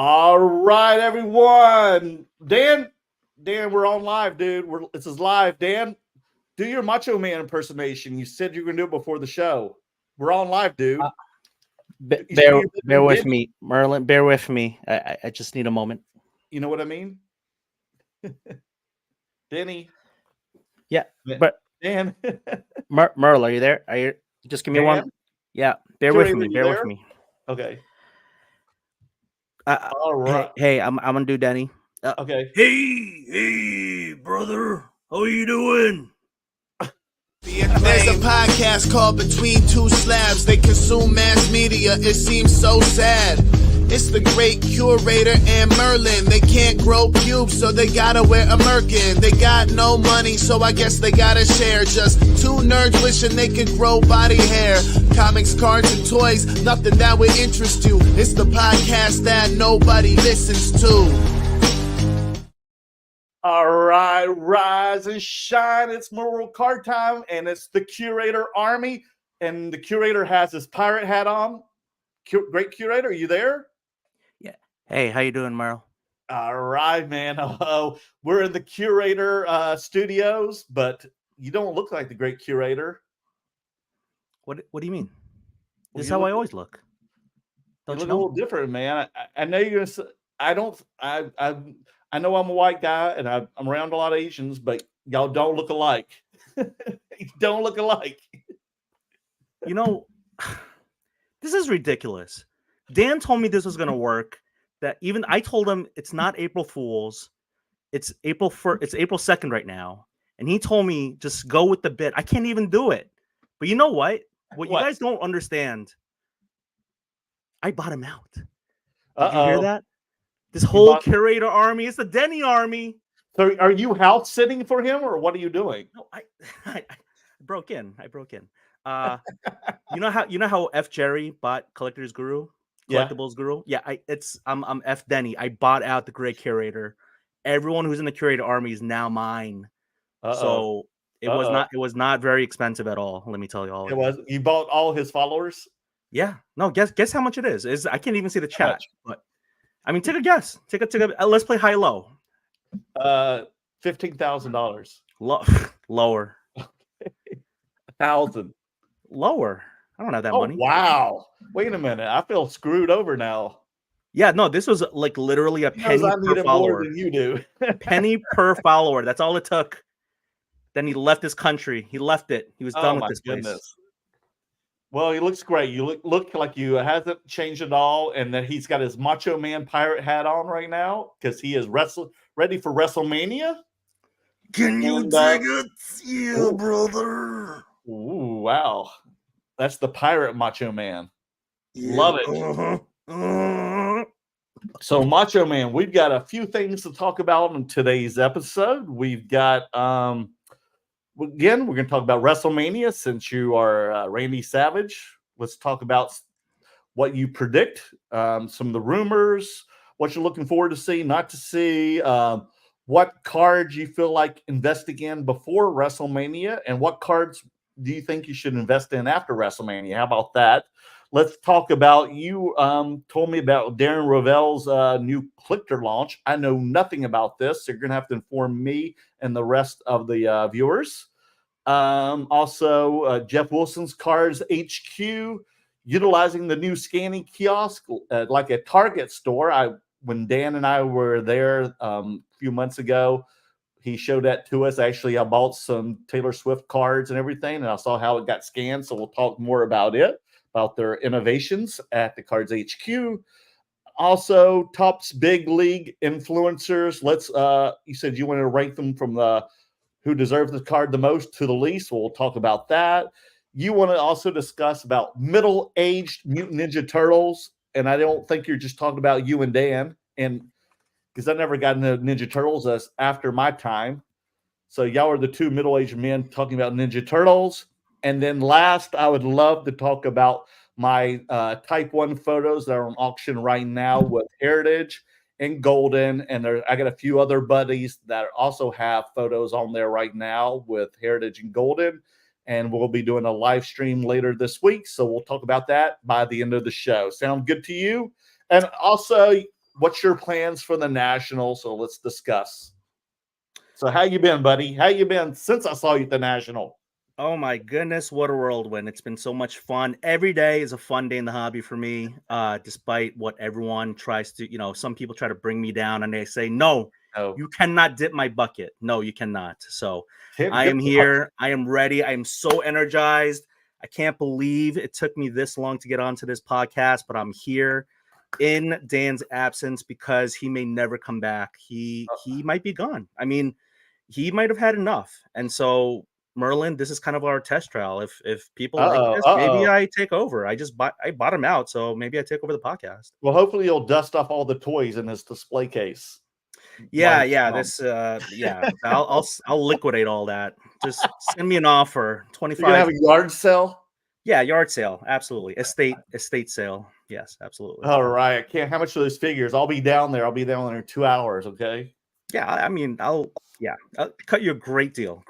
All right, everyone. Dan, we're on live, dude. This is live. Dan, do your Macho Man impersonation. You said you were gonna do it before the show. We're on live, dude. Bear with me, Merlin. Bear with me. I just need a moment. You know what I mean? Denny. Yeah, but Dan. Merle, are you there? Are you? Just give me one. Yeah, bear with me. Bear with me. Okay. All right. Hey, I'm gonna do Denny. Okay. Hey, brother. How are you doing? There's a podcast called Between Two Slabs. They consume mass media. It seems so sad. It's the great Curator and Merlin. They can't grow pubes, so they gotta wear a merkin. They got no money, so I guess they gotta share. Just two nerds wishing they could grow body hair. Comics, cards, and toys, nothing that would interest you. It's the podcast that nobody listens to. All right, rise and shine. It's Merleworld card time, and it's the Curator Army. And the Curator has his pirate hat on. Great Curator, are you there? Yeah. Hey, how you doing, Merle? All right, man. Oh, we're in the Curator studios, but you don't look like the Great Curator. What do you mean? This is how I always look. Don't you look a little different, man. I know you're gonna. I know I'm a white guy and I'm around a lot of Asians, but y'all don't look alike. You don't look alike. You know, this is ridiculous. Dan told me this was going to work. That even I told him it's not April Fool's. It's April 1st. It's April 2nd right now. And he told me just go with the bit. I can't even do it. But you know what? What you guys don't understand, I bought him out. Did you hear that? This whole Curator Army is the Denny Army. So are you house sitting for him or what are you doing? No, I broke in. You know how F Jerry bought Collectibles Guru? Yeah, I'm F Denny. I bought out the Great Curator. Everyone who's in the Curator Army is now mine. So it was not very expensive at all. Let me tell you all. It was. You bought all his followers? Yeah. No, guess how much it is. I can't even see the chat, but I mean, take a guess. Take a. Let's play high low. $15,000. Lower. 1,000. Lower. I don't have that money. Wow. Wait a minute. I feel screwed over now. Yeah, no, this was like literally a penny per follower. More than you do. Penny per follower. That's all it took. Then he left this country. He left it. He was done with this place. Well, he looks great. You look like you hasn't changed at all, and that he's got his Macho Man pirate hat on right now because he is ready for WrestleMania. Can you dig it? Yeah, brother. Ooh, wow. That's the pirate Macho Man. Yeah. Love it. So, Macho Man, we've got a few things to talk about in today's episode. We've got again, we're going to talk about WrestleMania since you are Randy Savage. Let's talk about what you predict, some of the rumors, what you're looking forward to see, not to see, what cards you feel like investing in before WrestleMania, and what cards do you think you should invest in after WrestleMania? How about that? Let's talk about, you told me about Darren Rovell's new Collector launch. I know nothing about this, so you're going to have to inform me and the rest of the viewers. Also, Jeff Wilson's Cards HQ, utilizing the new scanning kiosk like a Target store. When Dan and I were there a few months ago, he showed that to us. Actually, I bought some Taylor Swift cards and everything, and I saw how it got scanned, so we'll talk more about it, about their innovations at the Cards HQ. Also, Topps Big League influencers. Let's you said you want to rank them from the who deserves the card the most to the least. We'll talk about that. You want to also discuss about middle-aged Mutant Ninja Turtles, and I don't think you're just talking about you and Dan, and because I never got into Ninja Turtles after my time. So y'all are the two middle-aged men talking about Ninja Turtles. And then last, I would love to talk about my Type 1 photos that are on auction right now with Heritage and Golden. And I got a few other buddies that also have photos on there right now with Heritage and Golden. And we'll be doing a live stream later this week. So we'll talk about that by the end of the show. Sound good to you? And also, what's your plans for the National? So let's discuss. So how you been, buddy? How you been since I saw you at the National? Oh my goodness, what a whirlwind. It's been so much fun. Every day is a fun day in the hobby for me, despite what everyone tries to, some people try to bring me down and they say, no, Oh, you cannot dip my bucket. No, you cannot. So can't I dip am the here. I am ready. I am so energized. I can't believe it took me this long to get onto this podcast, but I'm here in Dan's absence because he may never come back. He might be gone. I mean, he might have had enough. And so Merlin, this is kind of our test trial. If people like this, maybe I take over. I bought him out, so maybe I take over the podcast. Well, hopefully you'll dust off all the toys in this display case. Yeah, I'll liquidate all that. Just send me an offer. 25. You're gonna have a yard sale? Yeah, yard sale, absolutely. Estate sale. Yes, absolutely. All right. How much are those figures? I'll be down there. I'll be down there in 2 hours, okay? Yeah, I mean, I'll cut you a great deal.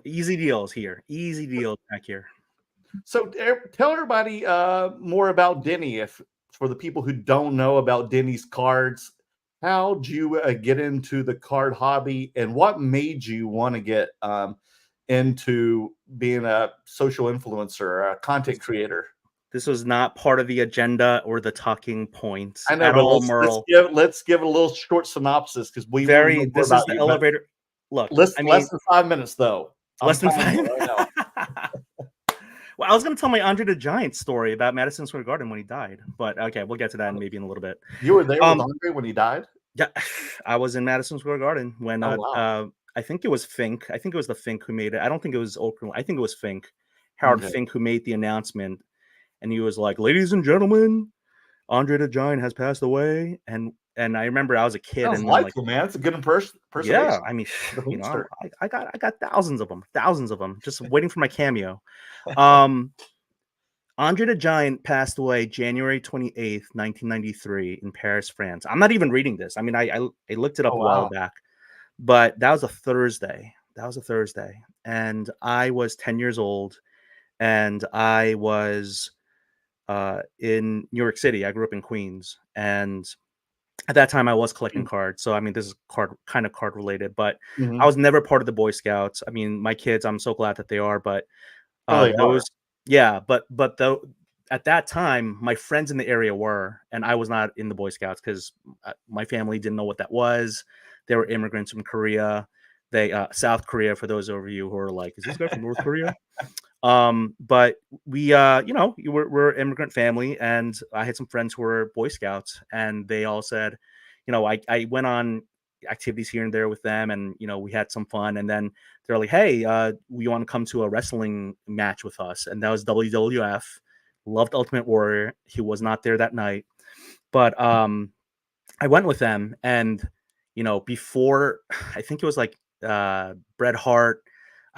Easy deals here. Easy deals back here. So tell everybody more about Denny. If for the people who don't know about Denny's cards, how'd you get into the card hobby, and what made you want to get into being a social influencer, a content creator? This was not part of the agenda or the talking points. I know, at but all, Merle. let's give a little short synopsis because we this is the elevator. Look, less than 5 minutes though. Less than 5 minutes. Well, I was going to tell my Andre the Giant story about Madison Square Garden when he died, but okay, we'll get to that maybe in a little bit. You were there with Andre when he died? Yeah, I was in Madison Square Garden when wow. I think it was Fink. I think it was the Fink who made it. I don't think it was Oakland. I think it was Fink, Howard Fink, who made the announcement, and he was like, "Ladies and gentlemen, Andre the Giant has passed away." And I remember I was a kid. Sounds delightful, man. It's a good impersonation. Yeah, I mean, I got thousands of them, just waiting for my cameo. Andre the Giant passed away January 28th, 1993 in Paris, France. I'm not even reading this. I mean, I looked it up a while back, but that was a Thursday. And I was 10 years old, and I was in New York City. I grew up in Queens, and at that time I was collecting cards. So I mean, this is card related, but I was never part of the Boy Scouts. I mean, my kids, I'm so glad that they are, but but though at that time my friends in the area were, and I was not in the Boy Scouts because my family didn't know what that was. They were immigrants from Korea. South Korea, for those of you who are like, is this guy from North Korea? But we we're an immigrant family, and I had some friends who were Boy Scouts, and they all said, I went on activities here and there with them, and we had some fun, and then they're like, hey, you want to come to a wrestling match with us? And that was WWF. Loved Ultimate Warrior. He was not there that night, but I went with them, and before, I think it was like Bret Hart.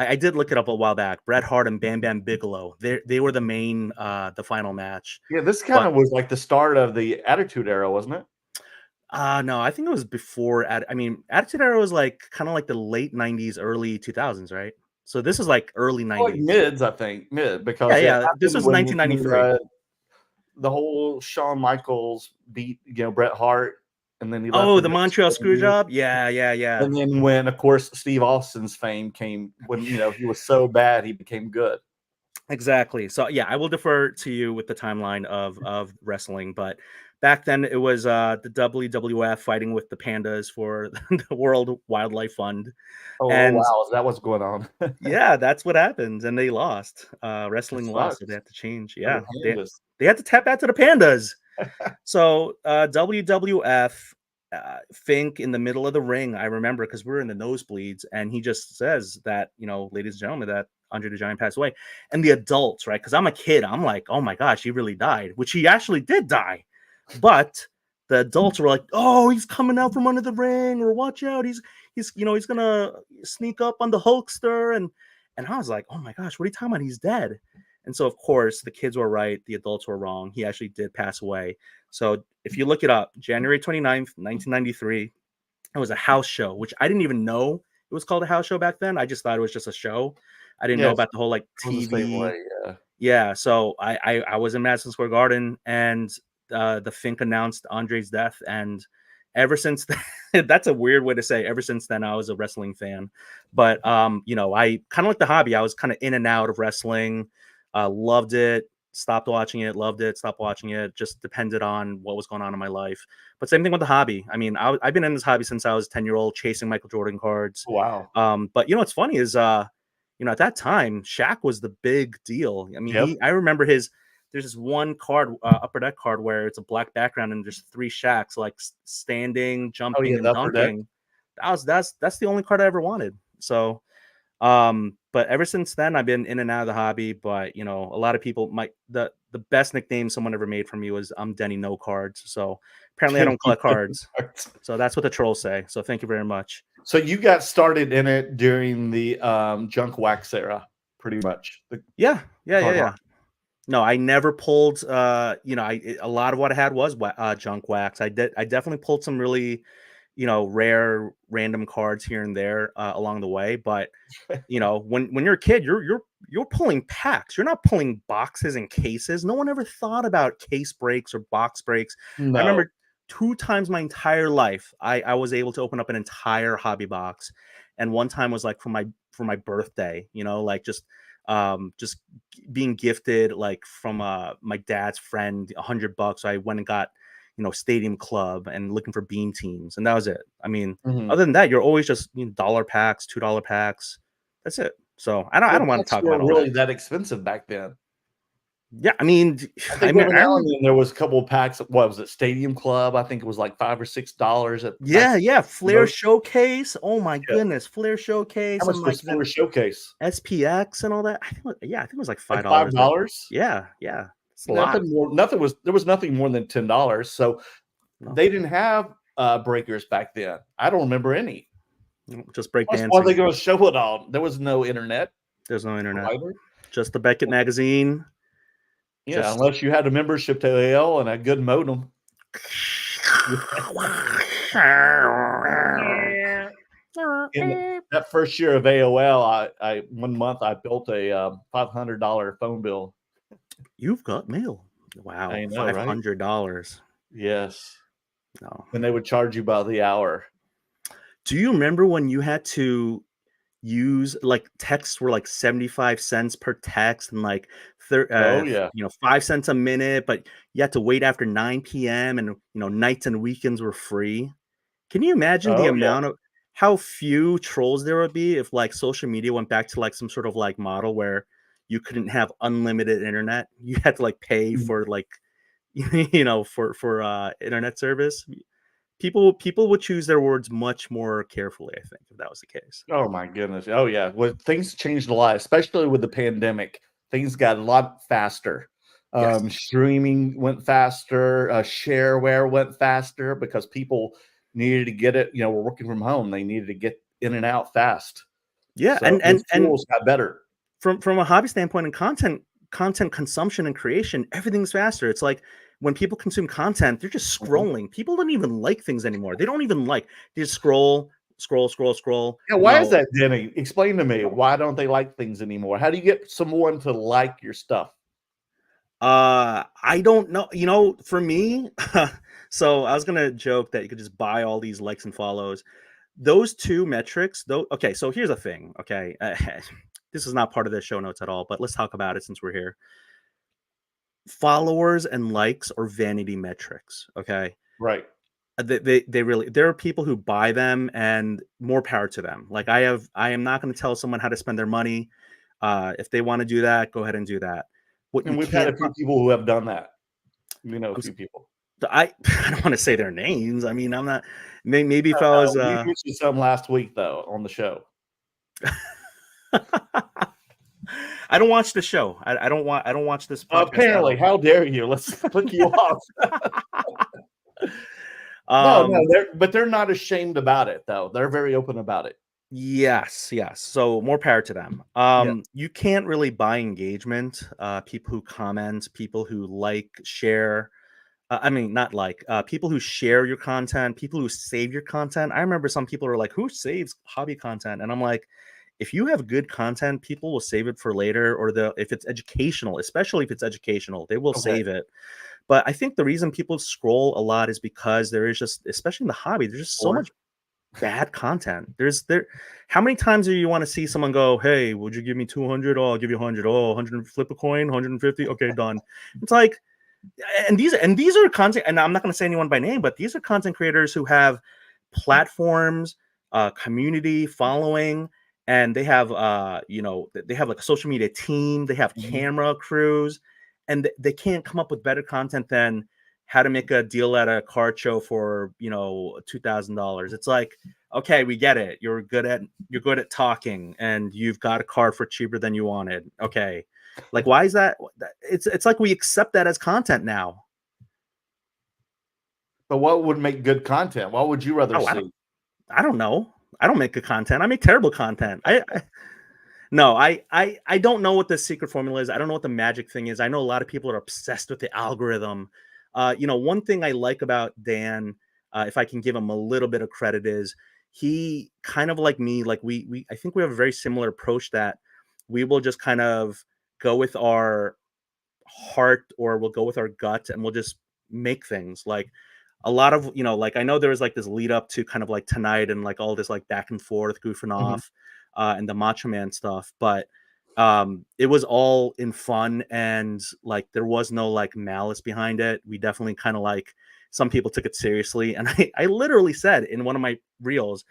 I did look it up a while back. Bret Hart and Bam Bam Bigelow. They were the final match. Yeah, this kind of was like the start of the Attitude Era, wasn't it? No, I think it was before. Attitude Era was like kind of like the late 90s, early 2000s, right? So this is like early 90s. Like mids, I think. Because this was 1993. The whole Shawn Michaels beat, Bret Hart. And then he left the Montreal Screwjob. Yeah. And then when, of course, Steve Austin's fame came, when he was so bad he became good. Exactly. So yeah, I will defer to you with the timeline of wrestling, but back then it was the WWF fighting with the pandas for the World Wildlife Fund. Oh, wow, is that what's going on? Yeah, that's what happened, and they lost. Wrestling lost, so they had to change. Yeah, they had to tap out to the pandas. So WWF, Fink in the middle of the ring, I remember, because we were in the nosebleeds, and he just says that, ladies and gentlemen, that Andre the Giant passed away. And the adults, right, because I'm a kid, I'm like, oh my gosh, he really died, which he actually did die. But the adults were like, oh, he's coming out from under the ring, or watch out, he's gonna sneak up on the Hulkster. And I was like, oh my gosh, what are you talking about? He's dead. And so, of course, the kids were right. The adults were wrong. He actually did pass away. So if you look it up, January 29th, 1993, it was a house show, which I didn't even know it was called a house show back then. I just thought it was just a show. I didn't know about the whole like TV. Yeah. So I was in Madison Square Garden, and the Fink announced Andre's death. And ever since then, that's a weird way to say. Ever since then, I was a wrestling fan. But you know, I kind of like the hobby. I was kind of in and out of wrestling. Loved it. Stopped watching it. Loved it. Stopped watching it. Just depended on what was going on in my life. But same thing with the hobby. I mean, I've been in this hobby since I was 10-year-old, chasing Michael Jordan cards. Wow. But you know what's funny is you know, at that time, Shaq was the big deal. I mean, Yep. I remember there's this one card, upper deck card, where it's a black background and just 3 Shaqs like standing, jumping, and the upper deck. dunking. That's the only card I ever wanted. So, but ever since then, I've been in and out of the hobby. But you know, a lot of people the best nickname someone ever made for me was I'm Denny No Cards. So apparently I don't collect cards. So that's what the trolls say. So thank you very much. So you got started in it during the junk wax era, pretty much. Yeah. No, I never pulled. You know, a lot of what I had was junk wax. I definitely pulled some really, you know, rare random cards here and there along the way. But you know, when you're a kid, you're pulling packs. You're not pulling boxes and cases. No one ever thought about case breaks or box breaks. No. I remember 2 times my entire life, I was able to open up an entire hobby box, and one time was like for my birthday. You know, like just being gifted like from my dad's friend $100. So I went and got, you know, Stadium Club and looking for beam teams, and that was it. I mean, other than that, you're always just, you know, $1 packs, $2 packs. That's it. So I don't want to talk about all really that expensive back then. Yeah, I mean, I remember there was a couple of packs. What was it? Stadium Club. I think it was like $5 or $6. Yeah. Flair Showcase. Oh my goodness, Flair Showcase. How much was Flair Showcase? SPX and all that. I think it was like $5. Like $5. Yeah. There was nothing more than $10. So they didn't have breakers back then. I don't remember any. Just break dancing. Why are they going to show it all? There was no internet. There's no internet. Provider. Just the Beckett magazine. Yeah, unless you had a membership to AL and a good modem. In that first year of AOL, I 1 month I built a $500 phone bill. You've got mail. Wow, I know, $500. Right? Yes. No. And they would charge you by the hour. Do you remember when you had to use like texts were like 75 cents per text and like you know, 5 cents a minute, but you had to wait after 9 p.m. and, you know, nights and weekends were free? Can you imagine the amount of how few trolls there would be if like social media went back to like some sort of like model where you couldn't have unlimited internet? You had to like pay for like, you know, for internet service. People would choose their words much more carefully, I think, if that was the case. Oh my goodness. Oh yeah. Well, things changed a lot, especially with the pandemic. Things got a lot faster. Yes. Streaming went faster. Shareware went faster because people needed to get it. You know, we're working from home. They needed to get in and out fast. Yeah, so and tools got better. From a hobby standpoint and content consumption and creation, everything's faster. It's like when people consume content, they're just scrolling. People don't even like things anymore. They don't even like. They just scroll. Yeah, why is that, Denny? Explain to me. Why don't they like things anymore? How do you get someone to like your stuff? I don't know. You know, for me, so I was gonna joke that you could just buy all these likes and follows. Those 2 metrics, though. Okay, so here's the thing. Okay, this is not part of the show notes at all, but let's talk about it since we're here. Followers and likes are vanity metrics. Okay, right. They really, there are people who buy them, and more power to them. Like I am not going to tell someone how to spend their money. If they want to do that, go ahead and do that. And we've had a few people who have done that. We know a few people. I don't want to say their names. I mean, I'm not. Maybe if I was. We mentioned some last week though on the show. I don't watch the show. I don't watch this. Apparently, how dare you? Let's click you off. But they're not ashamed about it though. They're very open about it. Yes. So more power to them. You can't really buy engagement. People who comment, people who like, share. I mean, not like people who share your content, people who save your content. I remember some people are like, "Who saves hobby content?" And I'm like, if you have good content, people will save it for later, or if it's educational, especially if it's educational, they will save it. But I think the reason people scroll a lot is because there is just, especially in the hobby, there's just so much bad content. How many times do you want to see someone go, hey, would you give me 200? Oh, I'll give you 100. Oh, 100, flip a coin, 150. Okay, done. It's like, and these are content, and I'm not going to say anyone by name, but these are content creators who have platforms, community following, and they have they have like a social media team, they have camera crews, and they can't come up with better content than how to make a deal at a card show for $2,000. It's like, okay, we get it. You're good at talking, and you've got a card for cheaper than you wanted. Okay, like why is that? It's like we accept that as content now. But what would make good content? What would you rather see? I don't know. I don't make good content. I make terrible content. I don't know what the secret formula is. I don't know what the magic thing is. I know a lot of people are obsessed with the algorithm. One thing I like about Dan, if I can give him a little bit of credit, is he kind of like me. Like I think we have a very similar approach that we will just kind of go with our heart, or we'll go with our gut, and we'll just make things. Like a lot of, like I know there was like this lead up to kind of like tonight and like all this like back and forth goofing off and the Macho Man stuff, but it was all in fun, and like there was no like malice behind it. We definitely kind of like, some people took it seriously, and I literally said in one of my reels,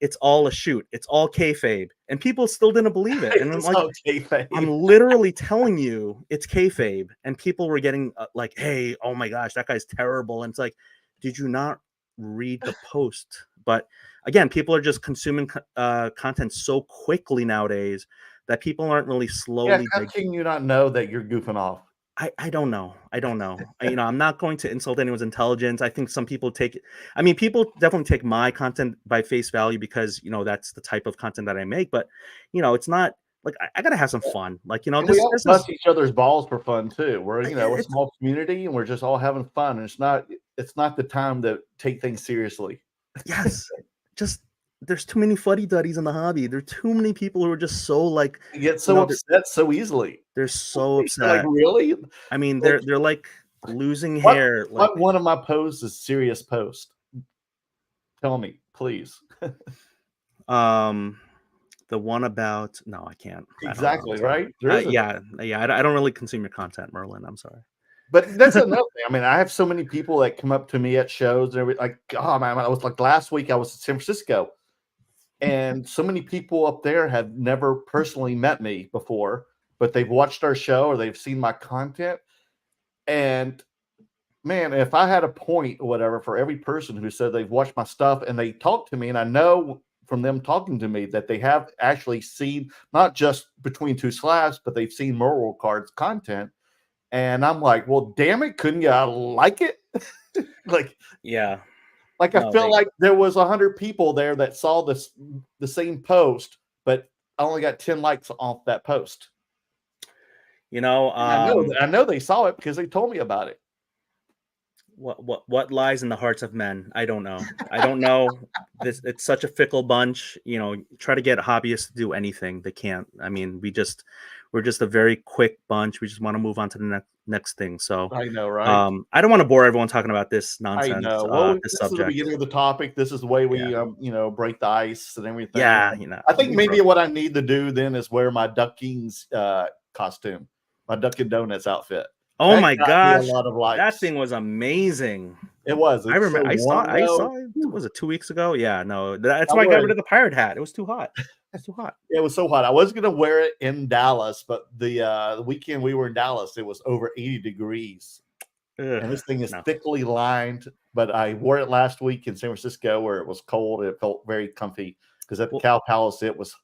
it's all a shoot, it's all kayfabe, and people still didn't believe it. And I'm like, I'm literally telling you it's kayfabe, and people were getting like, hey, oh my gosh, that guy's terrible. And it's like, did you not read the post? But again, people are just consuming content so quickly nowadays that people aren't really slowly. How can you not know that you're goofing off? I don't know. I'm not going to insult anyone's intelligence. I think some people people definitely take my content by face value because, that's the type of content that I make. But, it's not like I got to have some fun. Like, we all bust each other's balls for fun too. We're, a small community, and we're just all having fun. And it's not the time to take things seriously. Yes. There's too many fuddy-duddies in the hobby. There are too many people who are just so like, you get so upset so easily. They're so upset. Like, really? I mean, they're like losing hair. What one of my posts is serious post? Tell me, please. The one about I can't. Exactly, right? Yeah. I don't really consume your content, Merlin. I'm sorry. But that's another thing. I mean, I have so many people that come up to me at shows and everything. Like, oh man, I was like last week I was in San Francisco, and so many people up there have never personally met me before, but they've watched our show or they've seen my content. And man, if I had a point or whatever for every person who said they've watched my stuff and they talk to me, and I know from them talking to me that they have actually seen not just Between Two Slabs, but they've seen Merleworld cards content. And I'm like, well, damn it, couldn't you like it? Like, yeah. Like, I feel like there was 100 people there that saw the same post, but I only got 10 likes off that post. I know they saw it because they told me about it. What lies in the hearts of men? I don't know. It's such a fickle bunch. Try to get hobbyists to do anything, they can't. I mean, we're just a very quick bunch. We just want to move on to the next thing. So I know, right? I don't want to bore everyone talking about this nonsense. I know. Well, this is the beginning of the topic. This is the way we break the ice and everything. Yeah, I think maybe what I need to do then is wear my Duck Kings costume, my Dunkin' Donuts outfit. Oh my gosh, a lot of likes. That thing was amazing. It was. I remember. I saw it. Was it 2 weeks ago? Yeah, no. That's why I got rid of the pirate hat. It was too hot. It's too hot. It was so hot. I was gonna wear it in Dallas, but the weekend we were in Dallas, it was over 80 degrees. And this thing is thickly lined. But I wore it last week in San Francisco where it was cold and it felt very comfy because at the Cow Palace it was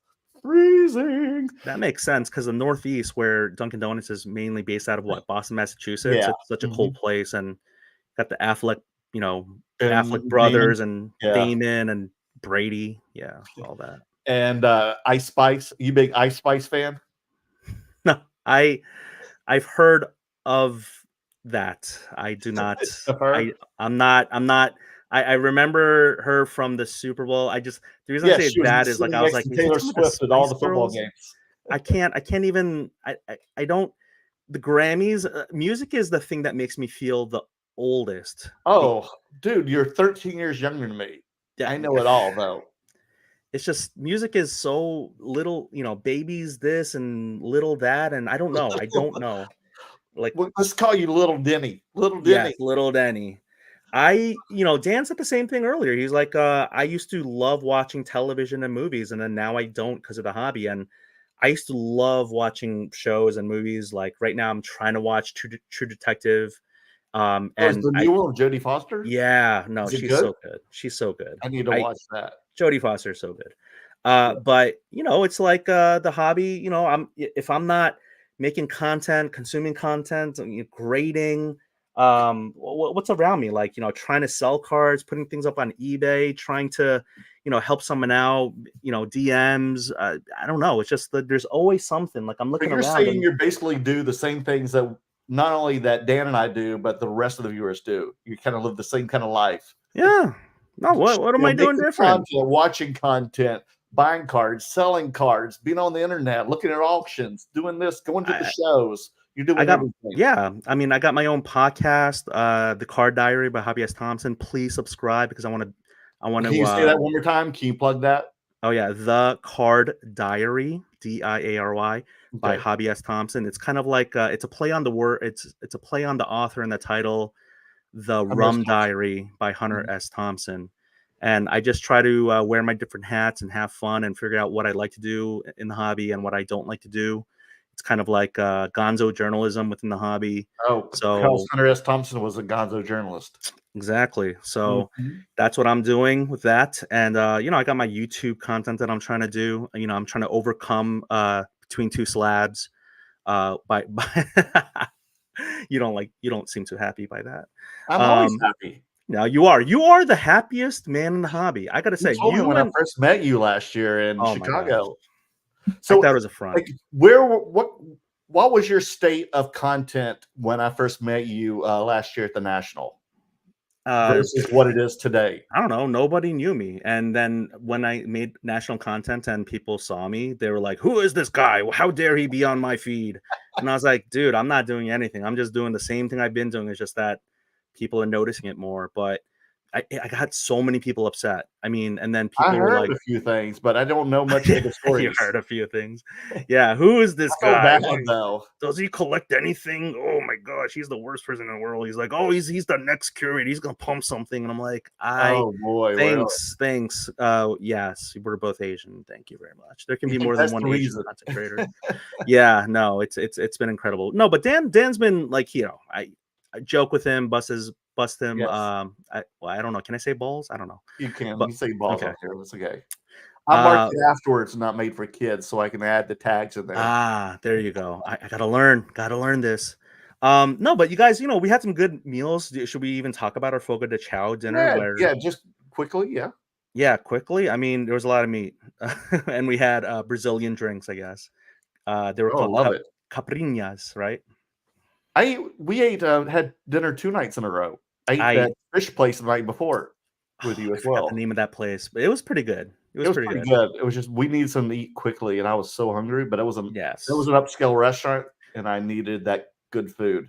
freezing. That makes sense because the Northeast, where Dunkin' Donuts is mainly based out of Boston, Massachusetts, it's such a cold place, and got the Affleck, Affleck brothers and Damon and Brady, all that. And Ice Spice, you big Ice Spice fan? No, I've heard of that. I do not. I'm not. I remember her from the Super Bowl. The reason I say that is like I was like Taylor Swift at all the football games. I can't even. I don't. the Grammys, music is the thing that makes me feel the oldest. Oh, dude, you're 13 years younger than me. Yeah, I know it all though. it's just music is so little, babies this and little that, and I don't know. Like, Well, let's call you Little Denny. Little yes, Denny. little Denny. Dan said the same thing earlier. He's like, I used to love watching television and movies, and then now I don't because of the hobby. And I used to love watching shows and movies. Like right now, I'm trying to watch True Detective. Oh, is And the new one with Jodie Foster? yeah, no, Is it she's good? so good. She's so good. I need to watch that. Jodie Foster is so good. But it's like the hobby. If I'm not making content, consuming content, grading, what's around me, like trying to sell cards, putting things up on eBay, trying to help someone out, DMs. I don't know. It's just that there's always something. Like I'm So looking you're around. saying you basically do the same things that not only that Dan and I do, but the rest of the viewers do. You kind of live the same kind of life. Yeah. No, what am I doing making different? Content, watching content, buying cards, selling cards, being on the internet, looking at auctions, doing this, going to the shows. You're doing everything. Yeah. I mean, I got my own podcast, The Card Diary by Hobby S. Thompson. Please subscribe because I want to. Can you say that one more time? Can you plug that? Oh yeah, The Card Diary, Diary, by Hobby S. Thompson. It's kind of like it's a play on the word. It's a play on the author and the title, The Rum Diary by Hunter S. Thompson. And I just try to wear my different hats and have fun and figure out what I like to do in the hobby and what I don't like to do. It's kind of like gonzo journalism within the hobby. Oh, so Hunter S. Thompson was a gonzo journalist. Exactly. So that's what I'm doing with that. And, I got my YouTube content that I'm trying to do. I'm trying to overcome Between Two Slabs by you don't seem too happy by that. I'm always happy. Now you are the happiest man in the hobby. I gotta say, when I first met you last year in Chicago. So that was a front. Like, what was your state of content when I first met you last year at the National versus what it is today? I don't know. Nobody knew me. And then when I made national content and people saw me, they were like, "Who is this guy? How dare he be on my feed?" And I was like, "Dude, I'm not doing anything. I'm just doing the same thing I've been doing. It's just that people are noticing it more." But I got so many people upset. I mean, and then people were like, a few things, but I don't know much of the stories. You heard a few things. Yeah. Who is this guy? Though. Does he collect anything? Oh my gosh, he's the worst person in the world. He's like, oh, he's the next curator. He's gonna pump something. And I'm like, oh boy, thanks. Yes, we're both Asian. Thank you very much. There can be more than one Asian content creator. Yeah, no, it's been incredible. No, but Dan's been like, I joke with him, bust him. Yes. I don't know. Can I say balls? I don't know. You can. You say balls okay. out there. That's okay. I marked it afterwards, not made for kids, so I can add the tags in there. There you go. I gotta learn this. No, but you guys, we had some good meals. Should we even talk about our Fogo de Chao dinner? Yeah, just quickly, yeah. Yeah, quickly. I mean, there was a lot of meat, and we had Brazilian drinks. I guess they were called caipirinhas, right? We had dinner 2 nights in a row. I ate that fish place the night before with you as well. The name of that place, but it was pretty good. It was pretty good. It was just we needed something to eat quickly, and I was so hungry. But it was an upscale restaurant, and I needed that good food.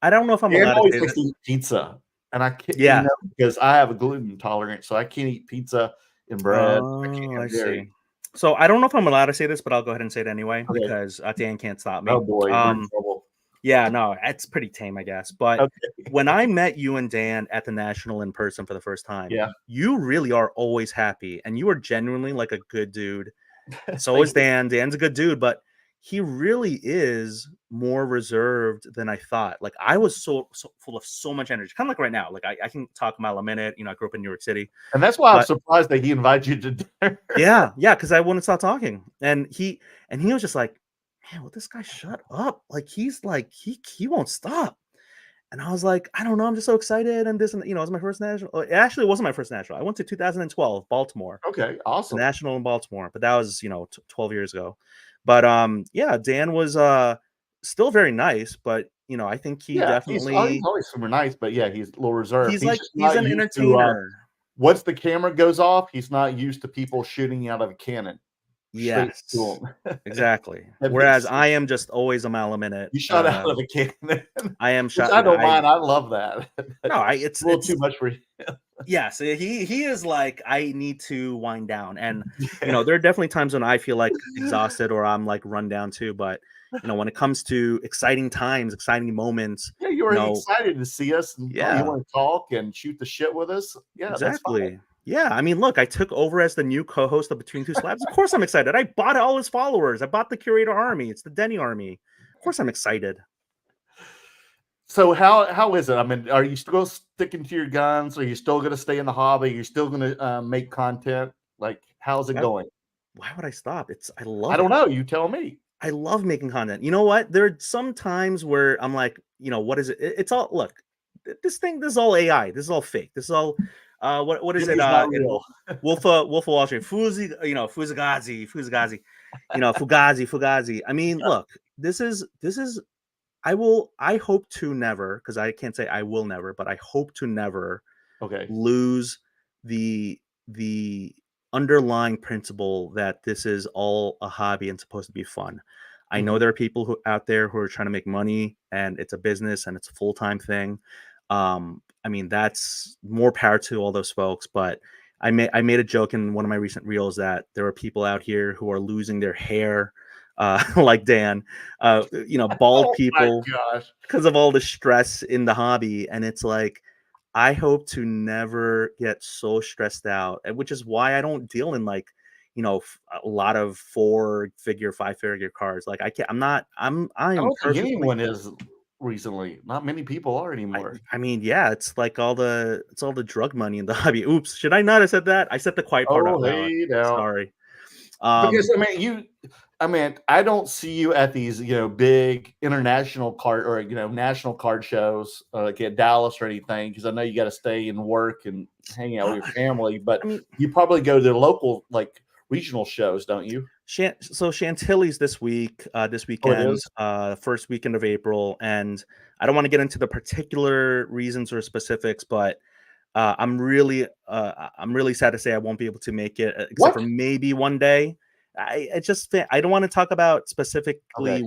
I don't know if I'm allowed to eat pizza, and I can't. Because I have a gluten intolerance, so I can't eat pizza and bread. I see. So I don't know if I'm allowed to say this, but I'll go ahead and say it anyway because Dan can't stop me. Oh boy, we're in trouble. Yeah, no, it's pretty tame, I guess. But when I met you and Dan at the National in person for the first time, you really are always happy, and you are genuinely like a good dude. So is Dan. Dan's a good dude, but he really is more reserved than I thought. Like I was so full of so much energy, kind of like right now. Like I can talk a mile a minute. I grew up in New York City, and that's why I'm surprised that he invited you to dinner. yeah, because I wouldn't stop talking, and he was just like, man, will this guy shut up? Like he's like he won't stop. And I was like, I don't know, I'm just so excited. And this, and it was my first national. It actually wasn't my first national. I went to 2012, Baltimore. Okay, awesome. The national in Baltimore, but that was 12 years ago. But Dan was still very nice, but I think he definitely he's always super nice, but he's a little reserved. He's an entertainer. Once the camera goes off, he's not used to people shooting out of a cannon. straight Yes, to them. exactly. That Whereas makes I am just always a mile a minute. you shot out of a cannon, I am which shot. I don't mind. I love that. No, It's a little too much for you. Yes, he is like, I need to wind down, and there are definitely times when I feel like exhausted or I'm like run down too. But when it comes to exciting times, exciting moments, Yeah, you were excited to see us, and you yeah, want to talk and shoot the shit with us. Yeah, that's fine. exactly. Yeah, I mean, look, I took over as the new co-host of Between Two Slabs. Of course, I'm excited. I bought all his followers. I bought the Curator Army. It's the Denny Army. Of course, I'm excited. So how is it? I mean, are you still sticking to your guns? Are you still going to stay in the hobby? You're still going to make content? Like, how's it going? Why would I stop? I love I don't it. know. You tell me. I love making content. You know what? There are some times where I'm like, what is it? It's all, look, this is all AI. This is all fake. This is all what is it? Jimmy's not real. Wolf of Wall Street. Fugazi. Fugazi. I mean, look, this is I hope to never, because I can't say I will never, but I hope to never lose the underlying principle that this is all a hobby and supposed to be fun. I know there are people out there who are trying to make money, and it's a business and it's a full-time thing. I mean, that's more power to all those folks, but I made a joke in one of my recent reels that there are people out here who are losing their hair, like Dan, bald people, because of all the stress in the hobby. And it's like, I hope to never get so stressed out, which is why I don't deal in like, a lot of 4-figure, 5-figure cards. Like I can't, I am perfectly. Anyone is recently. Not many people are anymore. I mean, yeah, it's like all the drug money in the hobby. Oops, should I not have said that? I said the quiet part out loud. Sorry. Because I mean, I don't see you at these, big international card or national card shows like at Dallas or anything, because I know you got to stay and work and hang out with your family. But you probably go to the local, like regional shows, don't you? So Chantilly's this weekend, first weekend of April, and I don't want to get into the particular reasons or specifics, but I'm really sad to say I won't be able to make it, except for maybe one day. I don't want to talk about specifically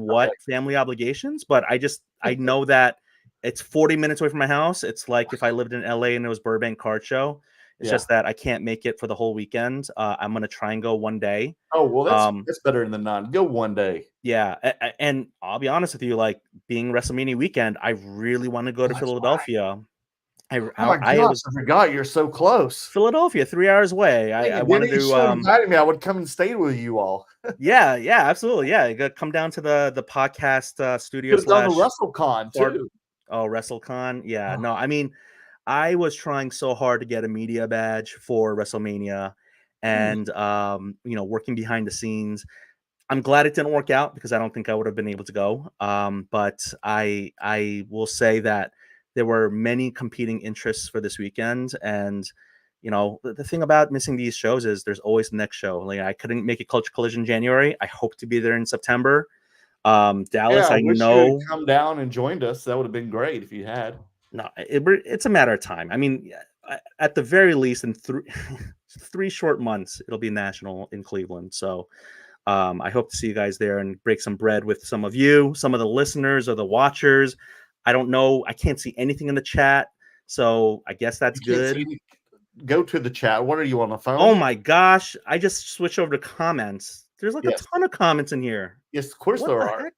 family obligations, but I know that it's 40 minutes away from my house. It's like if I lived in LA and it was Burbank Card Show. It's just that I can't make it for the whole weekend. I'm gonna try and go one day. Oh well, that's better than none. Go one day. Yeah, and I'll be honest with you, like being WrestleMania weekend, I really want to go to Philadelphia. I forgot you're so close. Philadelphia, 3 hours away. I wanted to invited me. I would come and stay with you all. yeah, absolutely. Yeah, come down to the podcast studio. Done the WrestleCon too. Oh, WrestleCon. Yeah, no, I mean, I was trying so hard to get a media badge for WrestleMania, and working behind the scenes. I'm glad it didn't work out because I don't think I would have been able to go. But I will say that there were many competing interests for this weekend, and the thing about missing these shows is there's always the next show. Like I couldn't make a Culture Collision in January. I hope to be there in September. Dallas, I wish you had come down and joined us. That would have been great if you had. No, it's a matter of time. I mean, at the very least, in 3 short months, it'll be national in Cleveland. So I hope to see you guys there and break some bread with some of you, some of the listeners or the watchers. I don't know. I can't see anything in the chat, so I guess that's good. Go to the chat. What are you on the phone? Oh my gosh! I just switched over to comments. There's like a ton of comments in here. Yes, of course there are. Heck?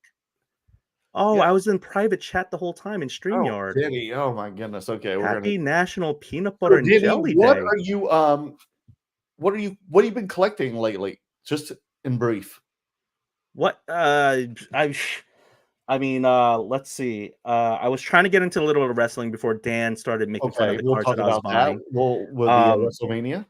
Oh, I was in private chat the whole time in StreamYard. Oh, Denny. Oh my goodness. Okay, Happy National Peanut Butter and Jelly what Day. Are you what have you been collecting lately? Just in brief. What I mean, let's see. I was trying to get into a little bit of wrestling before Dan started making fun of the cards that I was buying. Will be WrestleMania.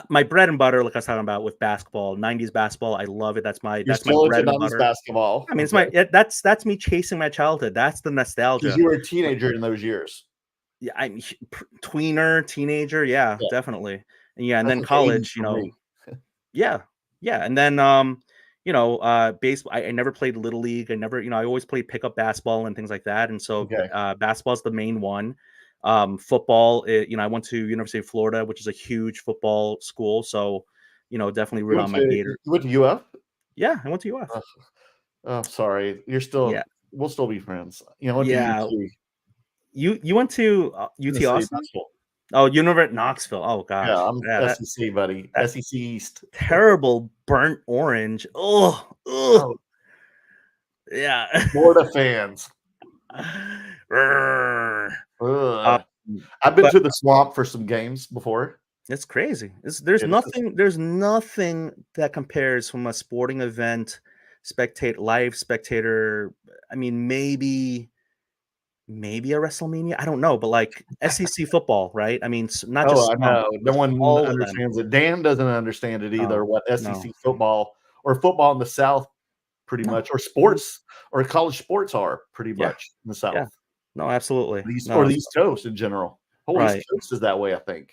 My bread and butter, like I was talking about with basketball, 90s basketball. I love it. That's my bread and butter. Basketball. I mean, it's that's me chasing my childhood. That's the nostalgia. Because you were a teenager in those years. Yeah, I'm tweener, teenager. Yeah, definitely. And then college. Yeah, and then baseball. I never played Little League. I always played pickup basketball and things like that. And so basketball's the main one. Football, I went to University of Florida, which is a huge football school. So, definitely root on my Gators. You went to UF? Yeah, I went to UF. Oh, sorry. You're still. Yeah. We'll still be friends. You know, I went Yeah. to UT. You went to UT Tennessee, Austin? Knoxville. Oh, University Knoxville. Oh Yeah, gosh. I'm Yeah, that SEC, buddy. that SEC East. terrible burnt orange. Oh, Oh, yeah. Florida fans. Brr. Ugh. I've been But to the swamp for some games before. it's crazy. There's It is. nothing that compares from a sporting event, live spectator. I mean, maybe a WrestleMania. I don't know, but like SEC football, right? I mean, not Oh, just I some, know. No but one all of them. understands it. Dan doesn't understand it either. No, What no, SEC football or football in the South, pretty no. much, or sports or college sports are pretty Yeah, much in the South. yeah. No, absolutely. Or No, the East Coast in general. Whole right. East Coast is that way, I think.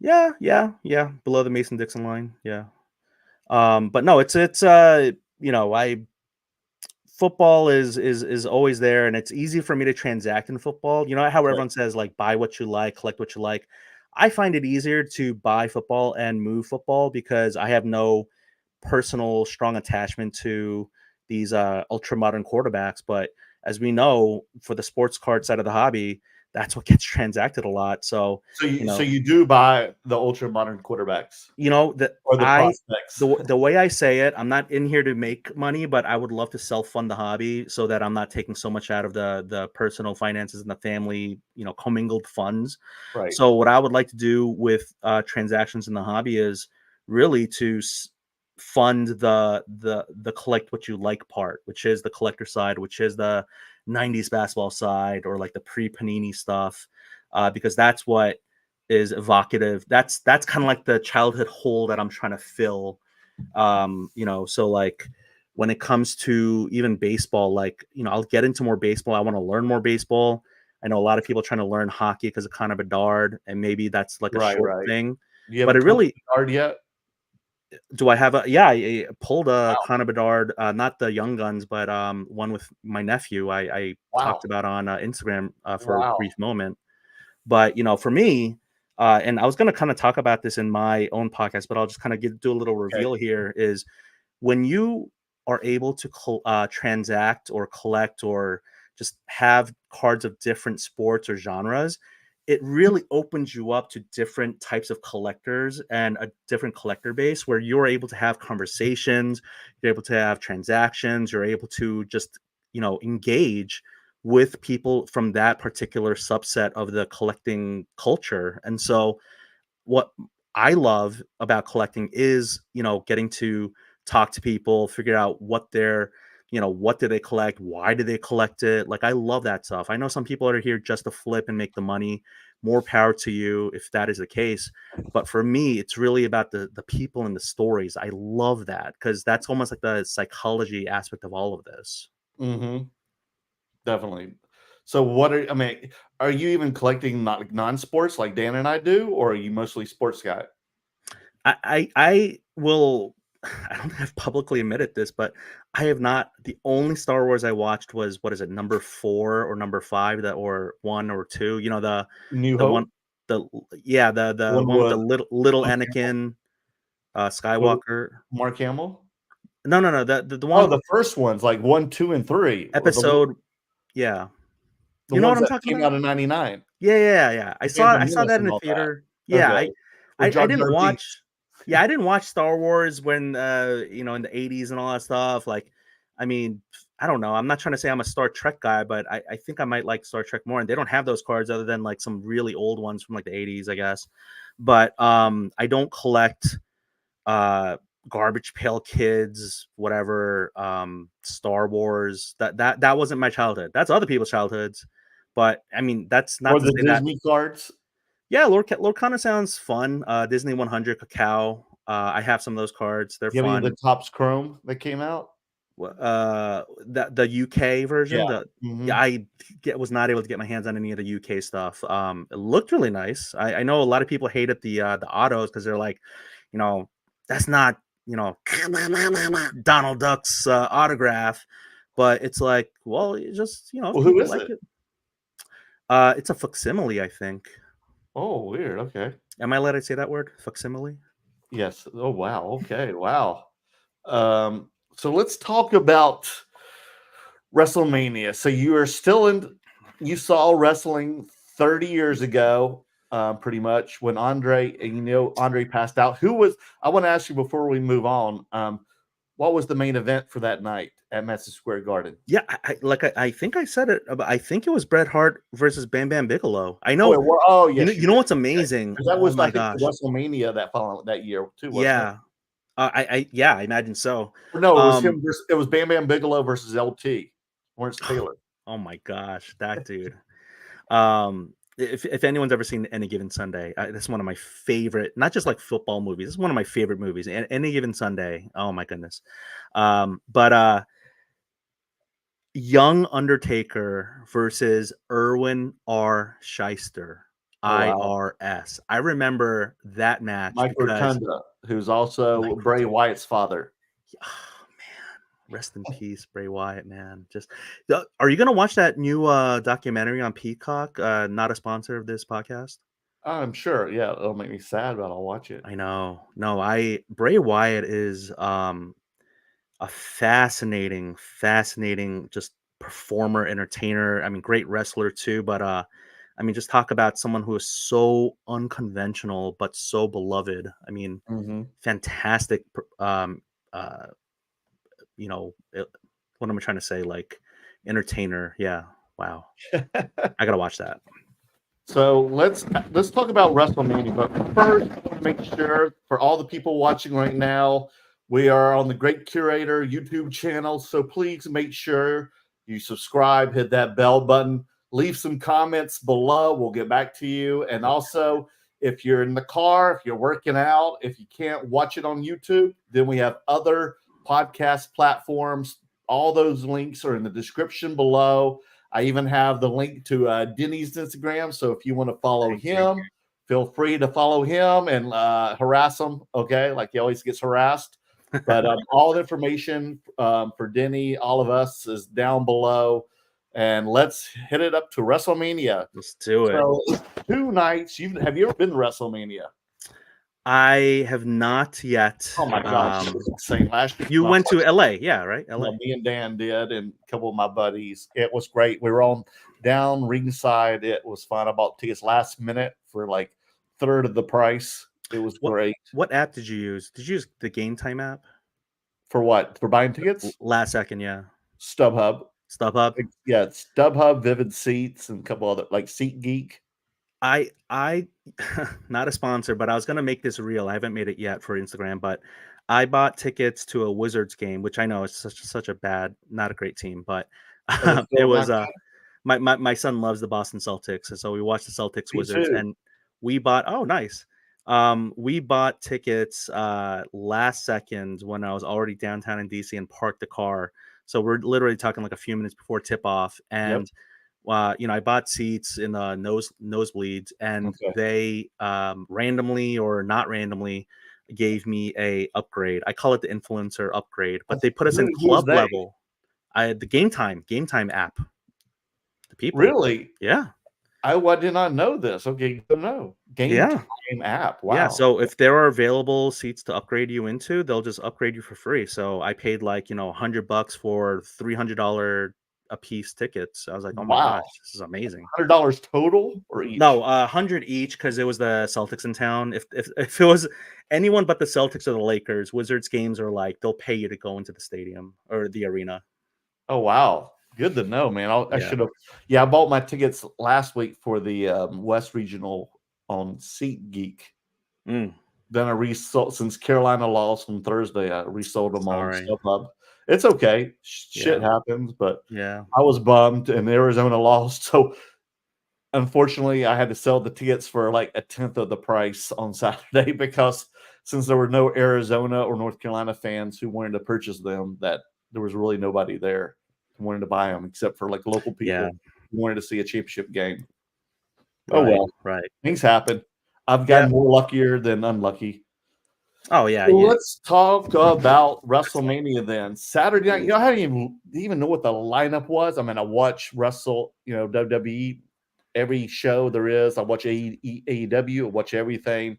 Yeah, below the Mason-Dixon line. Yeah. But no, it's I football is always there, and it's easy for me to transact in football. You know how Right. everyone says like buy what you like, collect what you like. I find it easier to buy football and move football because I have no personal strong attachment to these ultra modern quarterbacks. But as we know, for the sports card side of the hobby, that's what gets transacted a lot. So So you do buy the ultra modern quarterbacks that or the prospects. the way I say it, I'm not in here to make money, but I would love to self-fund the hobby so that I'm not taking so much out of the personal finances and the family, commingled funds. Right. So what I would like to do with transactions in the hobby is really to fund the collect what you like part, which is the collector side, which is the 90s basketball side or like the pre-Panini stuff, because that's what is evocative. That's kind of like the childhood hole that I'm trying to fill. So like when it comes to even baseball, like, I'll get into more baseball. I want to learn more baseball. I know a lot of people trying to learn hockey because of Connor Bedard, and maybe that's like a short thing. Do you have But it really, card yet? do I have I pulled a Wow. Connor Bedard, not the Young Guns, but one with my nephew. I talked about on Instagram for a brief moment. But for me, and I was going to kind of talk about this in my own podcast, but I'll just kind of do a little reveal here. Is when you are able to transact or collect or just have cards of different sports or genres, it really opens you up to different types of collectors and a different collector base where you're able to have conversations, you're able to have transactions, you're able to just engage with people from that particular subset of the collecting culture. And so what I love about collecting is, getting to talk to people, figure out what what do they collect? Why do they collect it? Like, I love that stuff. I know some people are here just to flip and make the money. More power to you if that is the case. But for me, it's really about the people and the stories. I love that because that's almost like the psychology aspect of all of this. Mm-hmm. Definitely. So are you even collecting non-sports like Dan and I do, or are you mostly sports guy? I will. I don't think I've publicly admitted this, but I have not. The only Star Wars I watched was, what is it, number 4 or number 5, or 1 or 2? The New the Hope? one, the one with the little Anakin Skywalker. Mark Hamill? No, the one. Oh, the first ones, like 1, 2, and 3. Episode. Yeah. The You know what ones I'm that talking came about? out in 99. Yeah. I saw that in the theater. Yeah, Okay. I Jar didn't Jar watch. Binks. Yeah, I didn't watch Star Wars when in the 80s and all that stuff. Like, I mean, I don't know. I'm not trying to say I'm a Star Trek guy, but I think I might like Star Trek more. And they don't have those cards other than like some really old ones from like the 80s, I guess. But I don't collect Garbage Pail Kids, whatever, Star Wars. That wasn't my childhood. That's other people's childhoods. But I mean, that's not Or to the say that. Disney cards. Yeah, Lord kind of sounds fun. Disney 100 Cacao. I have some of those cards. They're You have any of fun. the Topps Chrome that came out? The UK version. Yeah. I was not able to get my hands on any of the UK stuff. It looked really nice. I know a lot of people hated the autos because they're like, that's not Donald Duck's autograph, but it's like, well, you just Well, who is it? It's a facsimile, I think. Oh, weird. Okay. Am I allowed to say that word? Facsimile? Yes. Oh, wow. Okay. Wow. So let's talk about WrestleMania. So you saw wrestling 30 years ago, pretty much when Andre passed out. I want to ask you before we move on, what was the main event for that night at Madison Square Garden? Yeah, I think I said it. But I think it was Bret Hart versus Bam Bam Bigelow. I know. Yes, You know what's amazing? That was, oh my I think, gosh. WrestleMania that year too, wasn't it? Yeah. I imagine so. No, it was him. It was Bam Bam Bigelow versus LT, Lawrence Taylor. Oh my gosh, that dude. If anyone's ever seen Any Given Sunday, this is one of my favorite, not just like football movies. This is one of my favorite movies. Any Given Sunday. Oh my goodness. But Young Undertaker versus Erwin R. Shyster. IRS. I remember that match. Mike Rotunda, who's also Bray Wyatt's father. Oh man, rest in peace, Bray Wyatt, man. Just are you gonna watch that new documentary on Peacock? Not a sponsor of this podcast. I'm sure. Yeah, it'll make me sad, but I'll watch it. I know. No, Bray Wyatt is a fascinating just performer, entertainer. I mean, great wrestler too, but I mean, just talk about someone who is so unconventional but so beloved. I mean, fantastic. You know, what am I trying to say? Like, entertainer. Yeah. Wow. I gotta watch that. So let's talk about WrestleMania. But first, I want to make sure for all the people watching right now, we are on the Great Curator YouTube channel. So please make sure you subscribe, hit that bell button. Leave some comments below. We'll get back to you. And also, if you're in the car, if you're working out, if you can't watch it on YouTube, then we have other podcast platforms. All those links are in the description below. I even have the link to Denny's Instagram. So if you want to follow him, feel free to follow him and harass him. Okay. Like he always gets harassed. But all the information for Denny, all of us, is down below. And let's hit it up to WrestleMania. Let's do it. So 2 nights. Have you ever been to WrestleMania? I have not yet. Oh my gosh, it was insane. Last year, you went to LA, yeah, right? LA. Well, me and Dan did, and a couple of my buddies. It was great. We were on down ringside. It was fun. I bought tickets last minute for like third of the price. It was great. What app did you use? Did you use the Game Time app? For what? For buying tickets? Last second, yeah. StubHub. Yeah, it's StubHub, Vivid Seats, and a couple other, like SeatGeek. I not a sponsor, but I was gonna make this real. I haven't made it yet for Instagram, but I bought tickets to a Wizards game, which I know is such a bad, not a great team, but it was my son loves the Boston Celtics, and so we watched the Celtics Wizards, and we bought we bought tickets last second when I was already downtown in DC and parked the car. So we're literally talking like a few minutes before tip off, and I bought seats in the nosebleeds, and they randomly or not randomly gave me a upgrade. I call it the influencer upgrade, but they put us in club level. The Game Time app. The people really, yeah. I did not know this. Okay, no Game Time app. Wow. Yeah. So if there are available seats to upgrade you into, they'll just upgrade you for free. So I paid like $100 for $300 a piece tickets. I was like, oh my gosh, this is amazing. $100 total or each? No, 100 each because it was the Celtics in town. If it was anyone but the Celtics or the Lakers, Wizards games are like they'll pay you to go into the stadium or the arena. Oh wow, good to know, man. I should have. Yeah, I bought my tickets last week for the West Regional on SeatGeek. Then I resold, since Carolina lost on Thursday. I resold them on StubHub. It's okay. Shit happens, but I was bummed, and Arizona lost. So unfortunately, I had to sell the tickets for like a tenth of the price on Saturday because since there were no Arizona or North Carolina fans who wanted to purchase them, that there was really nobody there who wanted to buy them except for like local people who wanted to see a championship game. Oh well, things happen. I've gotten more luckier than unlucky. Oh yeah. So let's talk about WrestleMania then. Saturday night. I didn't even know what the lineup was. I mean, I watch WWE every show there is. I watch AEW. I watch everything,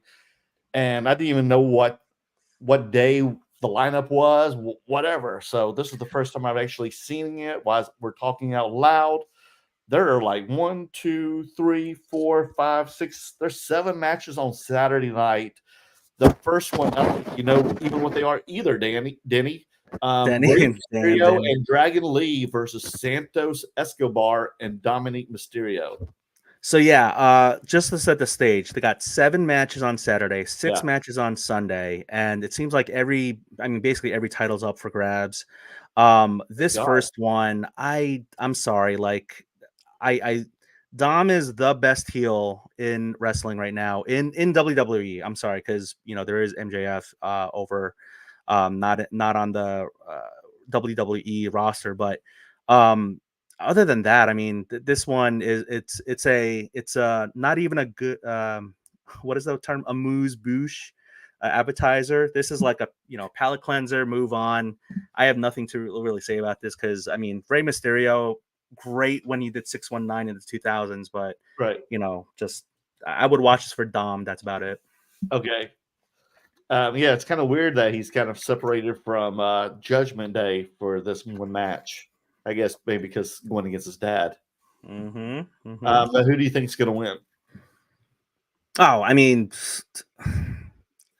and I didn't even know what day the lineup was, whatever. So this is the first time I've actually seen it. While we're talking out loud, there are like 1, 2, 3, 4, 5, 6. There's 7 matches on Saturday night. The first one, I don't think you know even what they are either, Denny. Denny Rey and Mysterio Danny. and Dragon Lee versus Santos Escobar and Dominic Mysterio. So yeah, just to set the stage, they got 7 matches on Saturday, 6 Yeah. matches on Sunday, and it seems like basically every title's up for grabs. This God. first one, I'm sorry, like I Dom is the best heel in wrestling right now in WWE. I'm sorry, because there is MJF over, not on the WWE roster, but other than that, I mean, this one is it's not even a good what is the term, amuse bouche appetizer. This is like a palate cleanser. Move on. I have nothing to really say about this because I mean, Rey Mysterio, great when he did 619 in the 2000s, but Right. just I would watch this for Dom. That's about it. Okay. Yeah, it's kind of weird that he's kind of separated from Judgment Day for this one match. I guess maybe because going against his dad. But who do you think is going to win? Oh, I mean,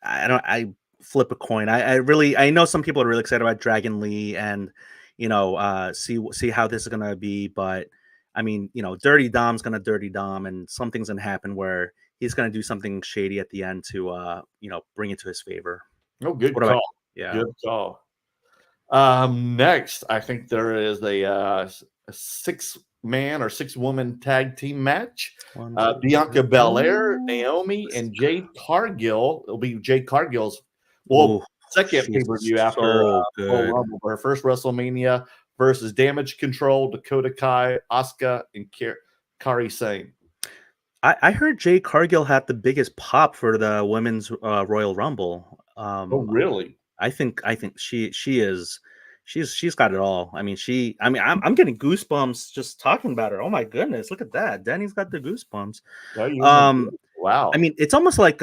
I flip a coin. I know some people are really excited about Dragon Lee and see how this is gonna be, but I mean, Dirty Dom's gonna Dirty Dom, and something's gonna happen where he's gonna do something shady at the end to bring it to his favor. Oh, good What call. about yeah? Good call. Next, I think there is a 6-man or 6-woman tag team match. Bianca Belair, Naomi, and Jade Cargill. It'll be Jade Cargill's second pay-per-view after Royal Rumble. Her first WrestleMania versus Damage Control, Dakota Kai, Asuka, and Kairi Sane. I heard Jade Cargill had the biggest pop for the women's Royal Rumble. Oh, really? I think she's got it all. I mean, I'm getting goosebumps just talking about her. Oh my goodness, look at that. Denny's got the goosebumps. Wow. I mean, it's almost like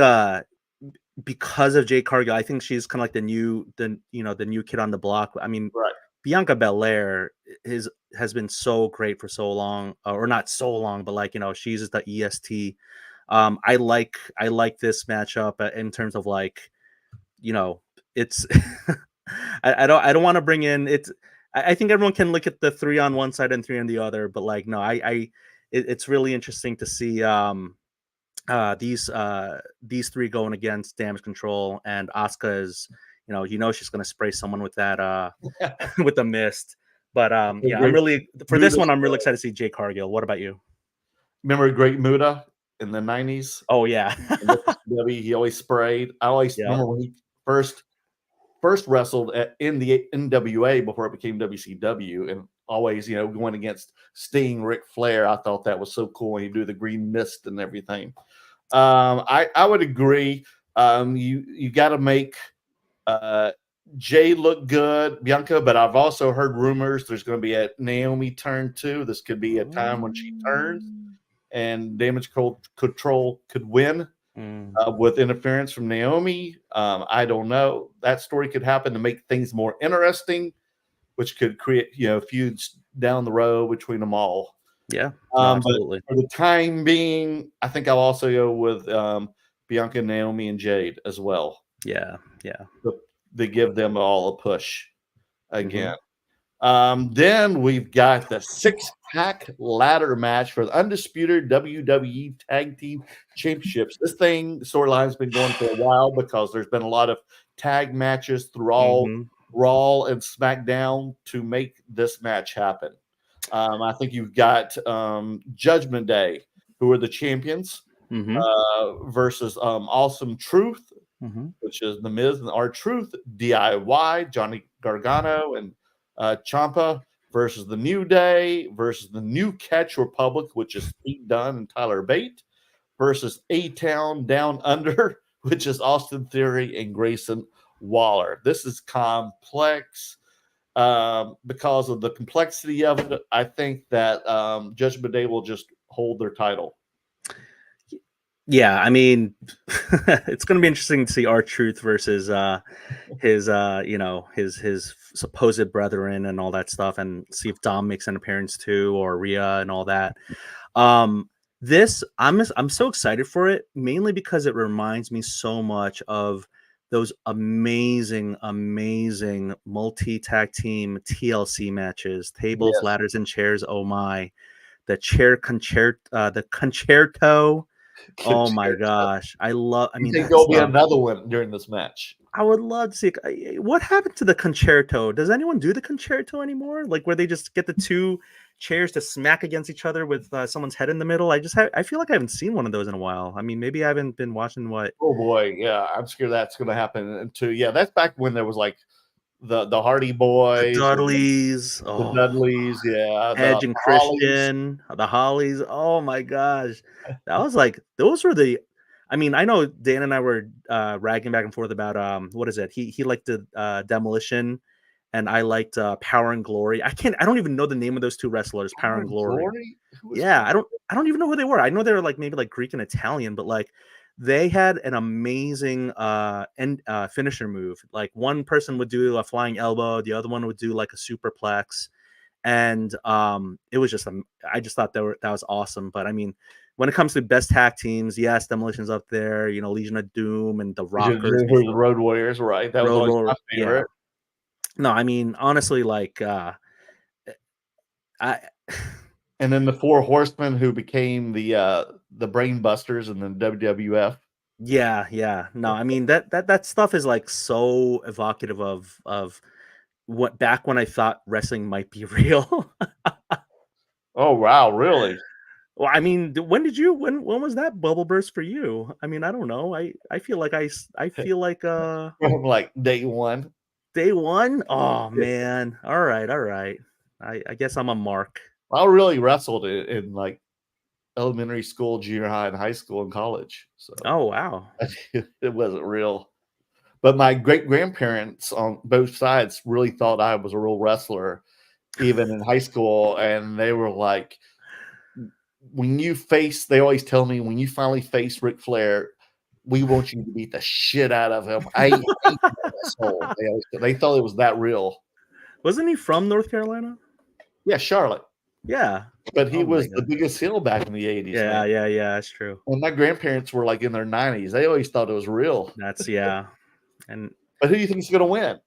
because of Jade Cargill, I think she's kind of like the new kid on the block. I mean, right. Bianca Belair has been so great for so long, or not so long, but like she's the EST. I like this matchup in terms of like it's I don't want to bring in it. I think everyone can look at the 3 on one side and 3 on the other, but like no, it's really interesting to see these 3 going against Damage Control, and Asuka is she's gonna spray someone with that with the mist. But yeah, I'm really for this one. I'm really excited to see Jade Cargill. What about you? Remember Great Muta in the 90s? Oh yeah, he always sprayed. I always remember when he first wrestled in the NWA before it became WCW, and always going against Sting, Ric Flair. I thought that was so cool when he do the green mist and everything. I would agree. You got to make Jay look good, Bianca, but I've also heard rumors there's going to be a Naomi turn too. This could be a time when she turns and Damage Control could win with interference from Naomi. I don't know. That story could happen to make things more interesting, which could create feuds down the road between them all. Yeah, absolutely. But for the time being, I think I'll also go with Bianca, Naomi, and Jade as well. Yeah. They give them all a push again. Then we've got the 6-pack ladder match for the undisputed WWE Tag Team Championships. This storyline's been going for a while because there's been a lot of tag matches through all Raw and SmackDown to make this match happen. I think you've got Judgment Day, who are the champions, versus Awesome Truth, which is The Miz and R-Truth, DIY, Johnny Gargano, and Ciampa, versus the New Day, versus the New Catch Republic, which is Pete Dunne and Tyler Bate, versus A-Town Down Under, which is Austin Theory and Grayson Waller. This is complex. Because of the complexity of it, I think that Judgment Day will just hold their title. Yeah, I mean, it's going to be interesting to see R-Truth versus his his supposed brethren and all that stuff, and see if Dom makes an appearance too, or Rhea and all that. This I'm so excited for it, mainly because it reminds me so much of those amazing multi-tag team TLC matches, tables, Yes. ladders, and chairs. Oh my, the concerto. Oh my gosh, I mean, think that there'll be stuff. another one during this match? I would love to see what happened to the concerto. Does anyone do the concerto anymore? Like where they just get the two chairs to smack against each other with someone's head in the middle. I feel like I haven't seen one of those in a while. I mean, maybe I haven't been watching what. Oh boy, yeah, I'm scared that's going to happen too. Yeah, that's back when there was like the Hardy The Boys, Dudleys, the Dudleys, yeah, Edge the and Hollies. Christian, the Hollies. Oh my gosh, that was like those were the. I mean, I know Dan and I were ragging back and forth about what is it? He liked the Demolition, and I liked Power and Glory. I don't even know the name of those two wrestlers. Power and Glory. Yeah, I don't even know who they were. I know they were like maybe like Greek and Italian, but like they had an amazing finisher move. Like one person would do a flying elbow, the other one would do like a superplex, and it was just I just thought that was awesome. But I mean, when it comes to best tag teams, yes, Demolition's up there. You know, Legion of Doom and the Rockers, The Road Warriors, right? That was always my favorite. Yeah. No, I mean honestly, like I. And then the Four Horsemen, who became the Brain Busters and then WWF. Yeah. No, I mean that stuff is like so evocative of what back when I thought wrestling might be real. Oh wow, really? Well, I mean, when was that bubble burst for you? I mean, I don't know. I feel like I feel like From like day one. Day one? Oh man. All right. I guess I'm a mark. I really wrestled in like elementary school, junior high, and high school and college. So oh wow. It wasn't real. But my great grandparents on both sides really thought I was a real wrestler, even in high school. And they were like, they always tell me, when you finally face Ric Flair, we want you to beat the shit out of him. I hate that asshole. They thought it was that real. Wasn't he from North Carolina? Yeah, Charlotte. Yeah. But he was the biggest heel back in the 80s. Yeah, man. Yeah, that's true. When my grandparents were like in their 90s, they always thought it was real. But who do you think is going to win?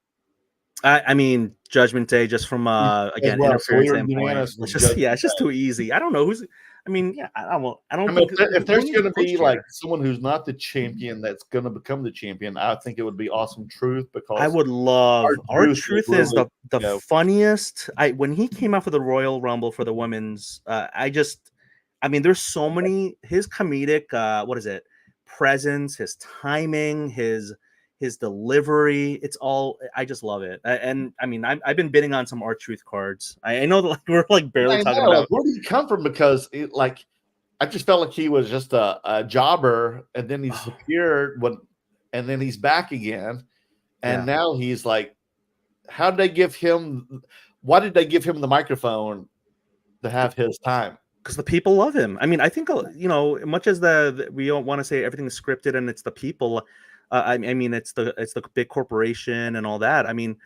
I mean, Judgment Day, just from again interference standpoint. It's just too easy. I don't know who's. I mean, yeah, I don't. If there's going to be like someone who's not the champion that's going to become the champion, I think it would be Awesome Truth, because I would love R-Truth is the funniest. When he came out for the Royal Rumble for the women's, I mean, there's so many. His comedic, presence, his timing, his delivery, it's all, I just love it. And I mean, I've been bidding on some R-Truth cards. I know that like we're like barely talking about where did he come from, because I just felt like he was just a jobber, and then he disappeared and then he's back again, and now he's like, why did they give him the microphone to have his time? Because the people love him. I mean, I think, much as we don't want to say everything is scripted and it's the people. I mean, it's the big corporation and all that. I mean,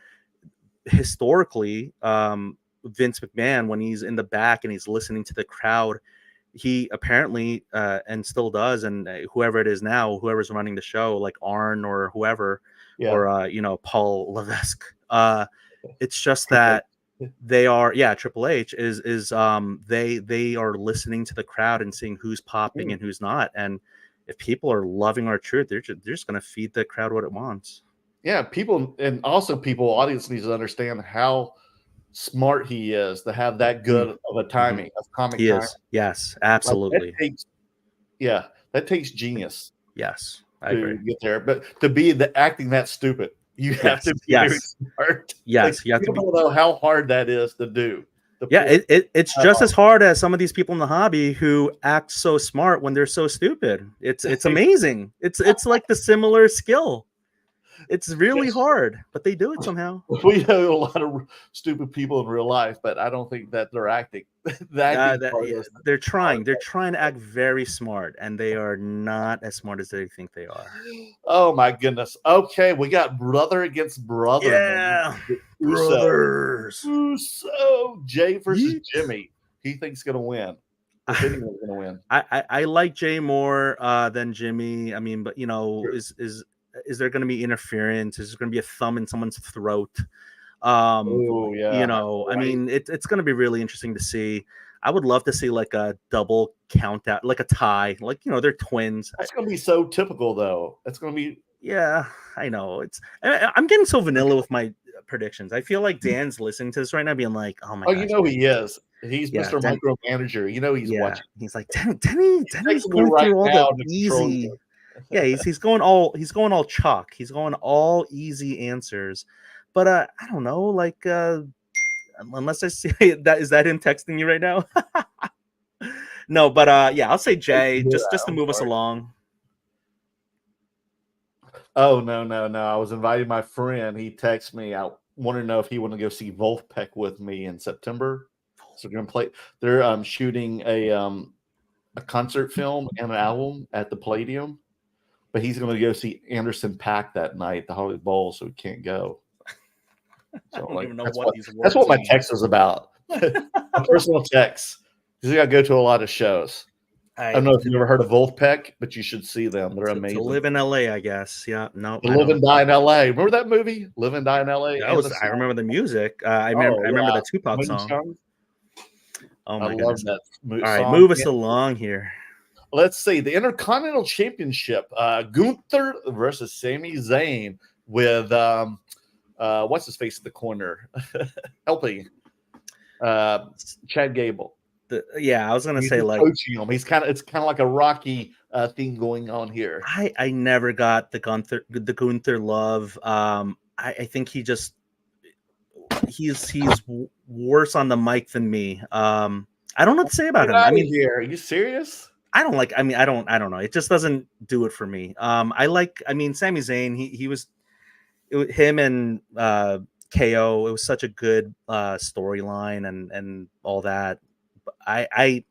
historically, Vince McMahon, when he's in the back and he's listening to the crowd, he apparently and still does, and whoever it is now, whoever's running the show, like Arn or whoever, or Paul Levesque. It's just that they are, Triple H is they are listening to the crowd and seeing who's popping and who's not, and if people are loving R-Truth, they're just going to feed the crowd what it wants. Yeah, audience needs to understand how smart he is to have that good of a timing, of comic timing. Is. Yes, absolutely. That takes genius. Yes, I agree. Get there, but to be acting that stupid, you have to be very smart. Yes, you have to know how hard that is to do. It's just as hard as some of these people in the hobby who act so smart when they're so stupid. It's amazing. It's like the similar skill. It's really hard, but they do it somehow. We know a lot of stupid people in real life, but I don't think that they're acting. They're trying to act very smart, and they are not as smart as they think they are. Oh my goodness. Okay, we got brother against brother. Yeah, man. brothers. Uso, Jay versus Yeet. Jimmy. He thinks gonna win. If anyone's gonna win. I like Jay more than Jimmy. I mean, but Sure. is there going to be interference? Is there going to be a thumb in someone's throat? Oh yeah. I mean, it's going to be really interesting to see. I would love to see like a double count out, like a tie, like they're twins. That's gonna be so typical though. That's gonna be Yeah, I know. I'm getting so vanilla with my predictions. I feel like Dan's listening to this right now, being like, "Oh my!" Oh, gosh, you know he is. He's yeah, Mr. Micromanager. You know he's watching. He's like Denny's texting me going right through all now the to control easy. you. Yeah, he's going all chalk. He's going all easy answers. But I don't know, like unless I see that, is that him texting you right now? No, but yeah, I'll say Jay just to move us along. Oh no! I was inviting my friend. He texted me. I wanted to know if he wanted to go see Vul Peek with me in September. So we're gonna play. They're shooting a concert film and an album at the Palladium, but he's going to go see Anderson .Paak that night, the Hollywood Bowl, so he can't go. So I don't even know that's what my text was about. A personal text. Because you got to go to a lot of shows. I don't know if you've ever heard of Vul Peek, but you should see them. They're amazing. To live in LA, I guess. Yeah, no. Live and Die in LA. Remember that movie? Live and Die in LA. I remember the music. I remember the Tupac song. Oh my goodness! Love that All right, move us along here. Let's see the Intercontinental Championship. Gunther versus Sami Zayn with what's his face in the corner, helping Chad Gable. I was gonna say like coaching him. It's kind of like a Rocky thing going on here. I never got the Gunther love. I think he's worse on the mic than me. I don't know what to say about him. I mean, are you serious? I don't know. It just doesn't do it for me. Sami Zayn, he was him and KO. It was such a good storyline and all that. I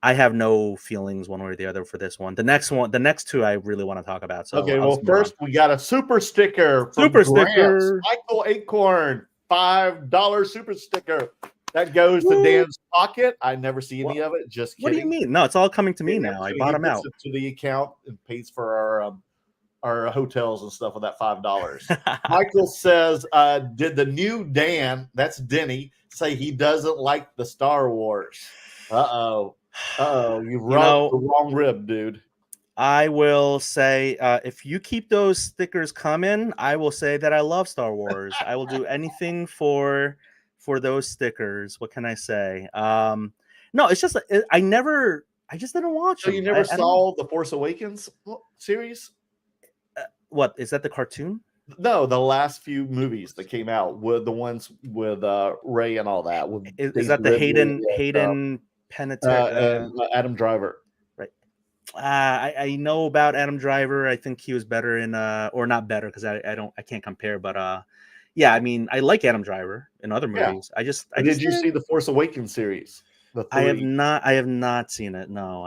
have no feelings one way or the other for this one. The next two I really want to talk about. So okay, well, first we got a super sticker. Sticker. Michael Acorn, $5 super sticker. That goes to Dan's pocket. I never see any of it. Just kidding. What do you mean? No, it's all coming to me now. I bought them out to the account and pays for our hotels and stuff with that $5. Michael says, "Did the new Dan, that's Denny, say he doesn't like the Star Wars?" You rubbed the wrong rib, dude. I will say, if you keep those stickers coming, I will say that I love Star Wars. I will do anything for those stickers. What can I say? No, it's just I just didn't watch. So you never saw the Force Awakens series? What is that? The cartoon? No, the last few movies that came out with the ones with Ray and all that. Is that the Hayden Panettiere and Adam Driver? Right. I know about Adam Driver. I think he was better in or not better because I can't compare. But yeah, I mean, I like Adam Driver in other movies. Yeah. Did you see the Force Awakens series? I have not seen it. No,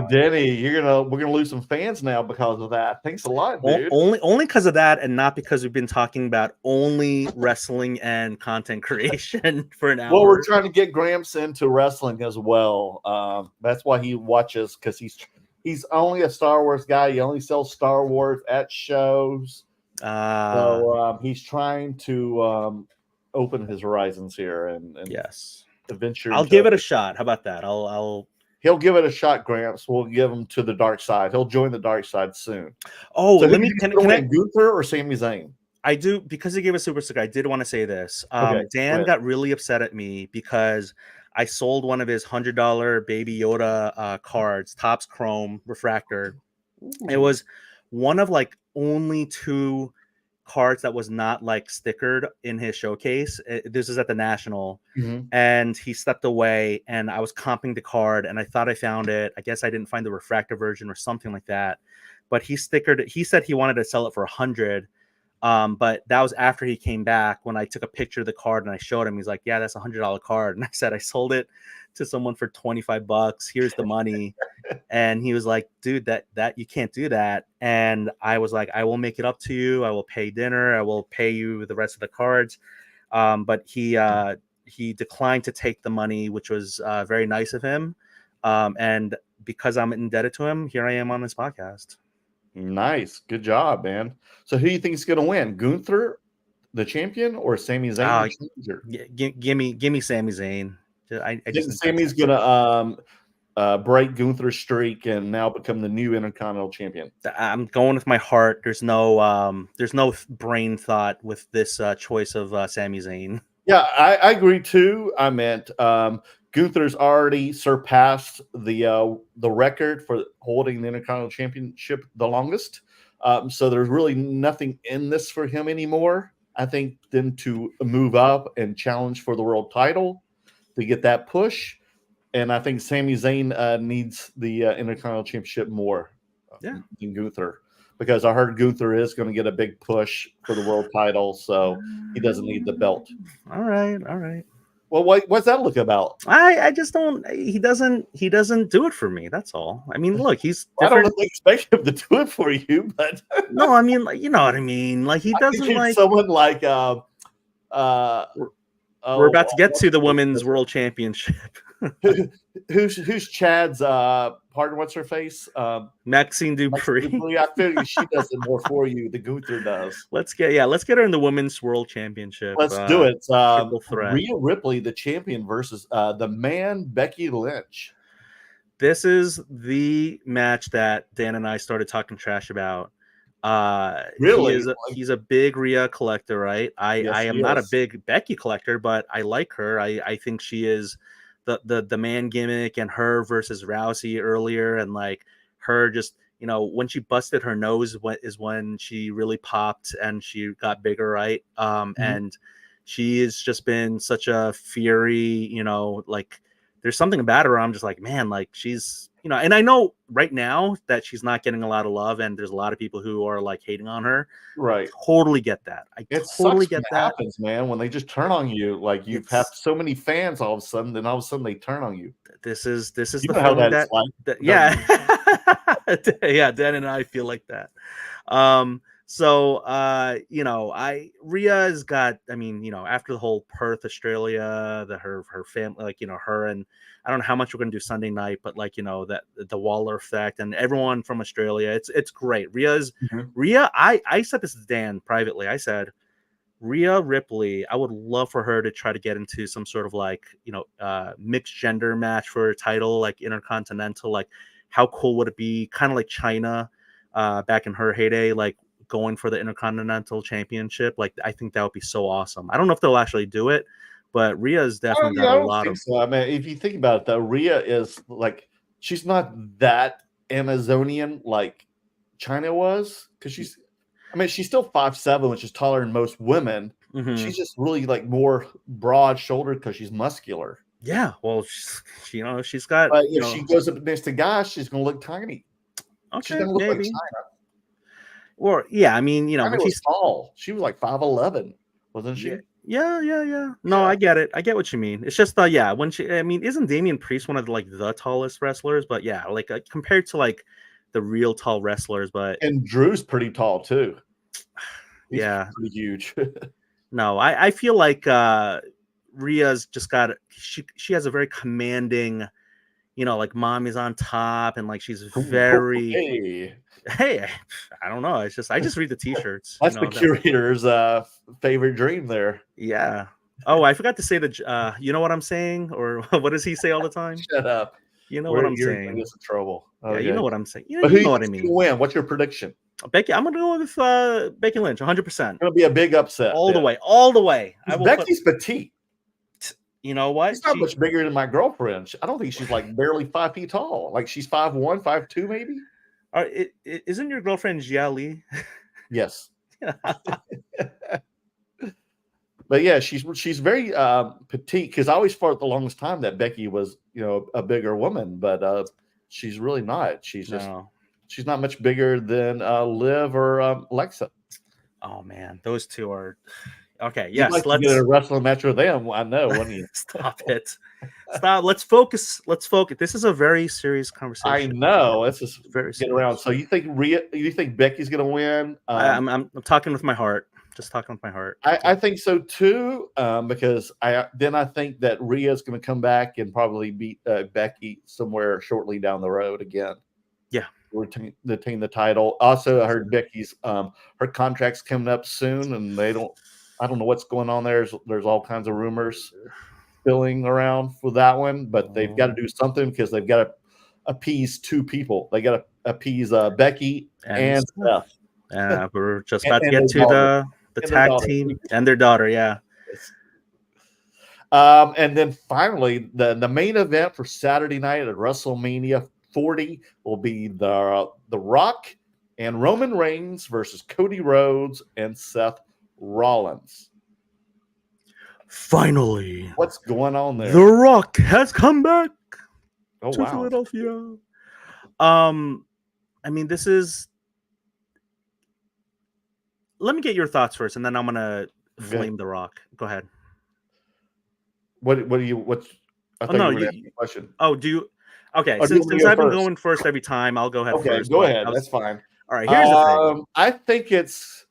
Denny, we're gonna lose some fans now because of that. Thanks a lot, dude. Only because of that, and not because we've been talking about only wrestling and content creation for an hour. Well, we're trying to get Gramps into wrestling as well. That's why he watches, because he's only a Star Wars guy. He only sells Star Wars at shows. So he's trying to open his horizons here and yes. Adventure. I'll give it a shot. How about that? He'll give it a shot, Gramps. We'll give him to the dark side. He'll join the dark side soon. Oh, so can I Gunther or Sami Zayn? I do, because he gave a super sticker. I did want to say this. Dan got really upset at me because I sold one of his $100 Baby Yoda cards, Topps Chrome Refractor. Ooh. It was one of like only 2 cards that was not like stickered in his showcase. This is at the National, and he stepped away, and I was comping the card, and I thought I found it. I guess I didn't find the refractor version or something like that, but he stickered it. He said he wanted to sell it for $100. But that was after he came back when I took a picture of the card and I showed him. He's like, yeah, that's $100 card. And I said, I sold it to someone for $25. Here's the money. And he was like, dude, that you can't do that. And I was like, I will make it up to you. I will pay dinner. I will pay you the rest of the cards. But he declined to take the money, which was very nice of him. And because I'm indebted to him, here I am on this podcast. Nice. Good job, man. So who do you think is going to win? Gunther, the champion, or Sami Zayn, the challenger? Give me Sami Zayn. I just think Sami's going to break Gunther's streak and now become the new Intercontinental champion. I'm going with my heart. There's no brain thought with this choice of Sami Zayn. Yeah, I agree too. I meant Gunther's already surpassed the record for holding the Intercontinental Championship the longest. So there's really nothing in this for him anymore. I think then to move up and challenge for the world title to get that push. And I think Sami Zayn needs the Intercontinental Championship more than Gunther, because I heard Gunther is going to get a big push for the world title, so he doesn't need the belt. All right. Well, what's that look about? I just don't. He doesn't do it for me. That's all. I mean, look, he's different. I don't expect him to do it for you, but no, I mean, like, you know what I mean. Like, he doesn't like someone like we're about to get to the women's world championship. Who's Chad's partner? What's her face? Maxine Dupree. I feel like she does it more for you than Gunther does. Let's get her in the women's world championship. Let's do it. Triple threat. Rhea Ripley, the champion, versus the man Becky Lynch. This is the match that Dan and I started talking trash about. Really? He's a big Rhea collector, right? I am not a big Becky collector, but I like her. I think she is the man gimmick, and her versus Rousey earlier, and like her just, you know, when she busted her nose is when she really popped and she got bigger, right? And she has just been such a fury, you know, like there's something about her. I'm just like, man, like she's, you know, and I know right now that she's not getting a lot of love, and there's a lot of people who are like hating on her. Right. Totally get that. I totally get that. Happens, man, when they just turn on you. Like you've had so many fans all of a sudden, then all of a sudden they turn on you. This is you the know how feeling that's that yeah. Yeah, Dan and I feel like that. So you know, Rhea's got, I mean, you know, after the whole Perth, Australia, her family, like, you know, her, and I don't know how much we're gonna do Sunday night, but like, you know, that the Waller effect and everyone from Australia, it's great. Rhea, I said this to Dan privately. I said, Rhea Ripley, I would love for her to try to get into some sort of like, you know, mixed gender match for a title, like Intercontinental. Like, how cool would it be? Kind of like China back in her heyday, like going for the Intercontinental Championship. Like, I think that would be so awesome. I don't know if they'll actually do it, but Rhea's definitely got a lot of. So. I mean, if you think about it, though, Rhea is like, she's not that Amazonian like China was, because she's still 5'7", which is taller than most women. Mm-hmm. She's just really like more broad shouldered because she's muscular. Yeah, well, you know, she's got. But if she goes up against a guy, she's going to look tiny. Okay, she's going to look maybe. like China. Or yeah, I mean, you know, when she's tall, she was like 5'11", wasn't she? Yeah. No, I get it. I get what you mean. It's just when she, I mean, isn't Damian Priest one of the tallest wrestlers? But yeah, like compared to like the real tall wrestlers, but and Drew's pretty tall too. He's pretty huge. No, I feel like Rhea's just got, she has a very commanding, you know, like mommy's on top, and like she's very hey, I don't know. It's just I just read the t-shirts. That's the curator's favorite dream there. Yeah. Oh, I forgot to say you know what I'm saying, or what does he say all the time? Shut up. You know what I'm saying. You're in trouble. Okay. Yeah, you know what I'm saying. You know what I mean. Win? What's your prediction? Becky, I'm gonna go with Becky Lynch, 100%. It'll be a big upset. All the way. Becky's petite. You know what? She's not much bigger than my girlfriend. I don't think she's like barely 5 feet tall. Like she's 5'1", 5'2", maybe. Isn't your girlfriend Jia Li? Yes. But yeah, she's very petite, because I always thought at the longest time that Becky was, you know, a bigger woman, but she's really not. She's just she's not much bigger than Liv or Alexa. Oh man, those two are okay. You'd Yes, like to let's get a wrestling match with them. I know, wouldn't you? stop it. Stop. Let's focus. Let's focus. This is a very serious I conversation. know. Let's just Very get around. serious. So you think You think Becky's going to win? I'm talking with my heart. Just talking with my heart. I think so too, because I think that Rhea's going to come back and probably beat Becky somewhere shortly down the road again. Yeah, retain the title. Also, I heard Becky's her contract's coming up soon, and I don't know what's going on there. There's all kinds of rumors spilling around for that one, but they've got to do something because they've got to appease two people. They got to appease Becky and Seth. Yeah, we're just about to And get to daughter. the And their tag daughter. team and their daughter. Yeah. And then finally, the main event for Saturday night at WrestleMania 40 will be the Rock and Roman Reigns versus Cody Rhodes and Seth Rollins. Finally, What's going on there? The Rock has come back Oh to wow! Philadelphia. I mean, this is. Let me get your thoughts first, and then I'm gonna flame The Rock. Go ahead. What do you? What's? I thought you were going to ask me a question. Oh, do you? Okay, Oh, since I've been going first every time, I'll go ahead okay, first. go ahead. That's fine. All right, here's the thing. I think it's.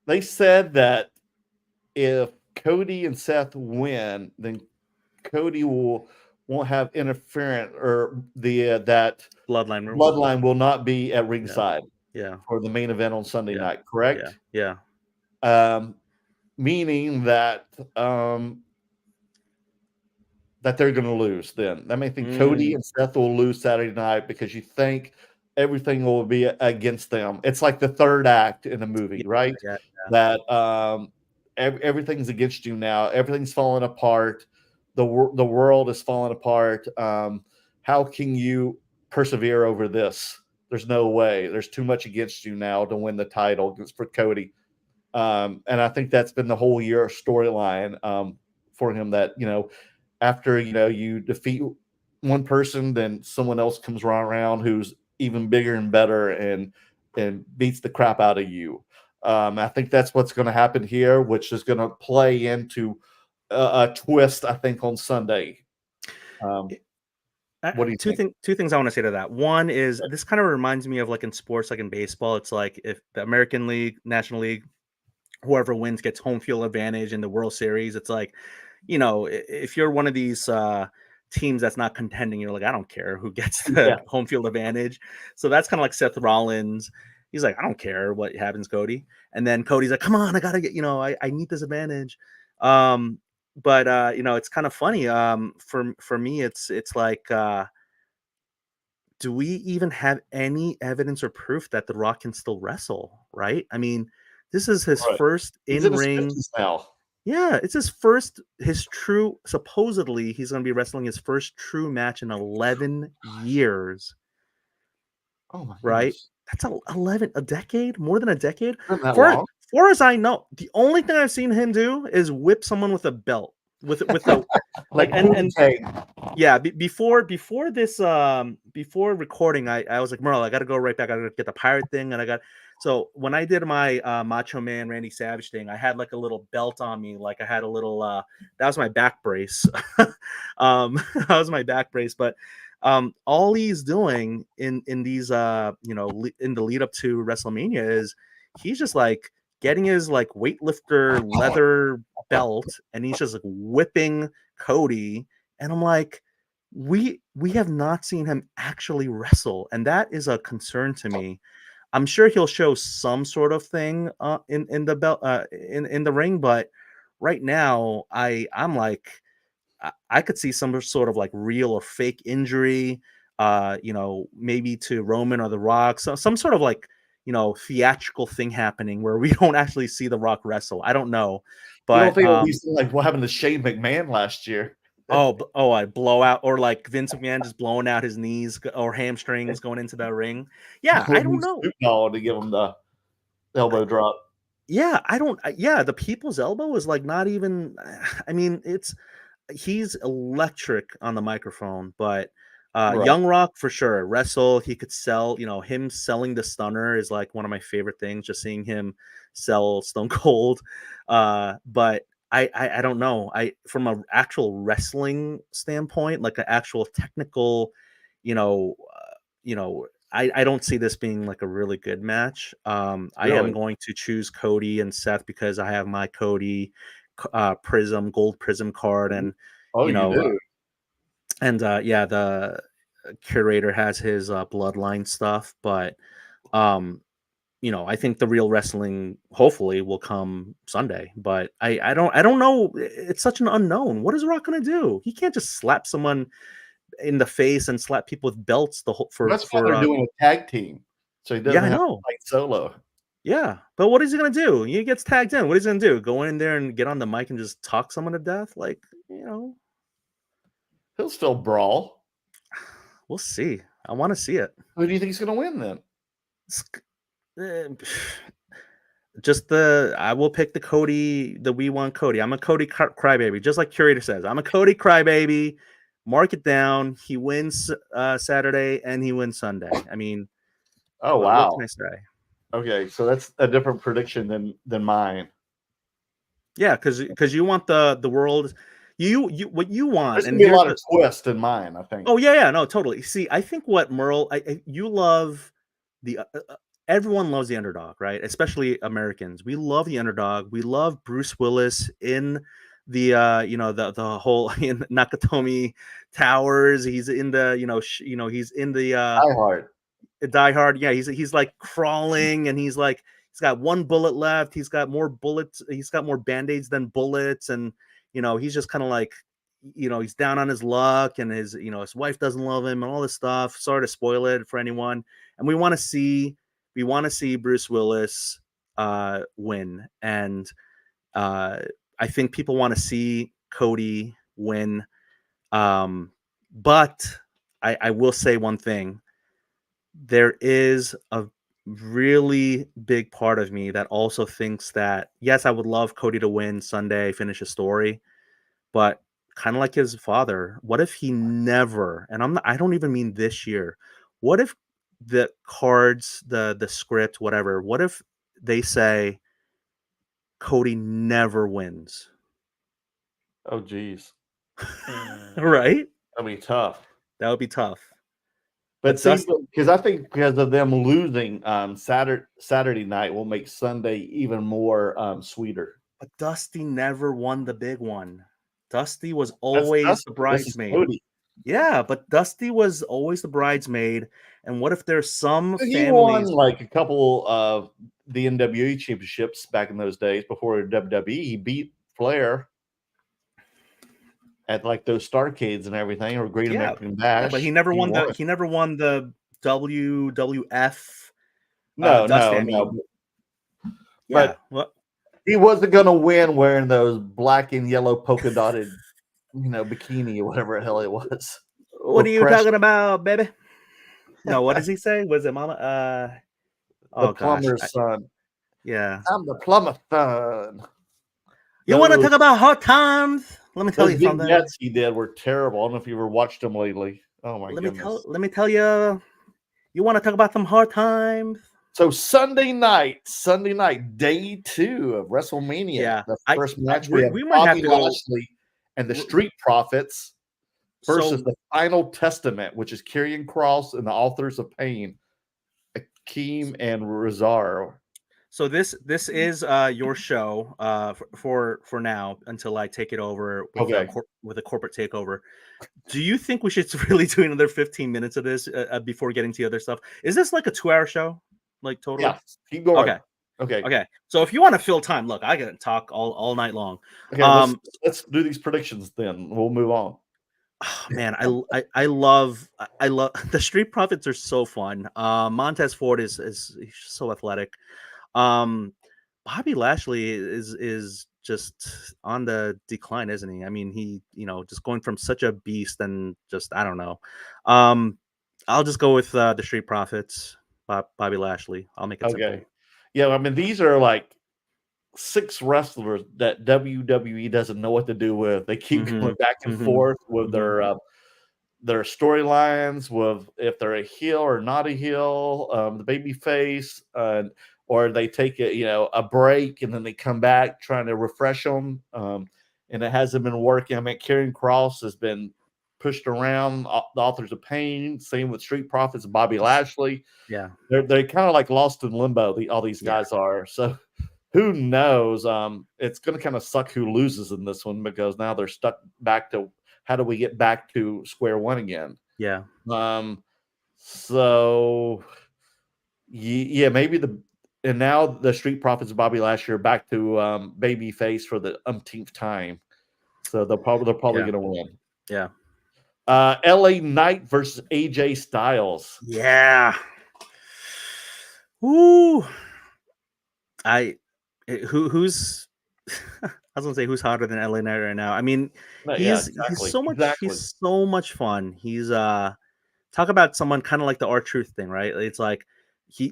They said that if Cody and Seth win, then Cody won't have interference, or that bloodline will not be at ringside. Yeah. For the main event on Sunday night, correct? Yeah. Meaning that that they're going to lose. Then I think Cody and Seth will lose Saturday night because you think everything will be against them. It's like the third act in a movie, right? Yeah. That everything's against you now. Everything's falling apart. The world is falling apart. How can you persevere over this? There's no way. There's too much against you now to win the title for Cody. And I think that's been the whole year storyline for him, that, after, you defeat one person, then someone else comes around who's even bigger and better and beats the crap out of you. I think that's what's going to happen here, which is going to play into a twist, I think, on Sunday. What do you think? Two things I want to say to that. One is, this kind of reminds me of, like, in sports, like in baseball, it's like if the American League, National League, whoever wins gets home field advantage in the World Series. It's like, if you're one of these teams that's not contending, you're like, I don't care who gets the home field advantage. So that's kind of like Seth Rollins. He's like, I don't care what happens, Cody. And then Cody's like, come on, I gotta get, I need this advantage. But it's kind of funny. For me, it's like, do we even have any evidence or proof that The Rock can still wrestle? Right? I mean, this is his first in-ring. Yeah, it's supposedly he's going to be wrestling his first true match in 11 years. Oh my right? Goodness. That's a decade, more than a decade. Far as I know, the only thing I've seen him do is whip someone with a belt. With a like before this before recording, I was like, Merle, I gotta go right back. I gotta get the pirate thing, and so when I did my Macho Man Randy Savage thing, I had like a little belt on me, like I had a little that was my back brace. That was my back brace. But all he's doing in these in the lead up to WrestleMania is he's just like getting his like weightlifter leather belt, and he's just like whipping Cody. And I'm like, we have not seen him actually wrestle, and that is a concern to me. I'm sure he'll show some sort of thing in the belt in the ring, but right now I'm like, I could see some sort of like real or fake injury, maybe to Roman or The Rock, so some sort of like theatrical thing happening where we don't actually see The Rock wrestle. I don't know, but I don't think it'll be like what happened to Shane McMahon last year. I blow out, or like Vince McMahon just blowing out his knees or hamstrings going into the ring. Yeah, I don't know. To give him the elbow drop. Yeah, I don't. Yeah, the people's elbow is like not even. I mean, he's electric on the microphone, but Right. Young Rock for sure. Wrestle, he could sell. Him selling the stunner is like one of my favorite things. Just seeing him sell Stone Cold. But I don't know. From an actual wrestling standpoint, like an actual technical, I don't see this being like a really good match. I am Really? going to choose Cody and Seth because I have my Cody gold prism card, and Oh, you you know, do? the curator has his bloodline stuff, but I think the real wrestling hopefully will come Sunday. But I don't know. It's such an unknown. What is Rock gonna do? He can't just slap someone in the face and slap people with belts the whole That's why they're doing a tag team, so he doesn't I have to know. fight solo. Yeah, but what is he gonna do? He gets tagged in. What is he gonna do? Go in there and get on the mic and just talk someone to death? Like, He'll still brawl. we'll see. I want to see it. Who do you think he's going to win then? I will pick the Cody, we want Cody. I'm a Cody crybaby, just like Curator says. I'm a Cody crybaby. Mark it down. He wins Saturday and he wins Sunday. I mean, oh wow, what can I say? Okay, so that's a different prediction than mine. Yeah, because you want the world. You what you want. There's gonna be a lot of twist in mine, I think. Oh yeah, no, totally. See, I think what you love the everyone loves the underdog, right? Especially Americans. We love the underdog. We love Bruce Willis in the the whole in Nakatomi Towers. He's in the he's in the Die Hard. Yeah, he's like crawling, and he's got one bullet left. He's got more bullets. He's got more band-aids than bullets, and he's just kind of like he's down on his luck, and his his wife doesn't love him, and all this stuff. Sorry to spoil it for anyone. And we want to see Bruce Willis win, and I think people want to see Cody win. But I will say one thing. There is a really big part of me that also thinks that, yes, I would love Cody to win Sunday, finish a story, but kind of like his father, what if he never, and I don't even mean this year, what if the cards, the script, whatever, what if they say Cody never wins? Oh geez. Right? That'd be tough. That would be tough. But because I think because of them losing Saturday night will make Sunday even more sweeter. But Dusty never won the big one. Dusty was always the bridesmaid. Yeah, but Dusty was always the bridesmaid. And what if there's some he won like a couple of the NWA championships back in those days before WWE? He beat Flair at like those Starcades and everything, or Great American Bash. Yeah, but he never won the WWF. No. Yeah, but he wasn't going to win wearing those black and yellow polka dotted, bikini or whatever the hell it was. What are you talking about, baby? No, what does he say? Was it Mama? The plumber's son. Yeah, I'm the plumber's son. You want to talk about hard times? Let me tell you something. Those he did were terrible. I don't know if you ever watched them lately. Oh my goodness. Let me tell you. You want to talk about some hard times? So Sunday night, day 2 of WrestleMania. Yeah, the first match we might have to Lashley and the Street Profits versus the Final Testament, which is Karrion Kross and the Authors of Pain, Akeem and Rezar. So this is your show for now until I take it over with a corporate takeover. Do you think we should really do another 15 minutes of this before getting to the other stuff? Is this like a 2-hour show? Like totally? Yeah, keep going. Okay. So if you want to fill time, look, I can talk all night long. Okay, let's do these predictions then. We'll move on. Oh, man, I love the Street Profits are so fun. Montez Ford is he's so athletic. Bobby Lashley is just on the decline, isn't he? I mean, he just going from such a beast and just I don't know. I'll just go with the Street Profits, Bobby Lashley. I'll make it simple. Yeah, I mean these are like 6 wrestlers that WWE doesn't know what to do with. They keep going back and forth with their their storylines with if they're a heel or not a heel, the baby face, or they take a break and then they come back trying to refresh them, and it hasn't been working. I mean, Karrion Kross has been pushed around, the Authors of Pain. Same with Street Profits and Bobby Lashley. Yeah, they're kind of like lost in limbo. All these guys are. So who knows? It's going to kind of suck who loses in this one, because now they're stuck back to how do we get back to square one again? Yeah. So yeah, maybe and now the Street Profits of Bobby Lashley are back to baby face for the umpteenth time. So they're probably going to win. Yeah. LA Knight versus AJ Styles. Yeah. Ooh. Who's I was gonna say who's hotter than LA Knight right now. I mean, he's so much fun. He's talk about someone kind of like the R-Truth thing, right? It's like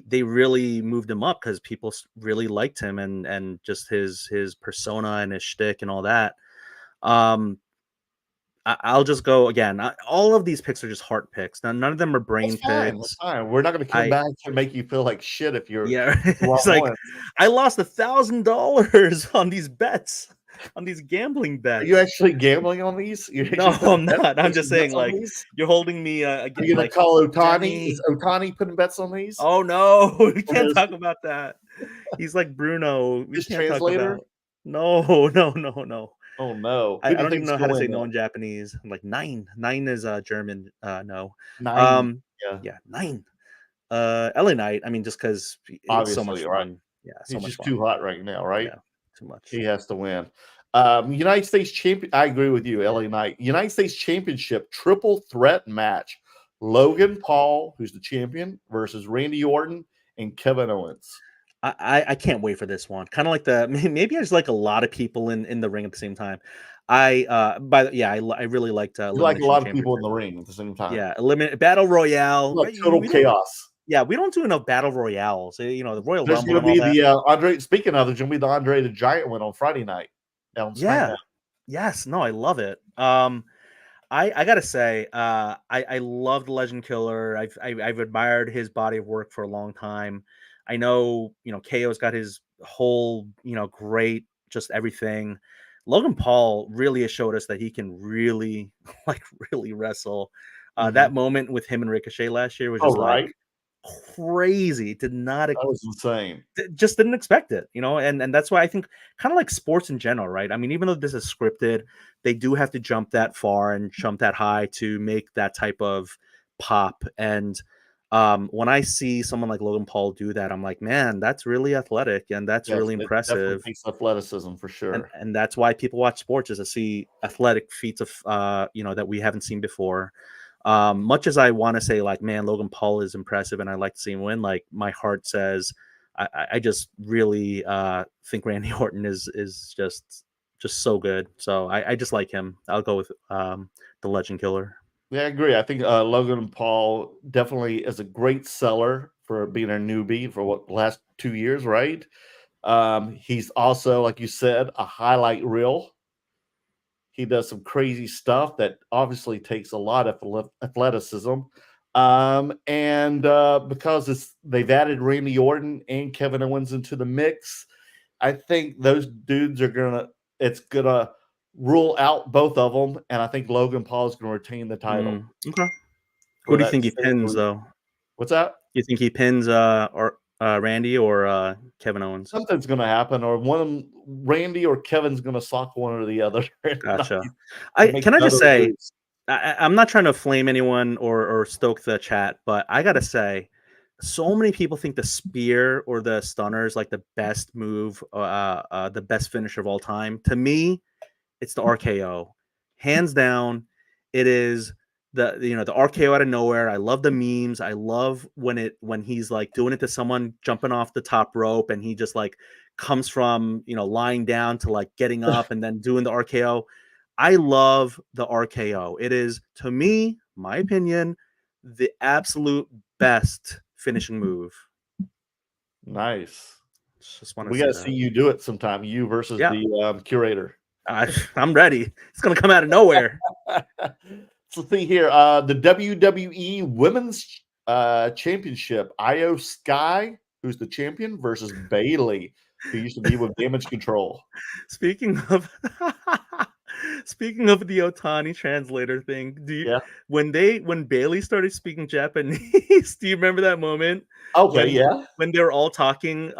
they really moved him up because people really liked him and just his persona and his shtick and all that. I'll just go again. All of these picks are just heart picks. None of them are brain picks. That's fine. We're not going to come back and make you feel like shit if you're. Yeah, it's like I lost $1,000 on these bets, on these gambling bets. Are you actually gambling on these? No, I'm not. I'm just saying, like, you're holding me. Are you going to call Otani? Is Otani putting bets on these? Oh no, we can't talk about that. He's like Bruno. His translator? No. Oh no! I don't even know how to say no in Japanese. I'm like nine. Nine is German. No. Nine. Yeah, nine. LA Knight. I mean, just because it's so much fun. Right. Yeah, he's just too hot right now, right? Yeah, too much. He has to win. United States champion. I agree with you, LA Knight. United States Championship triple threat match: Logan Paul, who's the champion, versus Randy Orton and Kevin Owens. I can't wait for this one. Kind of like maybe I just like a lot of people in the ring at the same time. I really liked. You like a lot of people in the ring at the same time. Yeah, battle royale, like total chaos. Yeah, we don't do enough battle royales. The Royal There's Rumble. There's going to be the Andre. Speaking of, there's going to be the Andre the Giant one on Friday night. Yeah. Yes. No, I love it. I gotta say, I love the Legend Killer. I've admired his body of work for a long time. I know, KO's got his whole, great, just everything. Logan Paul really has showed us that he can really, really wrestle. That moment with him and Ricochet last year was just crazy. That was insane. Just didn't expect it, and that's why I think kind of like sports in general, right? I mean, even though this is scripted, they do have to jump that far and jump that high to make that type of pop. And when I see someone like Logan Paul do that, I'm like, man, that's really athletic and that's really impressive. It takes athleticism for sure. And that's why people watch sports, is to see athletic feats of, that we haven't seen before. Much as I want to say, like, man, Logan Paul is impressive and I like to see him win, like, my heart says, I just really think Randy Orton is just so good. So I just like him. I'll go with the Legend Killer. Yeah, I agree. I think Logan Paul definitely is a great seller for being a newbie for the last 2 years, right? He's also, like you said, a highlight reel. He does some crazy stuff that obviously takes a lot of athleticism. And because they've added Randy Orton and Kevin Owens into the mix, I think those dudes are it's gonna rule out both of them, and I think Logan Paul is going to retain the title. Okay. Who do you think he pins, though? What's that? You think he pins Randy or Kevin Owens? Something's going to happen, or one of them, Randy or Kevin's going to sock one or the other. Gotcha. Can I just say, I'm not trying to flame anyone or stoke the chat, but I got to say, so many people think the spear or the stunner is like the best move, the best finisher of all time. To me, it's the RKO, hands down. It is the RKO out of nowhere. I love the memes. I love when he's like doing it to someone jumping off the top rope, and he just like comes from lying down to like getting up and then doing the RKO. I love the RKO. It is, to me, my opinion, the absolute best finishing move. Nice. We got to see you do it sometime. You versus the Curator. I'm ready. It's going to come out of nowhere. let's see here. The WWE Women's Championship. Io Sky, who's the champion, versus Bailey, who used to be with Damage Control. Speaking of speaking of the Otani translator thing, when Bailey started speaking Japanese, do you remember that moment? Okay, when they were all talking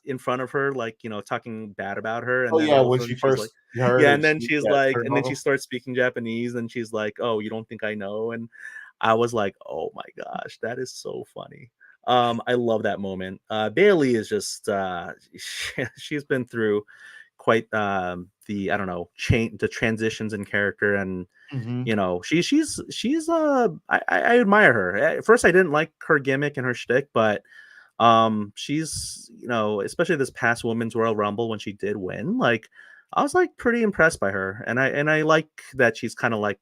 in front of her, like, talking bad about her, and then all of a when sudden she she's first like, heard and then she's like, turned and then on she starts speaking Japanese, and she's like, "Oh, you don't think I know?" And I was like, "Oh my gosh, that is so funny." I love that moment. Bailey is just she's been through quite the, I don't know, the transitions in character, and Mhm. she's I admire her. At first I didn't like her gimmick and her shtick, but she's, especially this past Women's Royal Rumble when she did win, like, I was like pretty impressed by her, and I like that she's kind of like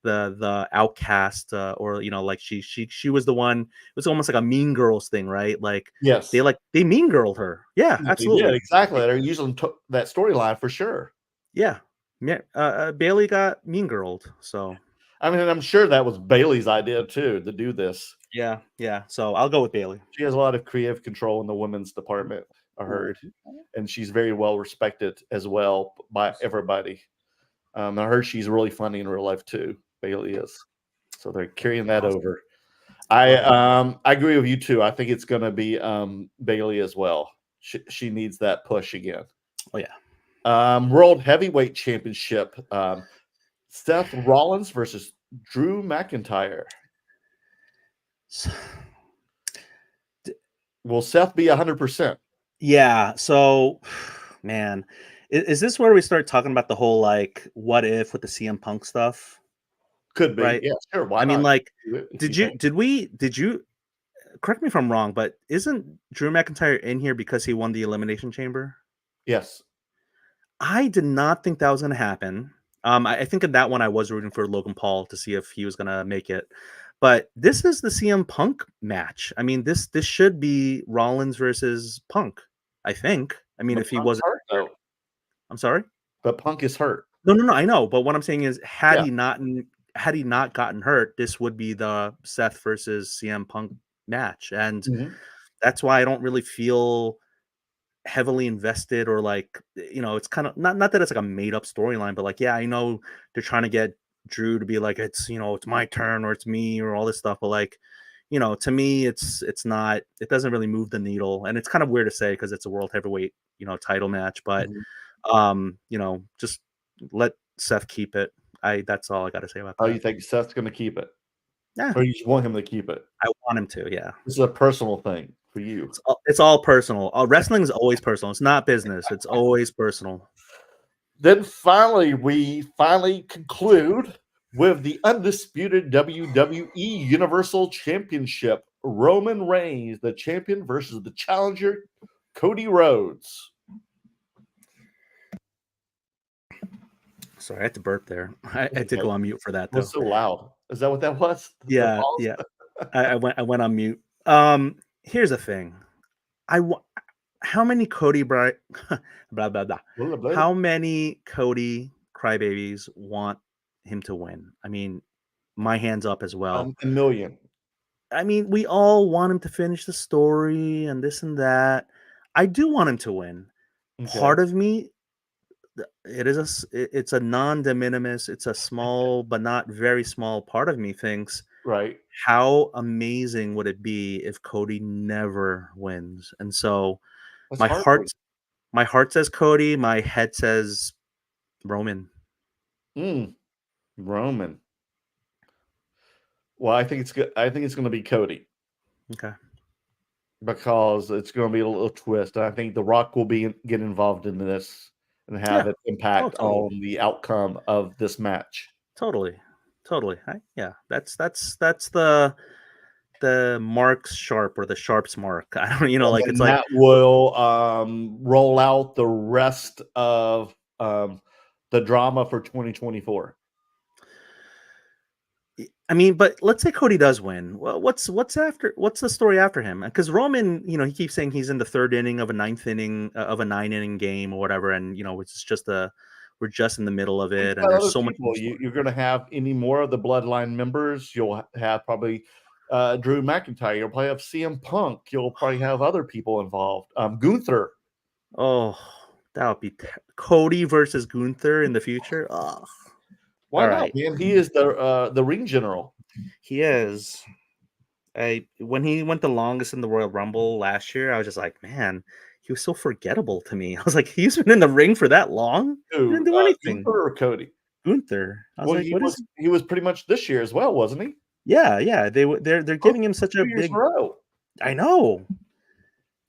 the outcast, or like she was the one. It was almost like a Mean Girls thing, right? Like Yes. they Mean Girled her. Yeah, Yeah, absolutely. exactly. They're using that storyline for sure. Yeah. Bailey got Mean Girled, so I mean, I'm sure that was Bailey's idea too to do this. yeah. So I'll go with Bailey. She has a lot of creative control in the women's department, I heard, and she's very well respected as well by everybody. I heard she's really funny in real life too. Bailey is, so they're carrying that Awesome. over. I agree with you too. I think it's going to be Bailey as well. She needs that push again. Oh yeah. World Heavyweight Championship. Seth Rollins versus Drew McIntyre. Will Seth be 100%? Yeah. So, man, is this where we start talking about the whole, like, what if with the CM Punk stuff? Could be. Right? Yeah, sure. Why I mean, not? like, did you correct me if I'm wrong, but isn't Drew McIntyre in here because he won the Elimination Chamber? Yes. I did not think that was going to happen. I think in that one I was rooting for Logan Paul to see if he was going to make it. But this is the CM Punk match. I mean, this should be Rollins versus Punk, I think. I mean, if he wasn't hurt, though. I'm sorry? But Punk is hurt. No, I know. But what I'm saying is, had he not gotten hurt, this would be the Seth versus CM Punk match. And that's why I don't really feel heavily invested, or like, it's kind of not that it's like a made up storyline, but like, yeah, I know they're trying to get Drew to be like, it's it's my turn, or it's me, or all this stuff, but like, to me it's not, it doesn't really move the needle, and it's kind of weird to say because it's a world heavyweight title match, but just let Seth keep it. That's all I got to say about that. Oh, you think Seth's going to keep it? Yeah. Or you just want him to keep it? I want him to, yeah. This is a personal thing for you. It's all personal. Wrestling is always personal. It's not business. It's always personal. Then we conclude with the undisputed WWE Universal Championship. Roman Reigns, the champion, versus the challenger, Cody Rhodes. Sorry, I had to burp there. I had to go on mute for that, though. It was so loud. Is that what that was? Yeah. I went on mute. Here's the thing. How many Cody blah blah blah. How many Cody crybabies want him to win? I mean, my hands up as well. A million. I mean, we all want him to finish the story and this and that. I do want him to win. Okay. Part of me, it's a non-de minimis, it's a small but not very small part of me thinks, right, how amazing would it be if Cody never wins? And so my heart says Cody, my head says Roman. Roman. Well, I think it's good. I think it's going to be Cody. Okay. Because it's going to be a little twist. I think The Rock will get involved in this and have an impact on the outcome of this match. Totally. That's the Mark's Sharp, or the Sharp's Mark. I don't, like, it's like that will roll out the rest of the drama for 2024. I mean, but let's say Cody does win. Well, what's the story after him? Because Roman, he keeps saying he's in the third inning of a 9 inning game or whatever, and we're we're just in the middle of it, You've and got there's other so much people. more story. You're going to have any more of the Bloodline members. You'll have probably Drew McIntyre. You'll probably have CM Punk. You'll probably have other people involved. Gunther. Oh, that would be Cody versus Gunther in the future. Oh, Why all not, right. man? He is the ring general. He is. When he went the longest in the Royal Rumble last year, I was just like, man, he was so forgettable to me. I was like, he's been in the ring for that long? He Who? didn't do anything. Gunther or Cody? Gunther. I was Well, like, what is? he was pretty much this year as well, wasn't he? Yeah. They're giving him such a 2 years big. in a row. I know.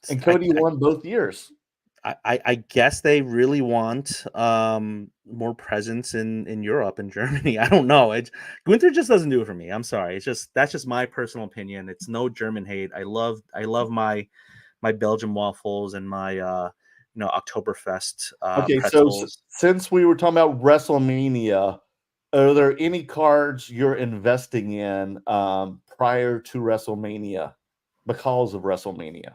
And Cody won both years. I guess they really want more presence in Europe and Germany. I don't know. Gunther just doesn't do it for me. I'm sorry. That's just my personal opinion. It's no German hate. I love my Belgian waffles and my Oktoberfest Okay, pretzels. so since we were talking about WrestleMania, are there any cards you're investing in prior to WrestleMania because of WrestleMania?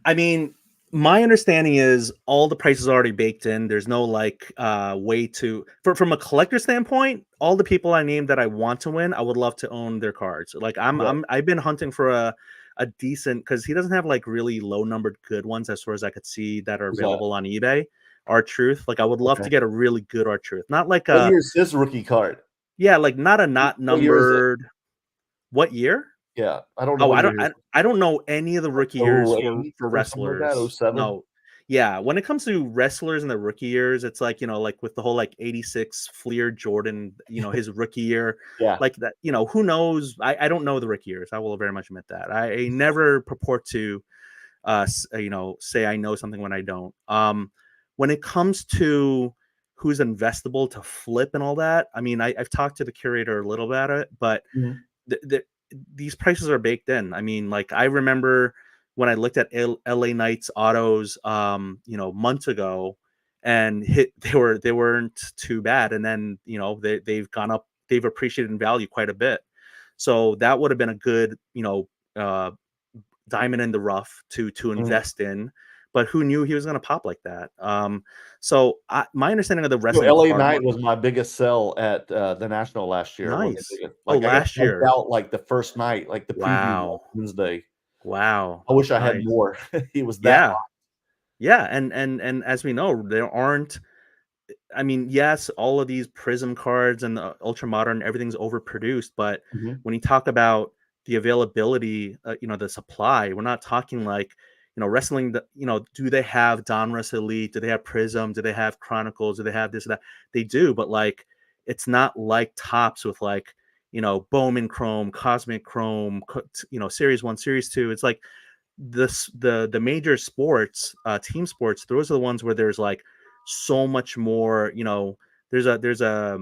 I mean, my understanding is all the prices are already baked in. There's no like way to from a collector standpoint, all the people I named that I want to win, I would love to own their cards. Like I've been hunting for a decent, because he doesn't have like really low numbered good ones as far as I could see that are available on eBay. R-Truth. Like I would love to get a really good R-Truth. Not like what year's his rookie card? Yeah, like not a not numbered. What year? Yeah, I don't know. I don't know any of the rookie years for wrestlers. Like 07? No, yeah. When it comes to wrestlers in the rookie years, it's like like with the whole like '86 Fleer Jordan, his rookie year, like that. Who knows? I don't know the rookie years. I will very much admit that. I never purport to, say I know something when I don't. When it comes to who's investable to flip and all that, I mean, I've talked to the curator a little about it, but these prices are baked in. I mean, like I remember when I looked at LA Knights autos, months ago, and they weren't too bad, and then they've gone up, they've appreciated in value quite a bit. So that would have been a good diamond in the rough to invest in. But who knew he was going to pop like that? So my understanding of the wrestling, LA Knight was my biggest sell at the National last year. Nice. Like last year, out like the first night, like the preview Wednesday. Wow. I wish I had more. He was that hot. Yeah, and as we know, there aren't. I mean, yes, all of these Prism cards and the Ultra Modern, everything's overproduced. But when you talk about the availability, the supply, we're not talking like. Wrestling, do they have Donruss Elite? Do they have Prism? Do they have Chronicles? Do they have this or that? They do, but like, it's not like Topps with like, Bowman Chrome, Cosmic Chrome, Series 1, Series 2. It's like the major sports, team sports, those are the ones where there's like so much more, there's a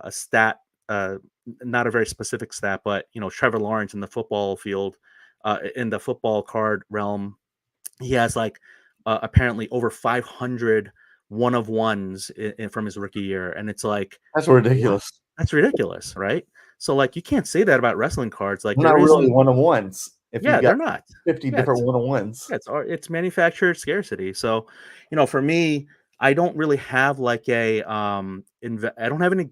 stat, not a very specific stat, but, Trevor Lawrence in the football field, in the football card realm, he has like apparently over 500 one-of-ones from his rookie year, and it's like that's ridiculous. What? That's ridiculous, right? So like you can't say that about wrestling cards. Like they're not really one-of-ones. They're not 50 different one-of-ones. It's manufactured scarcity. So, for me, I don't really have like a I don't have any.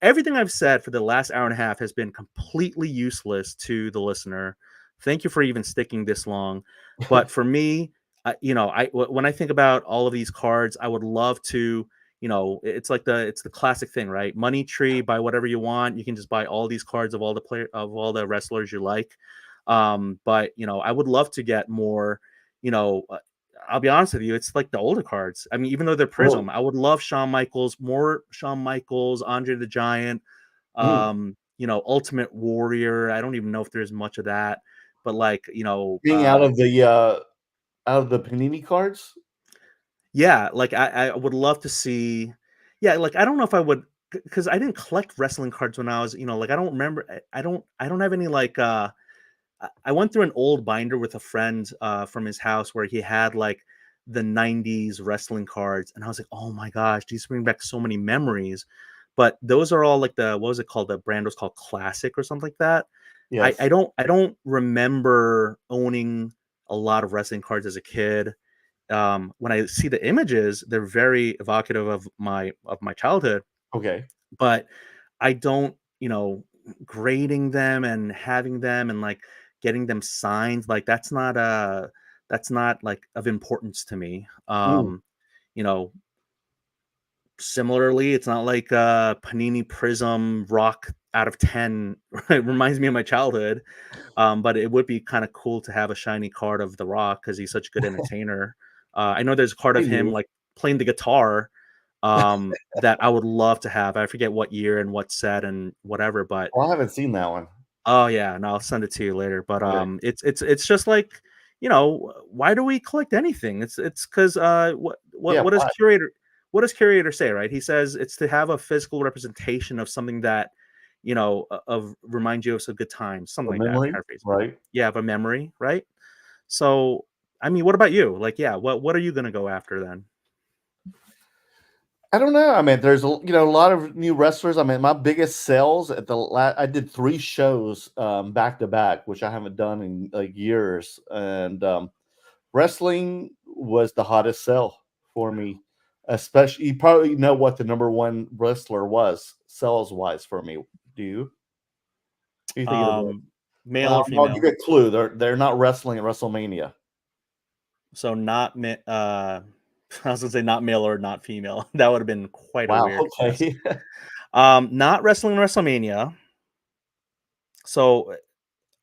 Everything I've said for the last hour and a half has been completely useless to the listener. Thank you for even sticking this long. But for me, when I think about all of these cards, I would love to, it's the classic thing, right? Money tree, buy whatever you want. You can just buy all these cards of all the wrestlers you like. But I would love to get more, I'll be honest with you, it's like the older cards. I mean, even though they're Prism, I would love more Shawn Michaels, Andre the Giant, Ultimate Warrior. I don't even know if there's much of that, but like, being out of the Panini cards. Yeah. Like I would love to see. Yeah. Like, I don't know if I would, because I didn't collect wrestling cards when I was, like, I don't remember. I don't have any like, I went through an old binder with a friend from his house where he had like the 90s wrestling cards. And I was like, oh my gosh, these bring back so many memories. But those are all like what was it called? The brand was called Classic or something like that. Yes. I don't remember owning a lot of wrestling cards as a kid. when I see the images, they're very evocative of my childhood. Okay. But I don't, grading them and having them and like getting them signed, like that's not like of importance to me. Mm. You know, Similarly, it's not like Panini Prism Rock out of 10. It reminds me of my childhood. But it would be kind of cool to have a shiny card of The Rock because he's such a good entertainer. I know there's a card Hey, of him you. like playing the guitar that I would love to have. I forget what year and what set and whatever, but Oh, I haven't seen that one. oh yeah, and I'll send it to you later. But Okay. it's just like, why do we collect anything? It's because Yeah, what does why? curator say, right? He says it's to have a physical representation of something that of reminds you of some good times, something A like that. memory, Paraphrasing. right? Yeah, of a memory, right? So, I mean, what about you? Like, yeah, what are you gonna go after then? I don't know. I mean, there's a lot of new wrestlers. I mean, my biggest sales at I did 3 shows back to back, which I haven't done in like years. And wrestling was the hottest sell for me. Especially, you probably know what the number one wrestler was sales wise for me. Do you? Who you think it was? Male or I'll give female? you a clue. They're not wrestling at WrestleMania. So not I was gonna say not male or not female. That would have been quite a Wow. weird guess. Okay. Not wrestling in WrestleMania. So,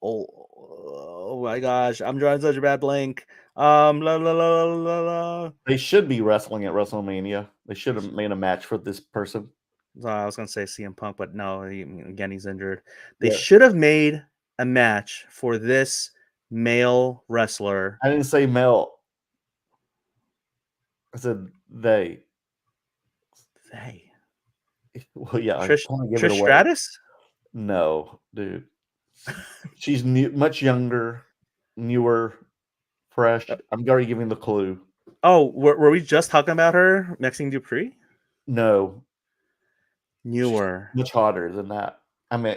oh my gosh, I'm drawing such a bad blank. La, la, la, la, la. They should be wrestling at WrestleMania. They should have made a match for this person. I was gonna say CM Punk, but no, again he's injured. They Yeah. should have made a match for this male wrestler. I didn't say male. I said they. Hey, Well, yeah, I Trish kinda give it Trish away. Stratus? No, dude. She's new, much younger, newer, fresh. I'm already giving the clue. Oh, were we just talking about her, Maxine Dupree? No, she's Newer. much hotter than that. I mean,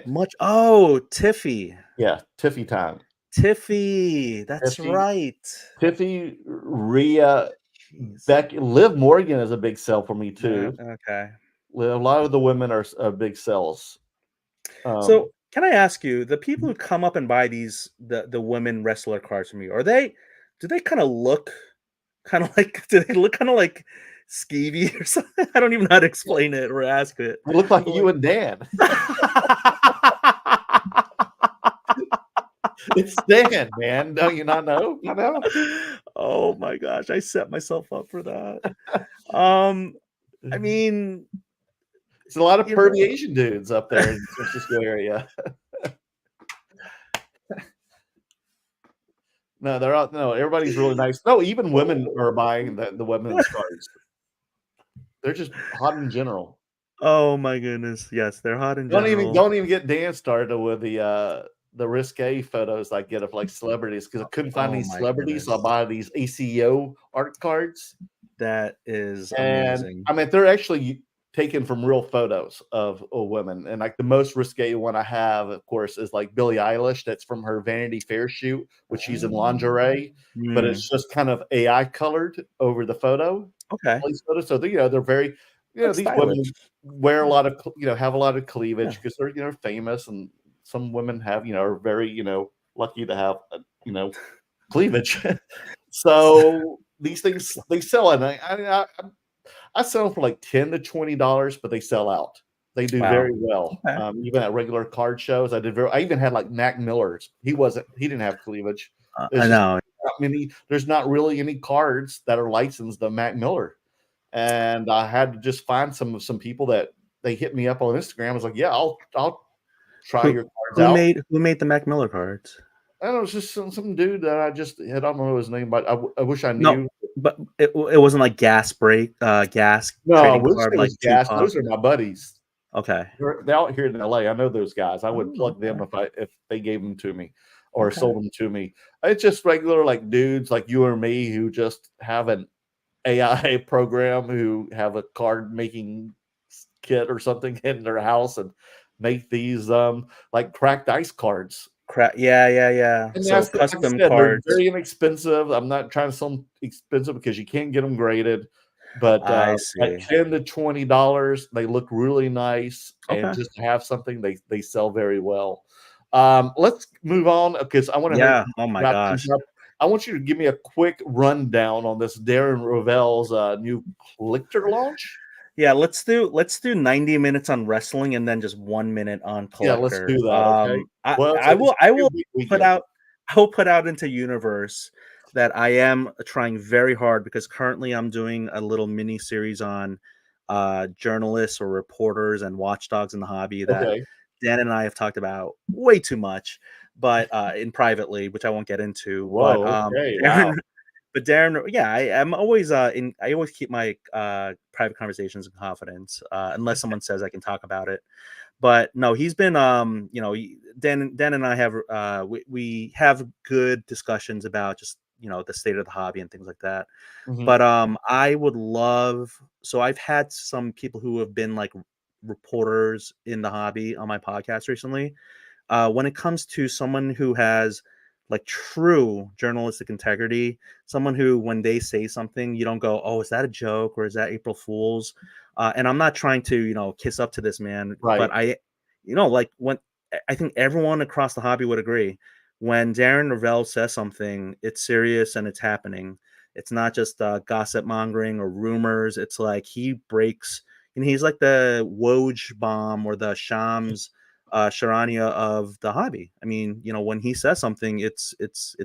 Tiffy. yeah, Tiffy time. Tiffy, that's Tiffy, right. Tiffy, Rhea, Jeez. Becky, Liv Morgan is a big sell for me too. Okay. A lot of the women are big sells. So can I ask you, the people who come up and buy the women wrestler cards from you, do they kind of look do they look kind of like skeevy or something? I don't even know how to explain it or ask it. They look like you and Dan. It's Dan, man. Don't you not know? You know? Oh my gosh, I set myself up for that. I mean, It's a lot of you know, pervy Asian dudes up there in the San Francisco area. No, they're all no. Everybody's really nice. No, even women are buying the women's cards. They're just hot in general. oh my goodness, yes, they're hot in general. Don't even get Dan started with the risque photos I get of like celebrities because I couldn't find Oh any my celebrities, so I goodness. buy these ACO art cards. That is And amazing. I mean, they're actually taken from real photos of women. And like the most risque one I have, of course, is like Billie Eilish. That's from her Vanity Fair shoot, which she's in lingerie, but Mm, it's just kind of AI colored over the photo. okay. All these photos. So they're very, That's these stylish. women wear a lot of, have a lot of Yeah. cleavage because they're, famous, and some women have, are very, lucky to have, cleavage. So these things they sell, and I sell them for like $10 to $20, but they sell out. They do Wow. very well. Okay. Even at regular card shows, I even had like Mac Miller's. He didn't have cleavage. I know. There's not really any cards that are licensed to Mac Miller. And I had to just find some people that they hit me up on Instagram. I was like, yeah, I'll try your cards out. Who made the Mac Miller cards? I don't know, it's just some dude that I don't know his name, but I wish I knew. No, but it wasn't like gas trading No, card it like was gas. Tupac. Those are my buddies. Okay. They're out here in LA. I know those guys. I would Oh, plug them okay. if they gave them to me or Okay. sold them to me. It's just regular like dudes like you or me who just have an AI program who have a card making kit or something in their house and make these like cracked ice cards. Yeah. And So that's like I custom said, they're cards. very inexpensive. I'm not trying to sell them expensive because you can't get them graded, but I at see. $10 to $20, they look really nice, and Okay. just to have something, they sell very well. Let's move on because I want to Yeah. Oh my wrap things gosh. up. I want you to give me a quick rundown on this Darren Rovell's new collector launch. Yeah, let's do 90 minutes on wrestling and then just 1 minute on Yeah, let's collector. do that. Okay. I, Well, I it's will I gonna will be a big put weekend. out I will put out into universe that I am trying very hard because currently I'm doing a little mini series on journalists or reporters and watchdogs in the hobby that Okay. Dan and I have talked about way too much, but in privately, which I won't get into. But Whoa. Okay. Darren, Wow. but Darren, yeah, I'm always I always keep my private conversations in confidence, unless someone says I can talk about it. But no, he's been Dan and I have we have good discussions about just the state of the hobby and things like that. Mhm. But I would love, so I've had some people who have been like reporters in the hobby on my podcast recently. When it comes to someone who has like true journalistic integrity, someone who, when they say something, you don't go, "Oh, is that a joke or is that April Fool's?" And I'm not trying to, kiss up to this man, but Right. like when I think everyone across the hobby would agree, when Darren Ravel says something, it's serious and it's happening. It's not just gossip mongering or rumors. It's like he breaks, and he's like the Woj bomb or the Shams Sharania of the hobby. I mean, when he says something, it's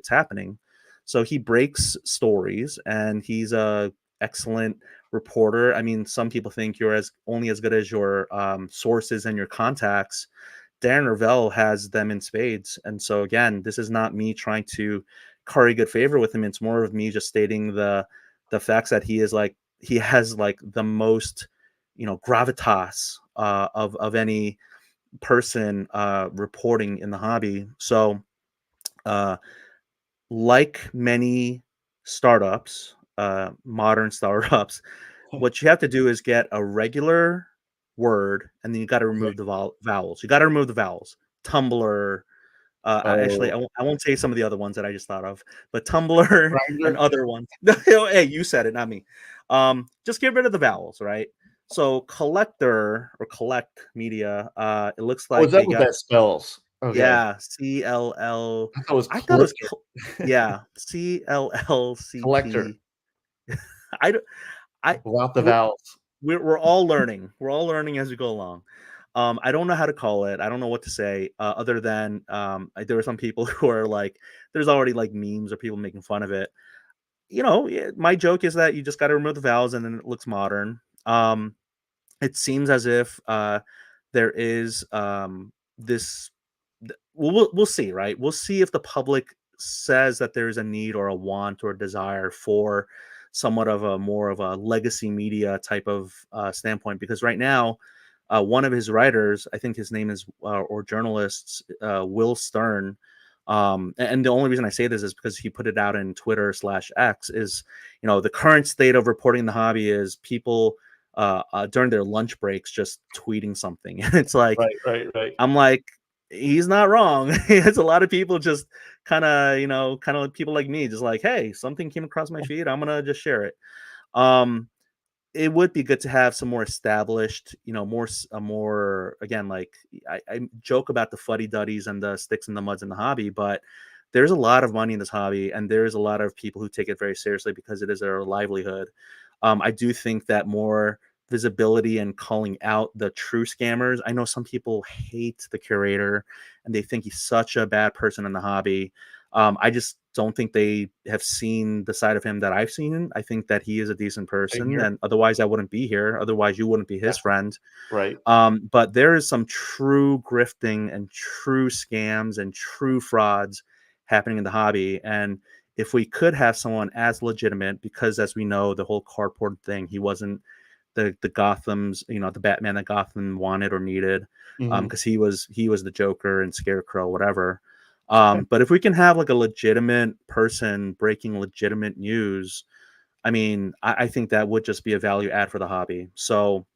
happening. So he breaks stories, and he's a excellent reporter. I mean, some people think you're only as good as your sources and your contacts. Darren Ravel has them in spades, and so again, this is not me trying to curry good favor with him. It's more of me just stating the facts that he has like the most gravitas of any person reporting in the hobby. So, like many startups, modern startups, what you have to do is get a regular word, and then you got to Okay. remove the vowels. You got to remove the vowels. Tumblr. Actually, Oh, I won't say some of the other ones that I just thought of, but Tumblr and Wrangler? other ones. Hey, you said it, not me. Just get rid of the vowels, right? So collector or collect media, it looks Oh, is like that they what got, that spells? Okay. yeah, CLL. I thought it was I thought it was collector. yeah, Collector CLLCT. I don't I without the we're, vowels. we're all learning. We're all learning as we go along. I don't know how to call it. I don't know what to say other than there were some people who are like, there's already like memes or people making fun of it. My joke is that you just got to remove the vowels and then it looks modern. It seems as if there is this. We'll see, right? We'll see if the public says that there is a need or a want or desire for somewhat of a more of a legacy media type of standpoint. Because right now, one of his writers, I think his name is or journalists, Will Stern. And the only reason I say this is because he put it out in Twitter/X. Is the current state of reporting the hobby is people during their lunch breaks just tweeting something, and it's like Right. I'm like, he's not wrong. It's a lot of people just kind of people like me, just like, hey, something came across my feed, I'm gonna just share it. Um, it would be good to have some more established, more again, like I joke about the fuddy duddies and the sticks and the muds in the hobby, but there's a lot of money in this hobby, and there's a lot of people who take it very seriously because it is their livelihood. I do think that more visibility and calling out the true scammers. I know some people hate the curator and they think he's such a bad person in the hobby. I just don't think they have seen the side of him that I've seen. I think that he is a decent Same person, here. and otherwise I wouldn't be here. Otherwise, you wouldn't be his friend. Right. But there is some true grifting and true scams and true frauds happening in the hobby. And if we could have someone as legitimate, because as we know, the whole cardboard thing, he wasn't the Gotham's, the Batman that Gotham wanted or needed, Mhm. because he was the Joker and Scarecrow, whatever. But if we can have like a legitimate person breaking legitimate news, I mean, I think that would just be a value add for the hobby. So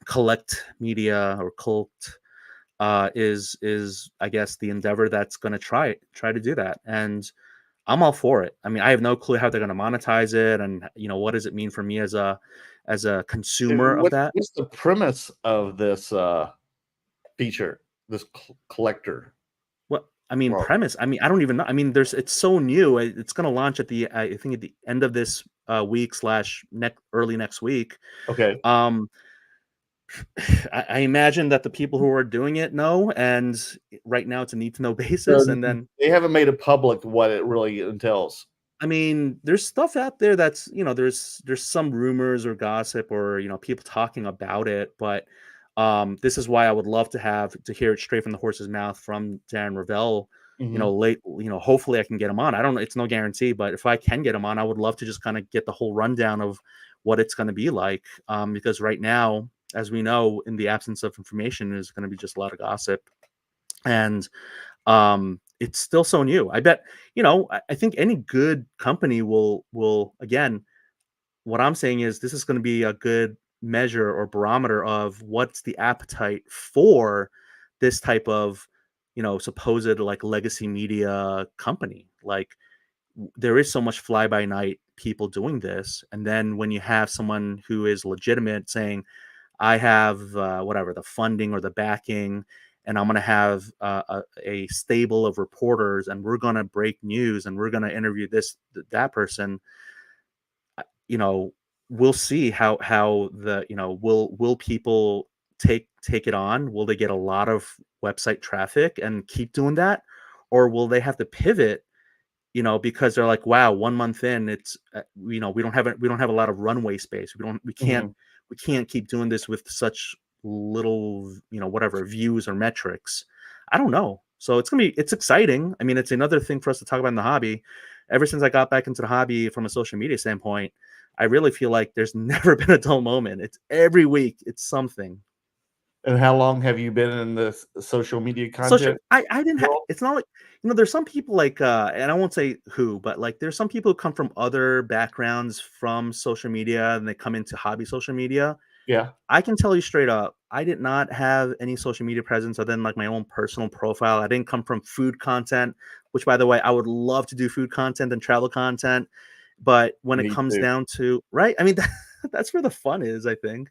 collect media or cult, is I guess the endeavor that's going to try to do that, and I'm all for it. I mean, I have no clue how they're going to monetize it, and what does it mean for me as a consumer of that. What's the premise of this feature, this collector? What I mean, Well, premise. I mean, I don't even know. I mean, it's so new. It's going to launch at I think at the end of this week / early next week. okay. I imagine that the people who are doing it know, and right now it's a need to know basis. So And then, they haven't made it public what it really entails. I mean, there's stuff out there that's there's some rumors or gossip or people talking about it, but this is why I would love to hear it straight from the horse's mouth from Darren Ravel. Mhm. Hopefully I can get him on. I don't know, it's no guarantee, but if I can get him on, I would love to just kind of get the whole rundown of what it's going to be like. Because right now, as we know, in the absence of information, is going to be just a lot of gossip, and it's still so new. I bet I think any good company will again. What I'm saying is this is going to be a good measure or barometer of what's the appetite for this type of supposed like legacy media company. Like there is so much fly by night people doing this, and then when you have someone who is legitimate saying, I have whatever the funding or the backing, and I'm going to have a stable of reporters, and we're going to break news, and we're going to interview that person. We'll see how the will people take it on? Will they get a lot of website traffic and keep doing that, or will they have to pivot? Because they're like, wow, 1 month in, it's we don't have a lot of runway space. We can't keep doing this with such little, whatever views or metrics. I don't know. So it's exciting. I mean, it's another thing for us to talk about in the hobby. Ever since I got back into the hobby from a social media standpoint, I really feel like there's never been a dull moment. It's every week, it's something. And how long have you been in the social media Social, content? I didn't have. It's not like there's some people like, and I won't say who, but like there's some people who come from other backgrounds from social media and they come into hobby social media. Yeah. I can tell you straight up, I did not have any social media presence other than like my own personal profile. I didn't come from food content, which by the way, I would love to do food content and travel content. But when it comes down to, right, I mean, that's where the fun is, I think.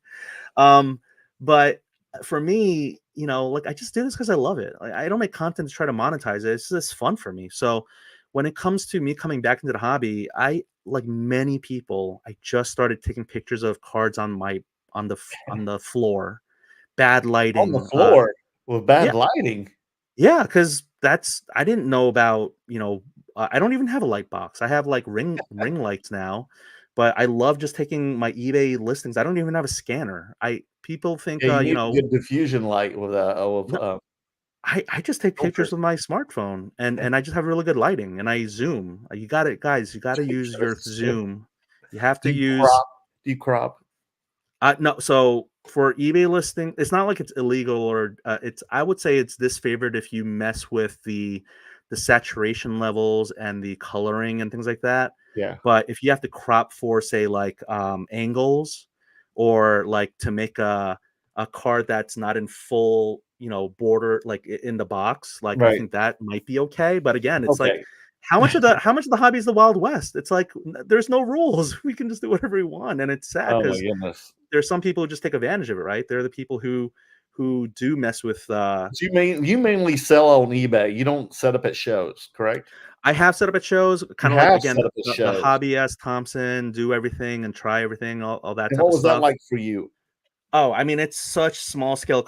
But for me, like I just do this because I love it. Like, I don't make content to try to monetize it. It's just fun for me. So when it comes to me coming back into the hobby, I, like many people, I just started taking pictures of cards on the floor, bad lighting. On the floor with bad yeah. lighting. Yeah, because I didn't know about, I don't even have a light box. I have like ring lights now, but I love just taking my eBay listings. I don't even have a scanner. People think, Yeah, you need a good diffusion light with I just take pictures with my smartphone and I just have really good lighting and I zoom. You got it, guys. You got to use your zoom. You have to use. Do you crop? No, so for eBay listing, it's not like it's illegal or I would say it's disfavored if you mess with the saturation levels and the coloring and things like that. Yeah. But if you have to crop for say like angles or like to make a card that's not in full, border like in the box, like I think that might be okay. But again, it's like how much of the hobby is the Wild West? It's like there's no rules. We can just do whatever we want, and it's sad because there's some people who just take advantage of it. Right? They're the people who do mess with. You mainly sell on eBay. You don't set up at shows, correct? I have set up at shows, kind of like again the hobby S Thompson, do everything and try everything, all that. And what was that like for you? Oh, I mean, it's such small scale.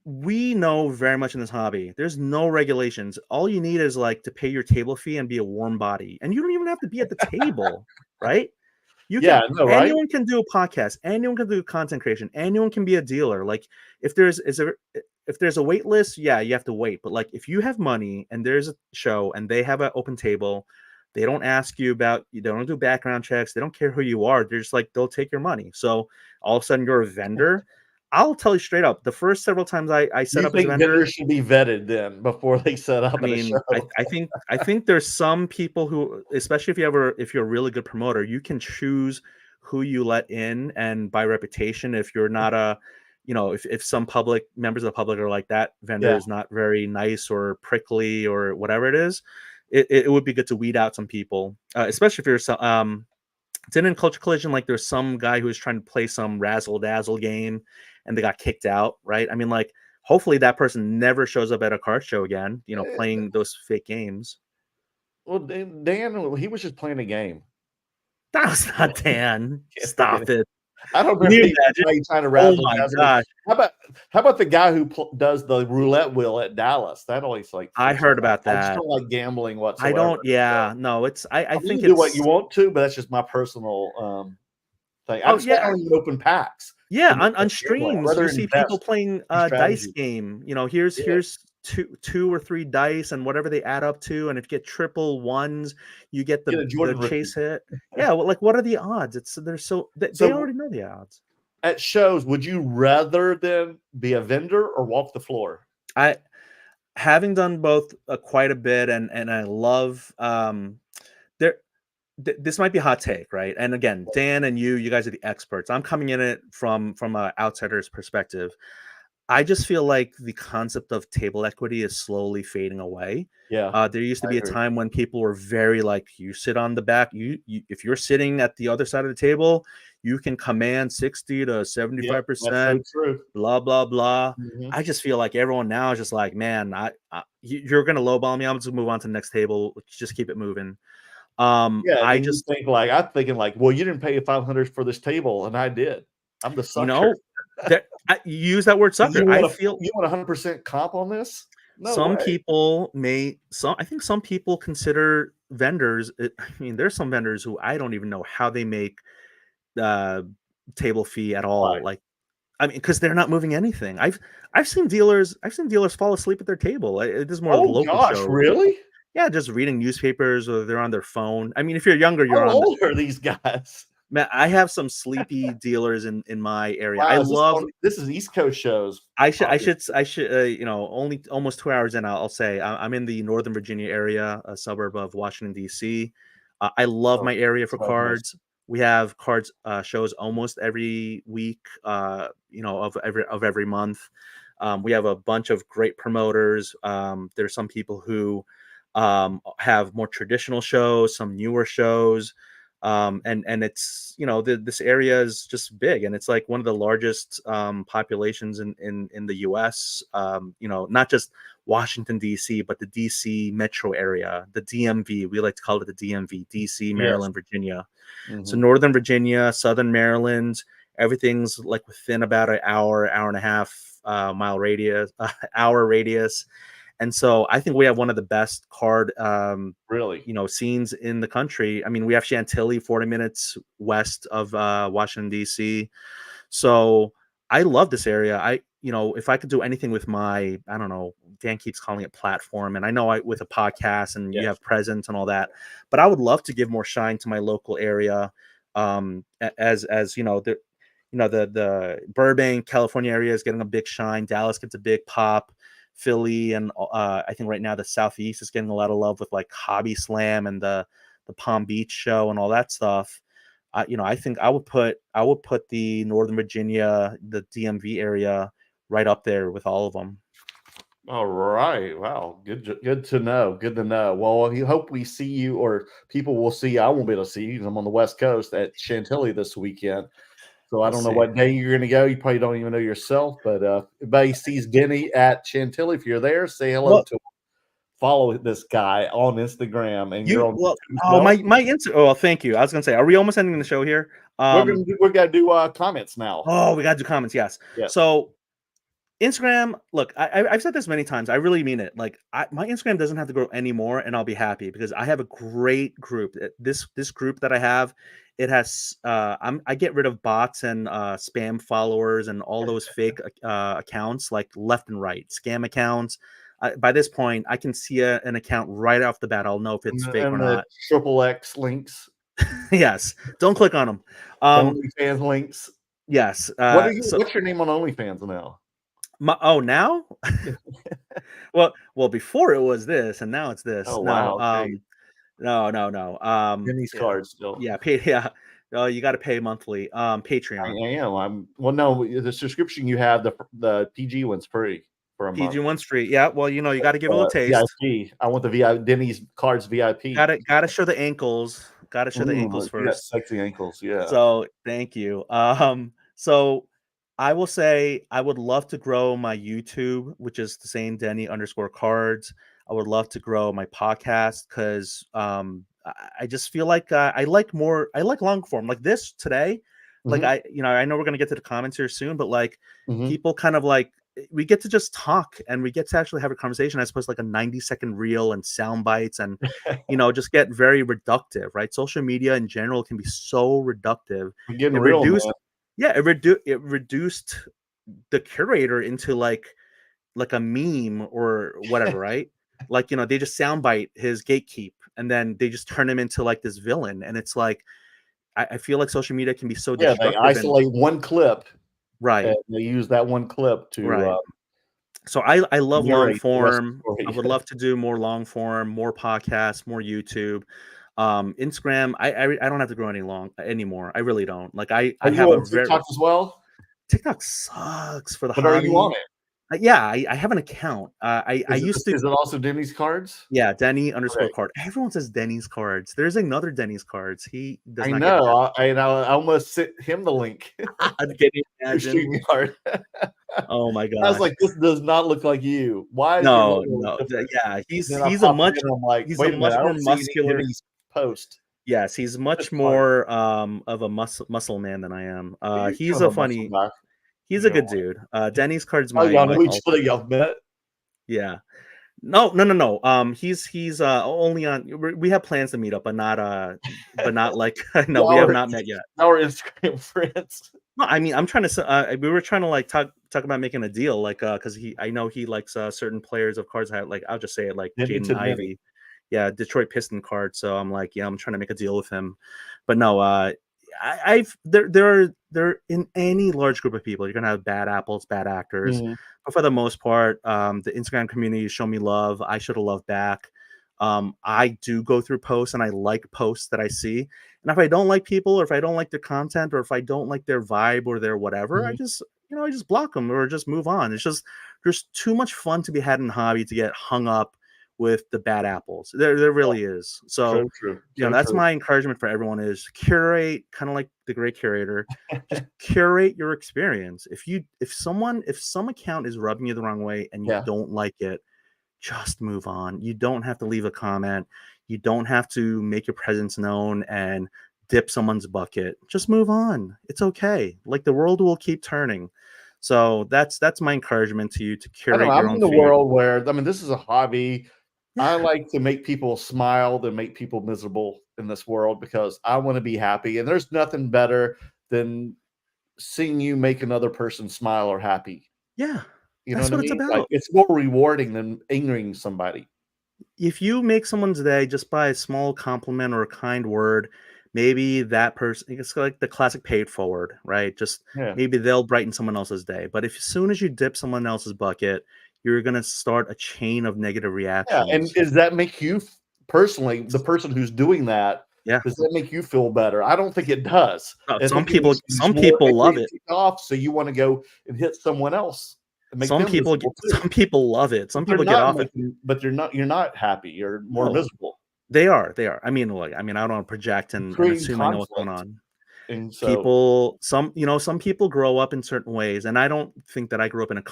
We know very much in this hobby, there's no regulations. All you need is like to pay your table fee and be a warm body. And you don't even have to be at the table, right? Anyone can do a podcast, anyone can do content creation, anyone can be a dealer. Like if there's a wait list, yeah, you have to wait. But like if you have money and there's a show and they have an open table, they don't ask you they don't do background checks, they don't care who you are. They're just like, they'll take your money. So all of a sudden you're a vendor. I'll tell you straight up, the first several times I set up as a vendor, vendors should be vetted then before they set up. I think there's some people who, especially if you're a really good promoter, you can choose who you let in, and by reputation, if you're not if some public members of the public are like, that vendor is not very nice or prickly or whatever it is, it would be good to weed out some people, especially if you're didn't in Culture Collision, like there's some guy who was trying to play some razzle dazzle game and they got kicked out, right? I mean, like, hopefully that person never shows up at a card show again, playing those fake games. Well, Dan, he was just playing a game. That was not Dan. Stop it. I don't remember anybody trying to razzle dazzle. Gosh. How about the guy who does the roulette wheel at Dallas? That always like. I heard about that. I just don't like gambling whatsoever. I don't. Yeah, no. It's. I think you do what you want to, but that's just my personal thing. I just don't even open packs. Yeah, on streams you see people playing dice game. Here's two or three dice and whatever they add up to, and if you get triple ones, you get the chase hit. Yeah, well, like, what are the odds? They already know the odds. At shows, would you rather than be a vendor or walk the floor? Having done both quite a bit, and I love this might be a hot take, right? And again, Dan and you guys are the experts. I'm coming in it from an outsider's perspective. I just feel like the concept of table equity is slowly fading away. Yeah. There used to be a time when people were very like, you sit on the back. You if you're sitting at the other side of the table, you can command 60 to 75%. So blah blah blah. Mm-hmm. I just feel like everyone now is just like, man, you're gonna lowball me. I'm just gonna move on to the next table. Just keep it moving. I just think like, I'm thinking like, well, you didn't pay $500 for this table, and I did. I'm the sucker. You use that word sucker. You want 100% comp on this? No some way. People I think some people consider vendors. I mean, there's some vendors who I don't even know how they make table fee at all. Right. Like, I mean, because they're not moving anything. I've seen dealers fall asleep at their table. This is more local shows. Really? Yeah, just reading newspapers, or they're on their phone. I mean, if you're younger, How old are these guys? Man, I have some sleepy dealers in my area. Wow, I love this is East Coast shows. I should only almost 2 hours in. I'll say I'm in the Northern Virginia area, a suburb of Washington D.C. I love my area for cards. Nice. We have cards shows almost every week, of every month. We have a bunch of great promoters. There's some people who have more traditional shows, some newer shows. And it's, this area is just big, and it's like one of the largest populations in the US, not just Washington, D.C., but the D.C. metro area, the DMV. We like to call it the DMV, D.C., Maryland, Virginia. Mm-hmm. So Northern Virginia, Southern Maryland, everything's like within about an hour and a half hour radius. And so I think we have one of the best card, scenes in the country. I mean, we have Chantilly, 40 minutes west of Washington, D.C. So I love this area. If I could do anything with my, I don't know, Dan keeps calling it platform, and I know with a podcast and you have presence and all that, but I would love to give more shine to my local area. As the Burbank, California area is getting a big shine. Dallas gets a big pop. Philly, and I think right now the Southeast is getting a lot of love with like Hobby Slam and the Palm Beach show and all that stuff. I think I would put the Northern Virginia, the DMV area, right up there with all of them. All right. Wow. Good to know. Good to know. Well, I hope we see you, or people will see you. I won't be able to see you because I'm on the West Coast at Chantilly this weekend. So I don't know what day you're going to go. You probably don't even know yourself. But everybody sees Denny at Chantilly. If you're there, say hello to him. Follow this guy on Instagram. And you're on. My Insta. Oh, thank you. I was going to say, are we almost ending the show here? We're going to do comments now. Oh, we got to do comments. Yes. So Instagram, look, I've said this many times. I really mean it. Like, my Instagram doesn't have to grow anymore, and I'll be happy because I have a great group. This group that I have, it has. I get rid of bots and spam followers and all those fake accounts, like left and right, scam accounts. By this point, I can see an account right off the bat. I'll know if it's fake or not. XXX links. Yes, don't click on them. OnlyFans links. Yes. What's your name on OnlyFans now? Now? well, before it was this, and now it's this. Oh, wow. No. Denny's cards still. Yeah. You got to pay monthly. Patreon. I am. No, the subscription you have, the PG one's free for a month. PG 1 Street. Yeah, well, you got to give it a taste. VIP. I want the VIP. Denny's cards VIP. Gotta show the ankles. Gotta show the ankles first. Sexy ankles. Yeah. So thank you. So I will say I would love to grow my YouTube, which is the same Denny_cards. I would love to grow my podcast because I just feel like I like long form like this today. Like I know we're gonna get to the comments here soon, but like people kind of like we get to just talk and we get to actually have a conversation as opposed to like a 90-second reel and sound bites and just get very reductive, right? Social media in general can be so reductive. We're getting real, man. Yeah, it reduced the curator into like a meme or whatever, right? Like, they just soundbite his gatekeep and then they just turn him into like this villain. And it's like, I feel like social media can be so destructive. They isolate one clip. Right. And they use that one clip to. So I love long form. I would love to do more long form, more podcasts, more YouTube. Instagram, I don't have to grow anymore. I really don't. Like I have a TikTok as well. TikTok sucks for the but hobby. Are you on it? Yeah, I have an account. I used to. Is it also Denny's cards? Yeah, Denny_card. Everyone says Denny's cards. There's another Denny's cards. He does not. I know. I almost sent him the link. Can you imagine? Oh my god! I was like, this does not look like you. Why? No. Yeah, he's a much more muscular post. Yes, he's much more of a muscle man than I am. He's a funny. He's a good dude. Denny's cards. Y'all met? Yeah. No. He's only on. We have plans to meet up, but not like no. We have not met yet. Now we're Instagram friends. No, I mean I'm trying to. We were trying to like talk about making a deal, like because I know he likes certain players of cards. Like I'll just say it, like Jaden Ivey. Yeah, Detroit Piston card. So I'm like, yeah, I'm trying to make a deal with him, but no. There in any large group of people, you're gonna have bad apples, bad actors. But for the most part, the Instagram community show me love. I should have loved back. I do go through posts and I like posts that I see. And if I don't like people, or if I don't like their content, or if I don't like their vibe or their whatever, I just block them or just move on. It's just there's too much fun to be had in the hobby to get hung up with the bad apples. There really is. So true. That's my encouragement for everyone is curate, kind of like the great curator. Just curate your experience. If some account is rubbing you the wrong way and you don't like it, just move on. You don't have to leave a comment. You don't have to make your presence known and dip someone's bucket. Just move on. It's okay. Like the world will keep turning. So that's my encouragement to you to curate your own. I'm in the world where this is a hobby. I like to make people smile than make people miserable in this world because I want to be happy. And there's nothing better than seeing you make another person smile or happy. Yeah. That's what it's about. Like, it's more rewarding than angering somebody. If you make someone's day just by a small compliment or a kind word, maybe that person, it's like the classic pay it forward, right? Just maybe they'll brighten someone else's day. But as soon as you dip someone else's bucket, you're going to start a chain of negative reactions. Yeah, and does that make you personally, the person who's doing that, does that make you feel better? I don't think it does. No, some people love it. So you want to go and hit someone else. Some people love it. Some people get off it, but you're not happy. You're more miserable. They are. I mean, I don't want to project and assume I know what's going on. And so, some people grow up in certain ways, and I don't think that I grew up in a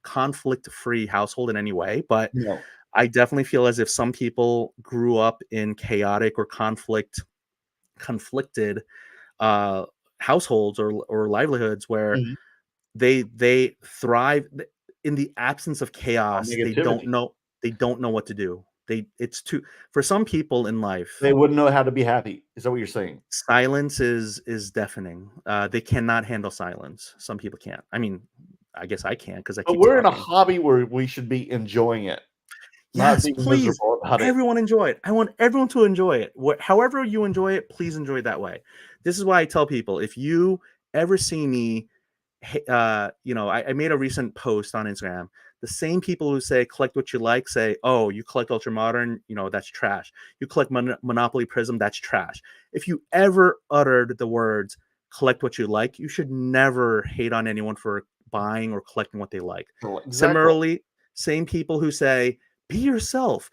conflict-free household in any way, but I definitely feel as if some people grew up in chaotic or conflicted households or livelihoods where they thrive in the absence of chaos. They don't know what to do. For some people in life, they wouldn't know how to be happy. Is that what you're saying? Silence is deafening. They cannot handle silence. Some people can't. I mean, I guess I can't because we're in a hobby where we should be enjoying it. Yes, please. Everyone enjoy it. I want everyone to enjoy it. However you enjoy it, please enjoy it that way. This is why I tell people, if you ever see me, I made a recent post on Instagram The same people who say collect what you like say, oh, you collect Ultra Modern, that's trash. You collect Monopoly Prism, that's trash. If you ever uttered the words collect what you like, you should never hate on anyone for buying or collecting what they like. Exactly. Similarly, same people who say, be yourself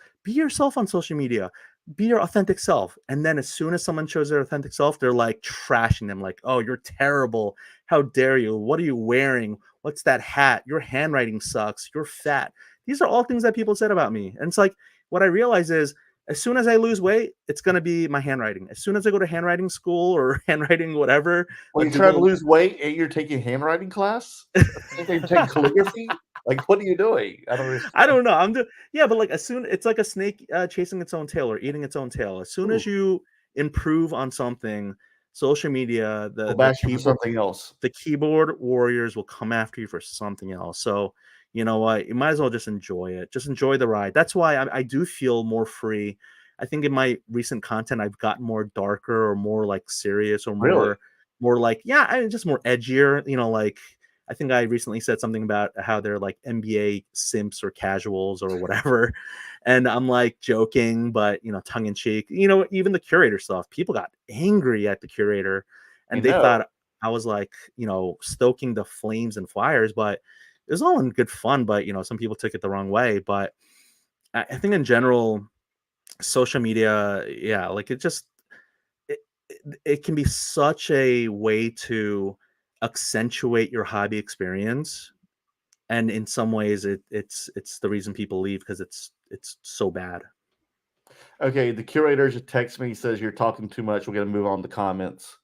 on social media, be your authentic self. And then as soon as someone shows their authentic self, they're like trashing them, like, oh, you're terrible. How dare you? What are you wearing? What's that hat? Your handwriting sucks. You're fat. These are all things that people said about me. And it's like, what I realize is as soon as I lose weight, it's going to be my handwriting. As soon as I go to handwriting school or handwriting, whatever. Well, you try to lose weight and you're taking handwriting class? You're taking calligraphy? Like, what are you doing? I don't know. But like it's like a snake chasing its own tail or eating its own tail. As soon as you improve on something, social media, something else. The keyboard warriors will come after you for something else. So you know what? You might as well just enjoy it. Just enjoy the ride. That's why I do feel more free. I think in my recent content, I've gotten more darker or more like serious or more like, just more edgier. Like I think I recently said something about how they're like NBA simps or casuals or whatever. And I'm like joking, but tongue in cheek. Even the Curator stuff, people got angry at the Curator and they thought I was like, stoking the flames and fires, but it was all in good fun. But some people took it the wrong way. But I think in general, social media, like it can be such a way to accentuate your hobby experience, and in some ways it's the reason people leave because it's so bad. Okay, the Curator just texts me, says you're talking too much. We're gonna move on to comments.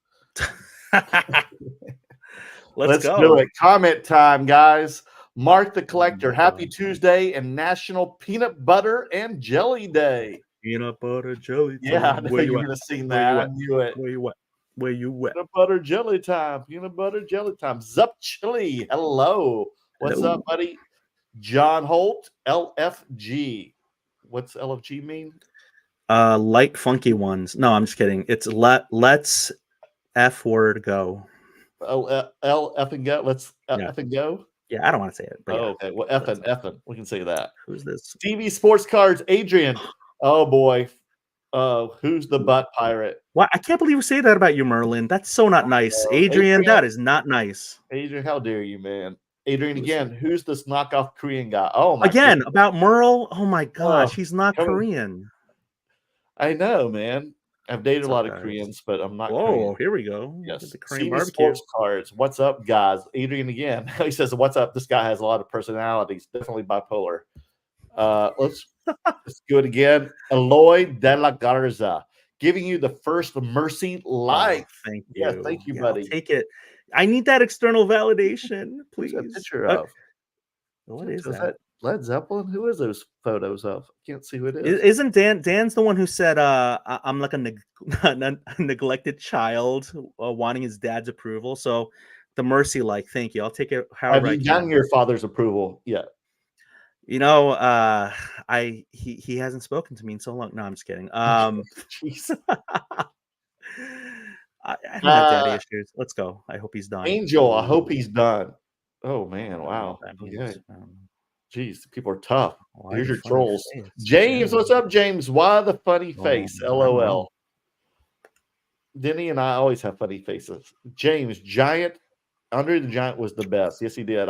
Let's go. Do it. Comment time, guys. Mark the Collector, happy Tuesday and National Peanut Butter and Jelly Day. Peanut butter jelly. Yeah, I knew you were gonna sing that. I knew it. Where you at? Where you at? Peanut butter jelly time. Peanut butter jelly time. Zup Chili. Hello. What's up, buddy? John Holt, LFG. What's LFG mean? Light funky ones. No, I'm just kidding. It's let's F word go. Oh, L F and go. Let's F and go. Yeah, I don't want to say it. But okay. Well, F. We can say that. Who's this? TV Sports Cards, Adrian. Oh boy. Who's the butt pirate? Why? I can't believe you say that about you, Merlin. That's so not nice. Adrian, that is not nice. Adrian, how dare you, man? Adrian, again, who's this knockoff Korean guy? Oh my goodness. About Merle? Oh my gosh, he's not Korean. I know, man. I've dated a lot of Koreans, but I'm not Korean. Here we go. Yes. The Korean TV Sports Cards. What's up, guys? Adrian again. He says, what's up? This guy has a lot of personalities. Definitely bipolar. Let's do it again. Eloy de la Garza, giving you the first Mercy like. Thank you. Yeah, thank you, buddy. I'll take it. I need that external validation, please. What's that picture of? What is that? Led Zeppelin? Who is those photos of? I can't see who it is. Isn't Dan's the one who said, I'm like a neglected child wanting his dad's approval? So the Mercy like, thank you. I'll take it. Have you gotten your father's approval yet? He hasn't spoken to me in so long. No, I'm just kidding. Jeez. I don't have daddy issues. Let's go. I hope he's done. Angel, I hope he's done. Oh man, wow. Okay. Jeez, people are tough. Here's your trolls. James, what's up, James? Why the funny face? LOL. Denny and I always have funny faces. James, Giant, Andre the Giant was the best. Yes, he did.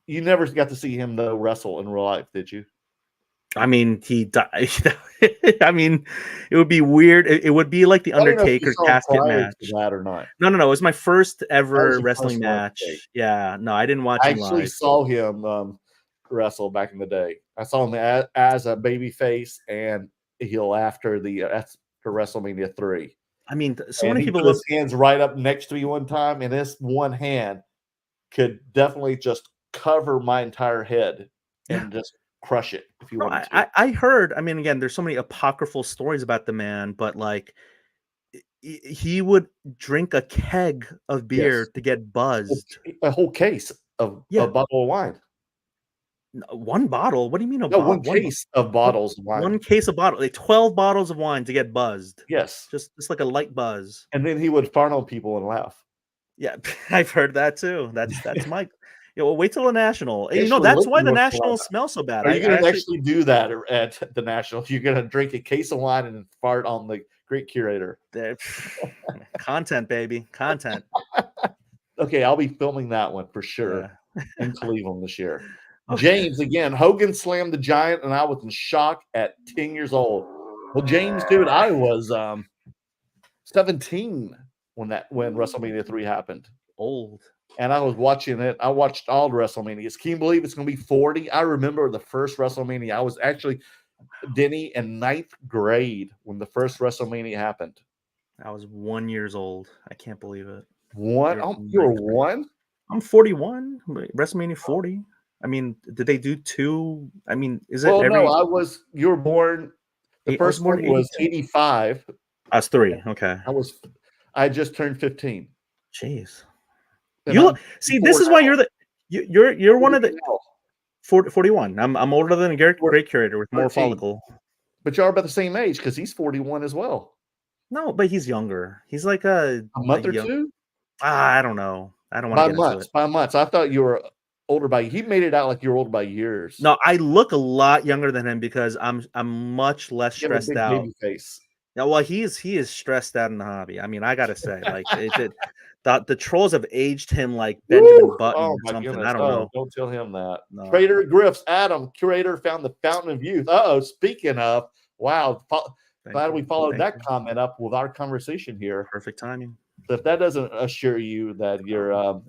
You never got to see him though wrestle in real life, did you? I mean, he died. I mean, it would be weird. It would be like the Undertaker casket match. That or not? No. It was my first ever wrestling match. Yeah, no, I didn't watch him live. I actually saw him wrestle back in the day. I saw him as a baby face and heel after WrestleMania 3. I mean, so many people put his hands right up next to me one time, and this one hand could definitely just cover my entire head and just crush it if you wanted to. I heard, I mean, again, there's so many apocryphal stories about the man, but like he would drink a keg of beer to get buzzed. A whole case of a bottle of wine. One bottle? What do you mean? One case of bottles of wine. One case of bottle, like 12 bottles of wine to get buzzed. Yes. Just like a light buzz. And then he would fart on people and laugh. Yeah, I've heard that too. That's Mike. Yeah, well, wait till the national. You know, Actually, that's look why the what's national going on. smells so bad. Are I you going to actually, actually do that at the national? You're going to drink a case of wine and fart on the great curator. content, baby, content. Okay, I'll be filming that one for sure Yeah. in Cleveland this year. Okay. James, again, Hogan slammed the Giant, and I was in shock at 10 years old. Well, James, dude, I was 17 when WrestleMania 3 happened. Old. And I was watching it. I watched all the WrestleManias. Can you believe it's going to be 40? I remember the first WrestleMania. I was actually, Denny, in 9th grade when the first WrestleMania happened. I was 1 year old. I can't believe it. One? You were one? I'm 41. WrestleMania 40. I mean, did they do 2? I mean, is it Well, every? no, you were born. The first born one in was 82. 85. I was 3. Okay. I just turned 15. Jeez. And You I'm see, this is why you're one of the now. 41. I'm older than a great curator with more 13. follicle. But you're about the same age because he's 41 as well. No, but he's younger. He's like a month or two? I don't know. I don't want to get into it. By months. I thought you were older by. He made it out like you're older by years. No, I look a lot younger than him because I'm much less You have a stressed big out. baby face. Yeah, well, he is stressed out in the hobby. I mean, I gotta say, like the trolls have aged him like Benjamin Button or something. Goodness. I don't know. Don't tell him that. No. Trader Griff's Adam, curator, found the fountain of youth. Speaking of, wow. Glad we followed that comment up with our conversation here. Perfect timing. So if that doesn't assure you that you're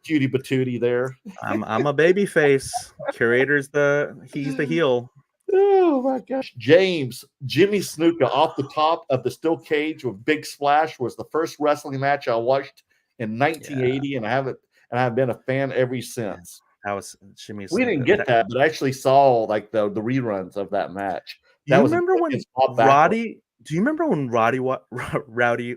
cutie patootie there. I'm a baby face. Curator's he's the heel. Oh my gosh. Jimmy Snuka off the top of the steel cage with big splash was the first wrestling match I watched in 1980, and I've been a fan ever since. That was Jimmy's. We didn't get that, but I actually saw like the reruns of that match. Do you remember when Roddy? Do you remember when Roddy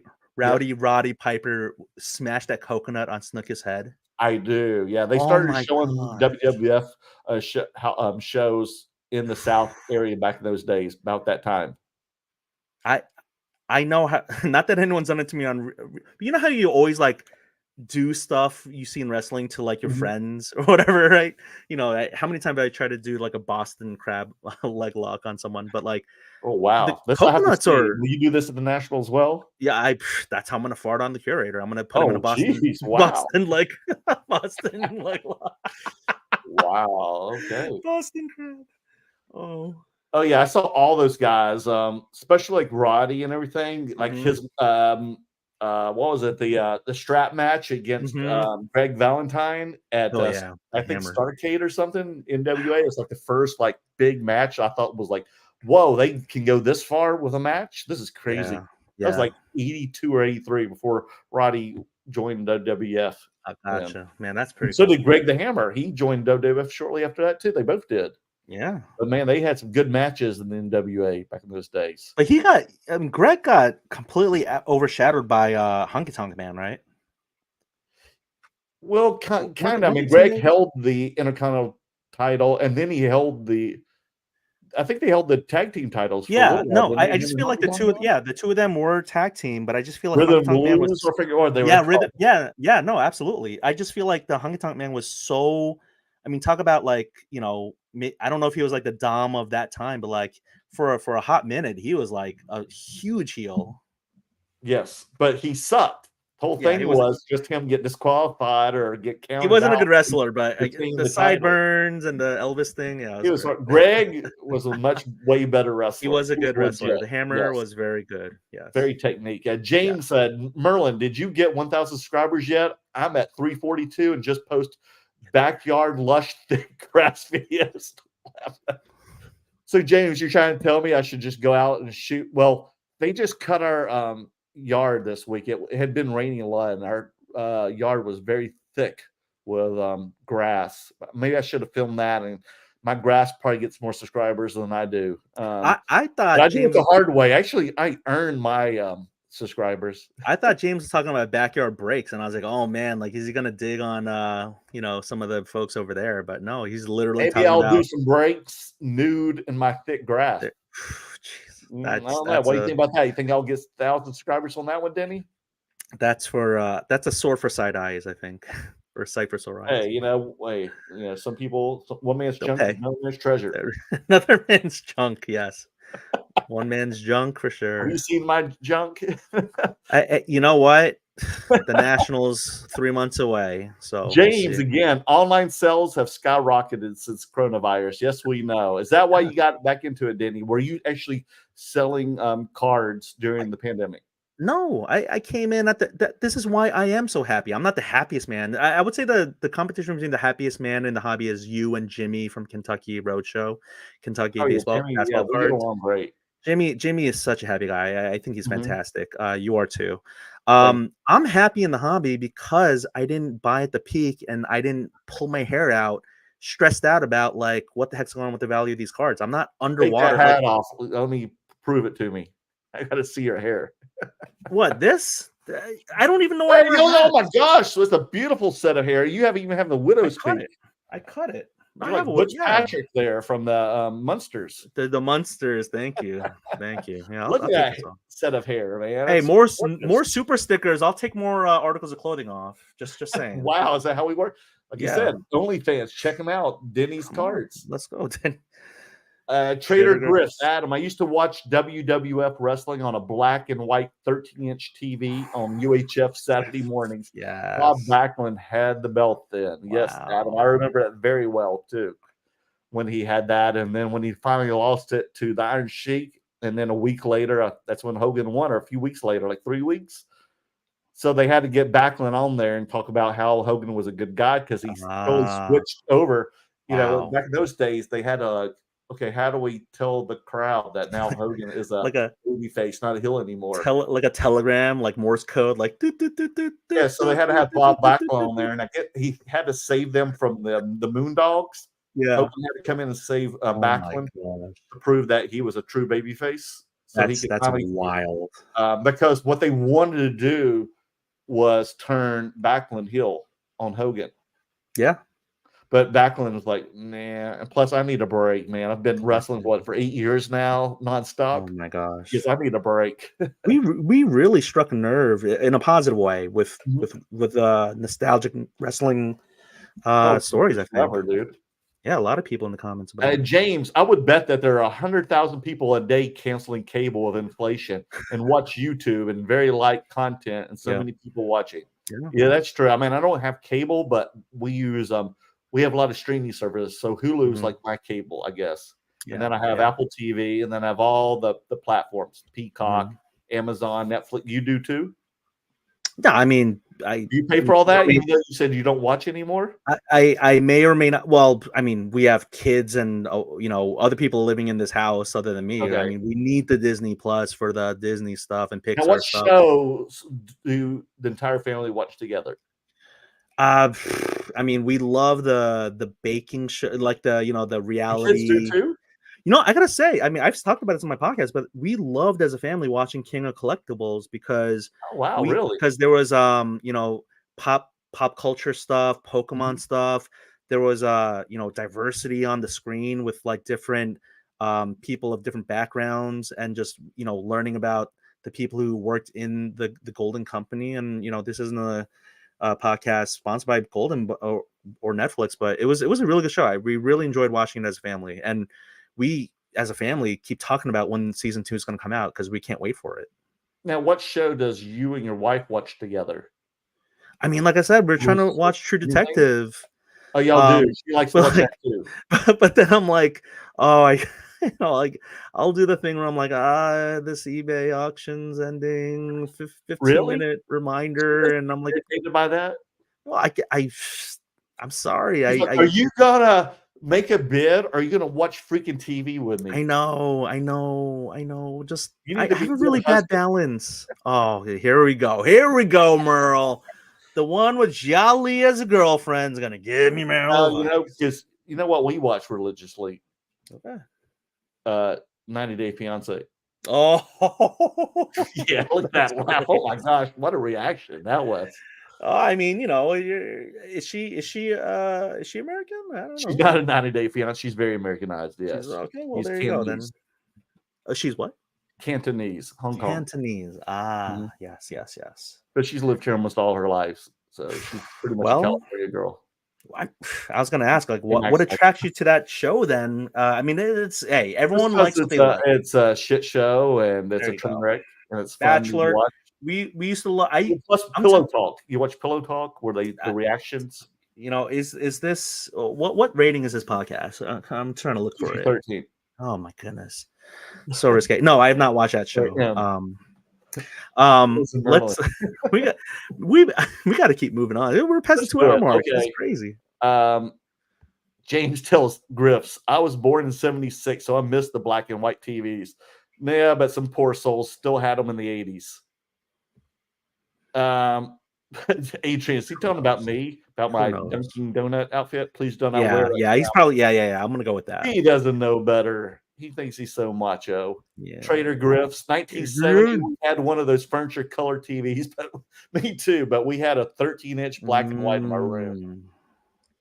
Piper smashed that coconut on Snuka's head? I do. Yeah, they started showing WWF shows in the South area back in those days, about that time. I know how. Not that anyone's done it to me on. You know how you always like do stuff you see in wrestling to like your friends or whatever, right? You know, how many times I try to do like a Boston Crab leg lock on someone, but like, oh wow, coconuts are. Will you do this at the National as well? Yeah, that's how I'm gonna fart on the curator. I'm gonna put him in a Boston, Boston leg lock. Wow. Okay. Boston Crab. Oh yeah, I saw all those guys, especially like Roddy and everything. Like his what was it? The strap match against Greg Valentine at I think Starrcade or something in WA. It's like the first like big match I thought was like, whoa, they can go this far with a match. This is crazy. Yeah. That was like 82 or 83 before Roddy joined WWF. I gotcha. Man, that's pretty So cool. did Greg the Hammer. He joined WWF shortly after that too. They both did. Yeah. But man, they had some good matches in the NWA back in those days. But Greg got completely overshadowed by Honky Tonk Man, right? Well, kind of. I mean, Greg held the Intercontinental title, and then he held I think they held the tag team titles. Yeah, no, I just feel like the two of them were tag team, but I just feel like Rhythm Man was no, absolutely. I just feel like the Honky Tonk Man was so. I mean, talk about like, you know, I don't know if he was like the Dom of that time, but like for a hot minute, he was like a huge heel. Yes, but he sucked. The whole thing was just him get disqualified or get counted. He wasn't a good wrestler, but the sideburns and the Elvis thing. Yeah, Greg was a way better wrestler. He was a good wrestler. The Hammer was very good. Yeah, very technique. James said, Merlin, did you get 1,000 subscribers yet? I'm at 342 and just post backyard lush thick grass videos. So James, you're trying to tell me I should just go out and shoot? Well, they just cut our yard this week. It had been raining a lot, and our yard was very thick with grass. Maybe I should have filmed that, and my grass probably gets more subscribers than I do. I thought I did it the hard way. Actually, I earned my subscribers. I thought James was talking about backyard breaks, and I was like, oh man, like is he gonna dig on some of the folks over there? But no, he's literally maybe I'll do some breaks nude in my thick grass. I don't know. What do you think about that? You think I'll get 1,000 subscribers on that one, Denny? That's a sword for side eyes, I think. or Cypress or Hey, some people, one man's They'll junk is pay. another man's treasure. Another man's junk, yes. One man's junk for Have sure. you seen my junk? You know what? The Nationals 3 months away, so we'll James, see. again, online sales have skyrocketed since coronavirus. Yes, we know. Is that why you got back into it, Denny? Were you actually selling cards during the pandemic? No, I came in at this is why I am so happy. I'm not the happiest man. I would say the competition between the happiest man in the hobby is you and Jimmy from Kentucky Roadshow, Kentucky Oh, yeah, basketball Jimmy, yeah, we get cards. along great. Jimmy is such a happy guy. I think he's Mhm. fantastic. You are too. Thank I'm happy in the hobby because I didn't buy at the peak and I didn't pull my hair out, stressed out about like what the heck's going on with the value of these cards. I'm not Take that underwater. Like, hat off. Let me prove it to me. I got to see your hair. what this? I don't even know why I wear a hat. Oh my gosh, so it's a beautiful set of hair. You haven't even have the widow's cut peak. it. I cut it. I You're have like a Butch Patrick there from the Munsters. the Munsters. Thank you. Yeah, Look I'll at take that this off. set of hair, man. Hey, That's more super stickers. I'll take more articles of clothing off. Just saying. wow, is that how we work? Like you Yeah. said, OnlyFans, check them out. Denny's Come on, cards. let's go, Denny. Trader Griff, Adam. I used to watch WWF wrestling on a black and white 13-inch TV on UHF Saturday mornings. Yeah. Bob Backlund had the belt then. Yes, Adam. I remember that very well too. When he had that, and then when he finally lost it to the Iron Sheik, and then a week later, that's when Hogan won, or a few weeks later, like 3 weeks. So they had to get Backlund on there and talk about how Hogan was a good guy because he totally switched over. Back in those days, they had okay, how do we tell the crowd that now Hogan is like a baby face, not a heel anymore? like a telegram, like Morse code, like yeah. So they had to have Bob Backlund on there, and he had to save them from the Moondogs. Yeah, Hogan had to come in and save Backlund to prove that he was a true babyface. So that's wild. Because what they wanted to do was turn Backlund heel on Hogan. Yeah. But Backlund was like, nah. And plus, I need a break, man. I've been wrestling for 8 years now, nonstop. Oh my gosh. Yes, I need a break. we really struck a nerve in a positive way with nostalgic wrestling stories. I think, Never, dude. Yeah, a lot of people in the comments about it. James, I would bet that there are 100,000 people a day canceling cable with inflation and watch YouTube and very light content, and so many people watching. Yeah, that's true. I mean, I don't have cable, but we use we have a lot of streaming services. So Hulu's like my cable, I guess. Yeah, and then I have Apple TV, and then I have all the platforms: Peacock, Amazon, Netflix. You do too? No, I mean, you pay for all that, even though you said you don't watch anymore. I may or may not. Well, I mean, we have kids and other people living in this house other than me. Okay. I mean, we need the Disney Plus for the Disney stuff and Pixar. Now, what stuff. shows do the entire family watch together? I mean, we love the baking show, like the reality. Kids do too? I gotta say, I mean, I've talked about this in my podcast, but we loved as a family watching King of Collectibles because really? Because there was pop culture stuff, Pokemon stuff. There was diversity on the screen with like different people of different backgrounds and just learning about the people who worked in the Golden Company. And this isn't a podcast sponsored by Golden or Netflix, but it was a really good show. We really enjoyed watching it as a family, and we as a family keep talking about when season 2 is going to come out because we can't wait for it. Now, what show does you and your wife watch together? I mean, like I said, we're trying to watch True Detective. Oh, y'all do. She likes to watch that too. But then I'm like, oh, I'll do the thing where I'm like, this eBay auction's ending, 15-minute reminder, and I'm like, irritated by that. Well, I'm sorry. Are you gonna make a bid, or are you gonna watch freaking TV with me? I know. Just I have a really bad balance. Oh, here we go, Merle. The one with Jolly as a girlfriend's gonna give me Merle. Because you know what we watch religiously. Okay. 90 Day Fiance. Oh, yeah, look at that laugh. Oh my gosh, what a reaction that was. I mean, is she American? I don't know. She's not a 90 Day Fiance. She's very Americanized. Yes. Okay. Well, there you go then. She's what? Cantonese, Hong Kong. Cantonese. Yes. But she's lived here almost all her life. So she's pretty much a Well, California girl. I was going to ask, like, what Nice. attracts you to that show then? I mean, it's hey, everyone Just 'cause likes what they like. it's a shit show and it's There a you train go. wreck and it's fun to Bachelor. watch. We used to love. Plus I'm Pillow Talk. You watch Pillow Talk where the reactions? is this what rating is this podcast? I'm trying to look for it. 13. Oh my goodness, so risque. No, I have not watched that show. Listen, Let's we got to keep moving on. We're past the 2 hour mark. Okay. That's crazy. James tells Griffs, I was born in 76, so I missed the black and white TVs. Yeah, but some poor souls still had them in the 80s. Adrian, is he talking about me? About my Dunkin' Donut outfit? Please don't wear it. Yeah, he's probably yeah. I'm gonna go with that. He doesn't know better. He thinks he's so macho. Yeah. Trader Griffs, 1970, we had one of those furniture color TVs, but me too. But we had a 13-inch black and white in my room.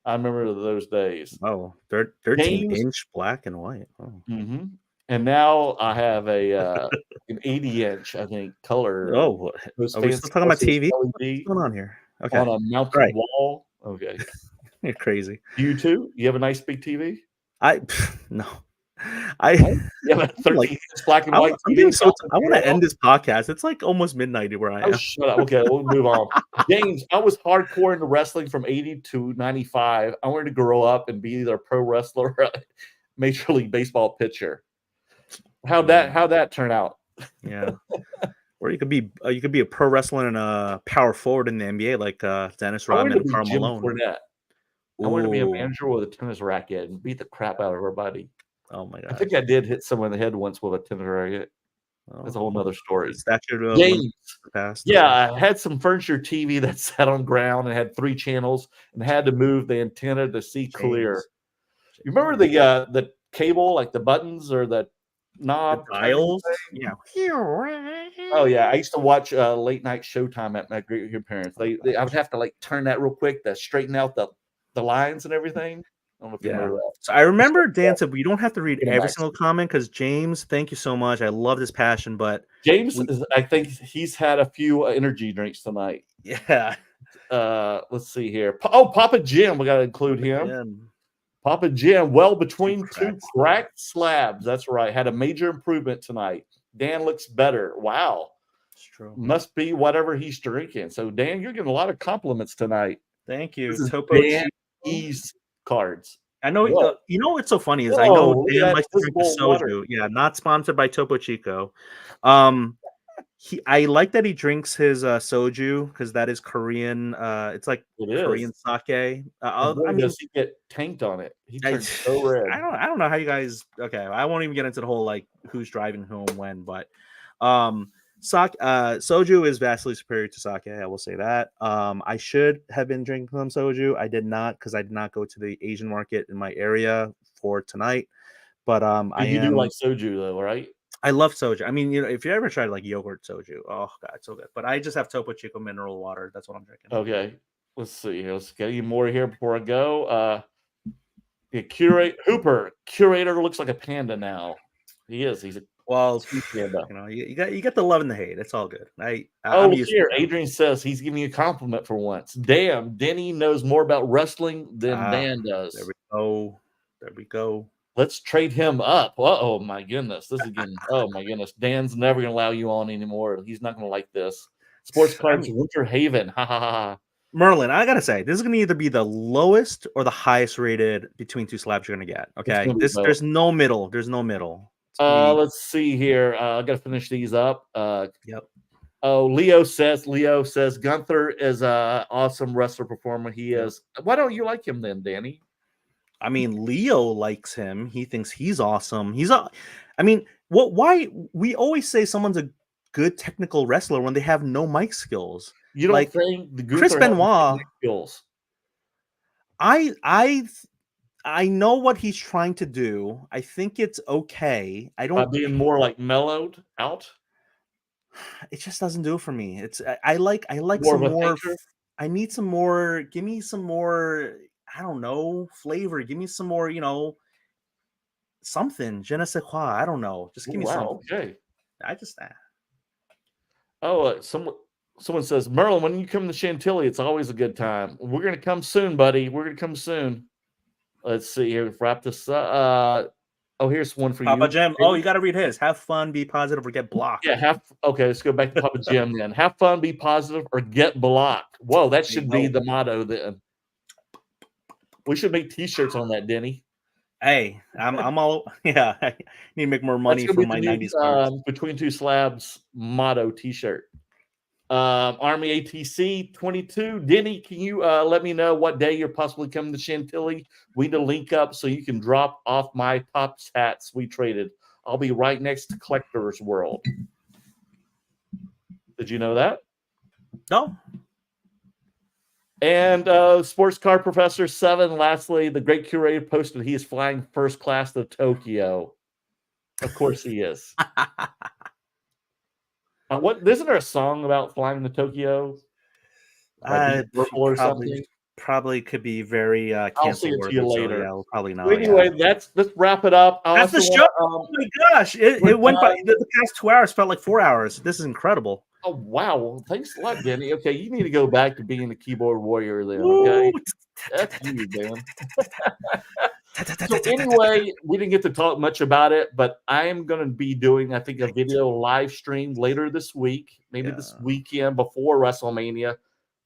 I remember those days. Oh, 13-inch black and white. Oh. Mm-hmm. And now I have an 80-inch, I think, color. Oh, are we still talking about TV? LED what's going on here? Okay, on a mounted wall. Okay, you're crazy. You too? You have a nice big TV? No. You have a 13-inch black and white TV. I want to end this podcast. It's like almost midnight where I am. Shut up. Okay, we'll move on. James, I was hardcore into wrestling from 80 to 95. I wanted to grow up and be either a pro wrestler or a Major League Baseball pitcher. How'd that turn out? Yeah. Or you could be a pro wrestler and a power forward in the NBA like Dennis Rodman and Karl Malone. I wanted to be a manager with a tennis racket and beat the crap out of everybody. Oh my god! I think I did hit someone in the head once with a tennis racket. That's a whole nother story. James, I had some furniture TV that sat on ground and had 3 channels and had to move the antenna to see clear. You remember the cable, like the buttons or the knob dials? Yeah. Oh yeah, I used to watch late night Showtime at my great grandparents. I would have to like turn that real quick to straighten out the lines and everything. I don't know if you remember that. So I remember Dan said we don't have to read every single comment because James, thank you so much. I love this passion, but James, I think he's had a few energy drinks tonight. Yeah. Let's see here. Papa Jim, we got to include him. Papa Jim, between 2 cracked slabs. That's right. Had a major improvement tonight. Dan looks better. Wow. It's true. Must be whatever he's drinking. So Dan, you're getting a lot of compliments tonight. Thank you. Dan E's cards. I know. You know what's so funny is I know Dan likes to drink the soju. Water. Yeah, not sponsored by Topo Chico. I like that he drinks his soju because that is Korean. It's like Korean sake. Does he get tanked on it? He turns so red. I don't know how you guys. Okay, I won't even get into the whole like who's driving whom when, but soju is vastly superior to sake. I will say that. I should have been drinking some soju. I did not because I did not go to the Asian market in my area for tonight. But you do like soju though, right? I love soju. I mean, if you ever tried like yogurt soju, oh god, it's so good. But I just have Topo Chico mineral water. That's what I'm drinking. Okay, let's see. Let's get you more here before I go. Curator looks like a panda now. He is. He's a panda. You got the love and the hate. It's all good. Here, Adrian says he's giving you a compliment for once. Damn, Denny knows more about wrestling than Dan does. There we go. Let's trade him up. Oh my goodness. This is getting my goodness. Dan's never gonna allow you on anymore. He's not gonna like this. Sports Cards Winter Haven. Ha ha ha. Merlin, I gotta say, this is gonna either be the lowest or the highest rated between 2 slabs you're gonna get. Okay. There's no middle. There's no middle. Let's see here. I gotta finish these up. Yep. Oh, Leo says Gunther is a awesome wrestler performer. He is. Why don't you like him then, Danny? I mean, Leo likes him. He thinks he's awesome. Why we always say someone's a good technical wrestler when they have no mic skills. You don't think the Chris Benoit skills? I know what he's trying to do. I think it's okay. I don't being more like mellowed out. It just doesn't do it for me. I like some more. I need some more. Give me some more. I don't know, flavor. Give me some more, something. Je ne sais quoi. I don't know. Just give me something. Okay. I just Someone says, Merlin, when you come to Chantilly, it's always a good time. We're gonna come soon, buddy. We're gonna come soon. Let's see here. Wrap this up. Oh, here's one for Papa you. Jim. Oh, you got to read his. Have fun, be positive, or get blocked. Yeah, okay, let's go back to Papa Jim then. Have fun, be positive, or get blocked. Whoa, that should be the motto then. We should make t-shirts on that, Denny. Hey, I'm all yeah. I need to make more money from my 90s cards. Between Two Slabs motto t-shirt. Army ATC 22. Denny, can you let me know what day you're possibly coming to Chantilly? We need to link up so you can drop off my Topps hats we traded. I'll be right next to Collector's World. Did you know that? No. And Sports Car Professor 7, lastly, the great curator posted he is flying first class to Tokyo. Of course he is. What isn't there a song about flying to Tokyo? Or something? Probably could be very I'll see it to you later. So, yeah, we'll probably know. So anyway, let's wrap it up. That's the show. Oh my gosh. It went by the past 2 hours felt like 4 hours. This is incredible. Oh wow. Well, thanks a lot, Denny. Okay, you need to go back to being a keyboard warrior then. Okay. That's you, man. So anyway, we didn't get to talk much about it, but I am going to be doing, I think, a video live stream later this week, maybe this weekend before WrestleMania,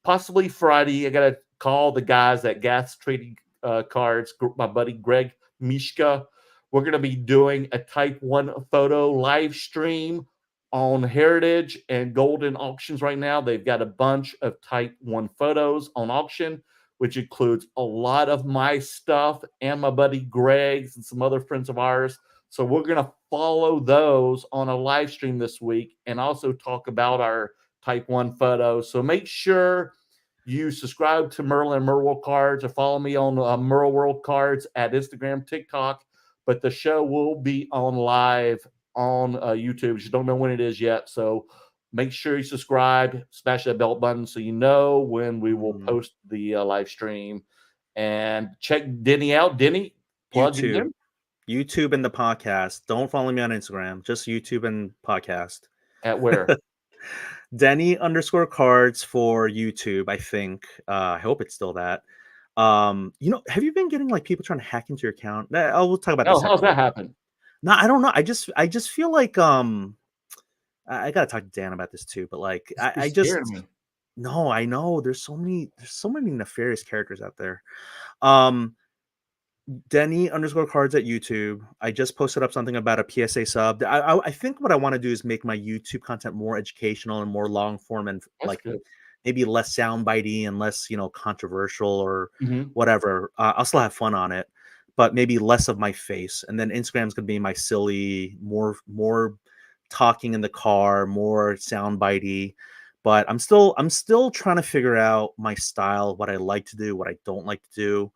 possibly Friday. I got to call the guys at Gas Trading Cards, my buddy Greg Mishka. We're going to be doing a Type 1 photo live stream on Heritage and Golden auctions right now. They've got a bunch of Type 1 photos on auction, which includes a lot of my stuff and my buddy Greg's and some other friends of ours. So we're going to follow those on a live stream this week and also talk about our Type 1 photos. So make sure you subscribe to Merlin and Merleworld Cards or follow me on Merleworld Cards at Instagram, TikTok. But the show will be on live on YouTube. You don't know when it is yet. So make sure you subscribe, smash that bell button so you know when we will post the live stream. And check Denny out. Denny, plug YouTube and the podcast. Don't follow me on Instagram. Just YouTube and podcast. At where? Denny_cards for YouTube, I think. I hope it's still that. Have you been getting like people trying to hack into your account? We'll talk about this. How's that happen? No, I don't know. I just feel like I gotta talk to Dan about this too, but like I just no, I know there's so many nefarious characters out there. Denny_cards at YouTube. I just posted up something about a PSA sub. I think what I want to do is make my YouTube content more educational and more long form and maybe less soundbitey and less, controversial or whatever. I'll still have fun on it, but maybe less of my face. And then Instagram's gonna be my silly, more talking in the car, more soundbitey. But I'm still trying to figure out my style, what I like to do, what I don't like to do.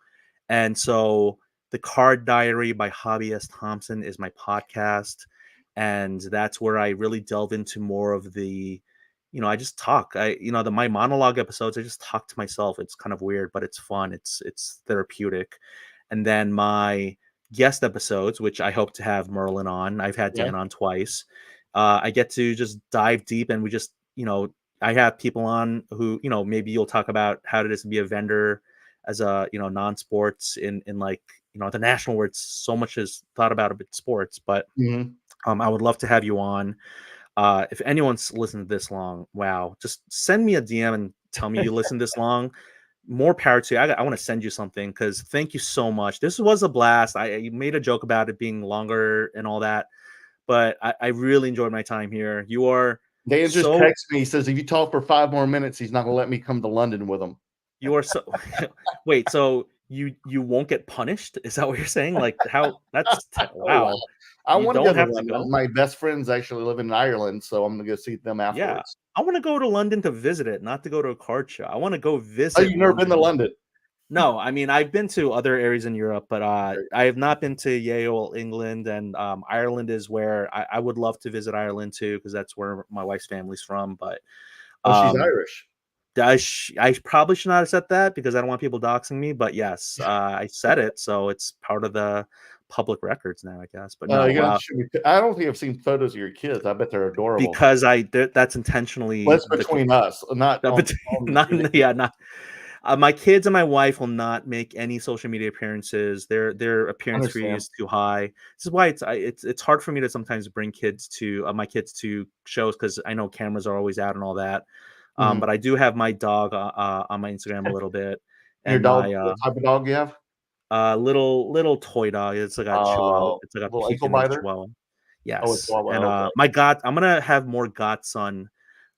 And so the Card Diary by Hobby S. Thompson is my podcast. And that's where I really delve into more of the, I just talk. My monologue episodes, I just talk to myself. It's kind of weird, but it's fun. It's therapeutic. And then my guest episodes, which I hope to have Merlin on. I've had Dan on twice. I get to just dive deep and we just, I have people on who, maybe you'll talk about how it is to be a vendor as a, non-sports in like, the national where it's so much is thought about a bit sports, but I would love to have you on. If anyone's listened to this long, wow, just send me a DM and tell me you listened this long. More power to you. I want to send you something because thank you so much. This was a blast. I made a joke about it being longer and all that, but I really enjoyed my time here. You are. Dan just texted me. He says if you talk for 5 more minutes, he's not going to let me come to London with him. You are so. Wait, so you won't get punished? Is that what you're saying? Like how? That's wow. I want to go to London. My best friends actually live in Ireland, so I'm going to go see them afterwards. Yeah, I want to go to London to visit it, not to go to a card show. I want to go visit. Oh, you've never been to London? No, I mean I've been to other areas in Europe, but I have not been to Yale, England, and Ireland is where I would love to visit Ireland too, because that's where my wife's family's from. But she's Irish. I probably should not have said that because I don't want people doxing me. But yes, I said it, so it's part of the public records now, I guess. But no, I don't think I've seen photos of your kids. I bet they're adorable. because that's intentionally. That's between us, not not. My kids and my wife will not make any social media appearances. Their appearance fee is too high. This is why it's hard for me to sometimes bring my kids to shows because I know cameras are always out and all that. But I do have my dog on my Instagram a little bit. And your dog, what type of dog you have? Little toy dog. It's like a chihuahua. It's like a Pekingese chihuahua. Yes. And I'm gonna have more godson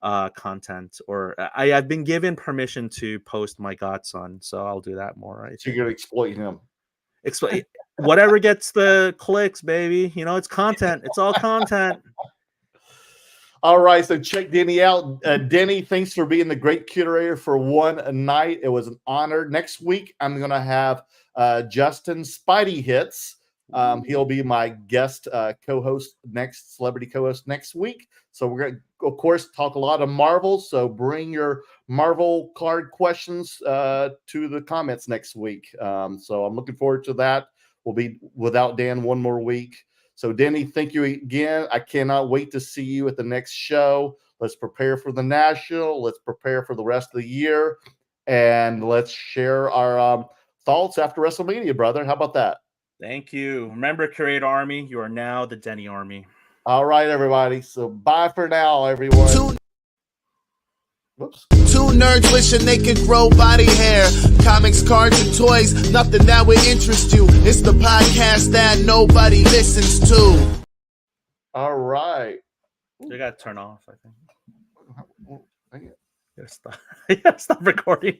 content, or I've been given permission to post my godson, so I'll do that more. Right. So you're gonna exploit him. Whatever gets the clicks, baby. You know, it's content. It's all content. All right, so check Denny out. Denny, thanks for being the great curator for one night. It was an honor. Next week, I'm going to have Justin Spidey Hits. He'll be my guest celebrity co-host next week. So we're going to, of course, talk a lot of Marvel. So bring your Marvel card questions to the comments next week. So I'm looking forward to that. We'll be without Dan one more week. So, Denny, thank you again. I cannot wait to see you at the next show. Let's prepare for the National. Let's prepare for the rest of the year. And let's share our thoughts after WrestleMania, brother. How about that? Thank you. Remember, Curator Army, you are now the Denny Army. All right, everybody. So, bye for now, everyone. Whoops. Two nerds wishing they could grow body hair. Comics, cards, and toys, nothing that would interest you. It's the podcast that nobody listens to. All right. You got to turn off, I think. Dang it. You gotta stop recording.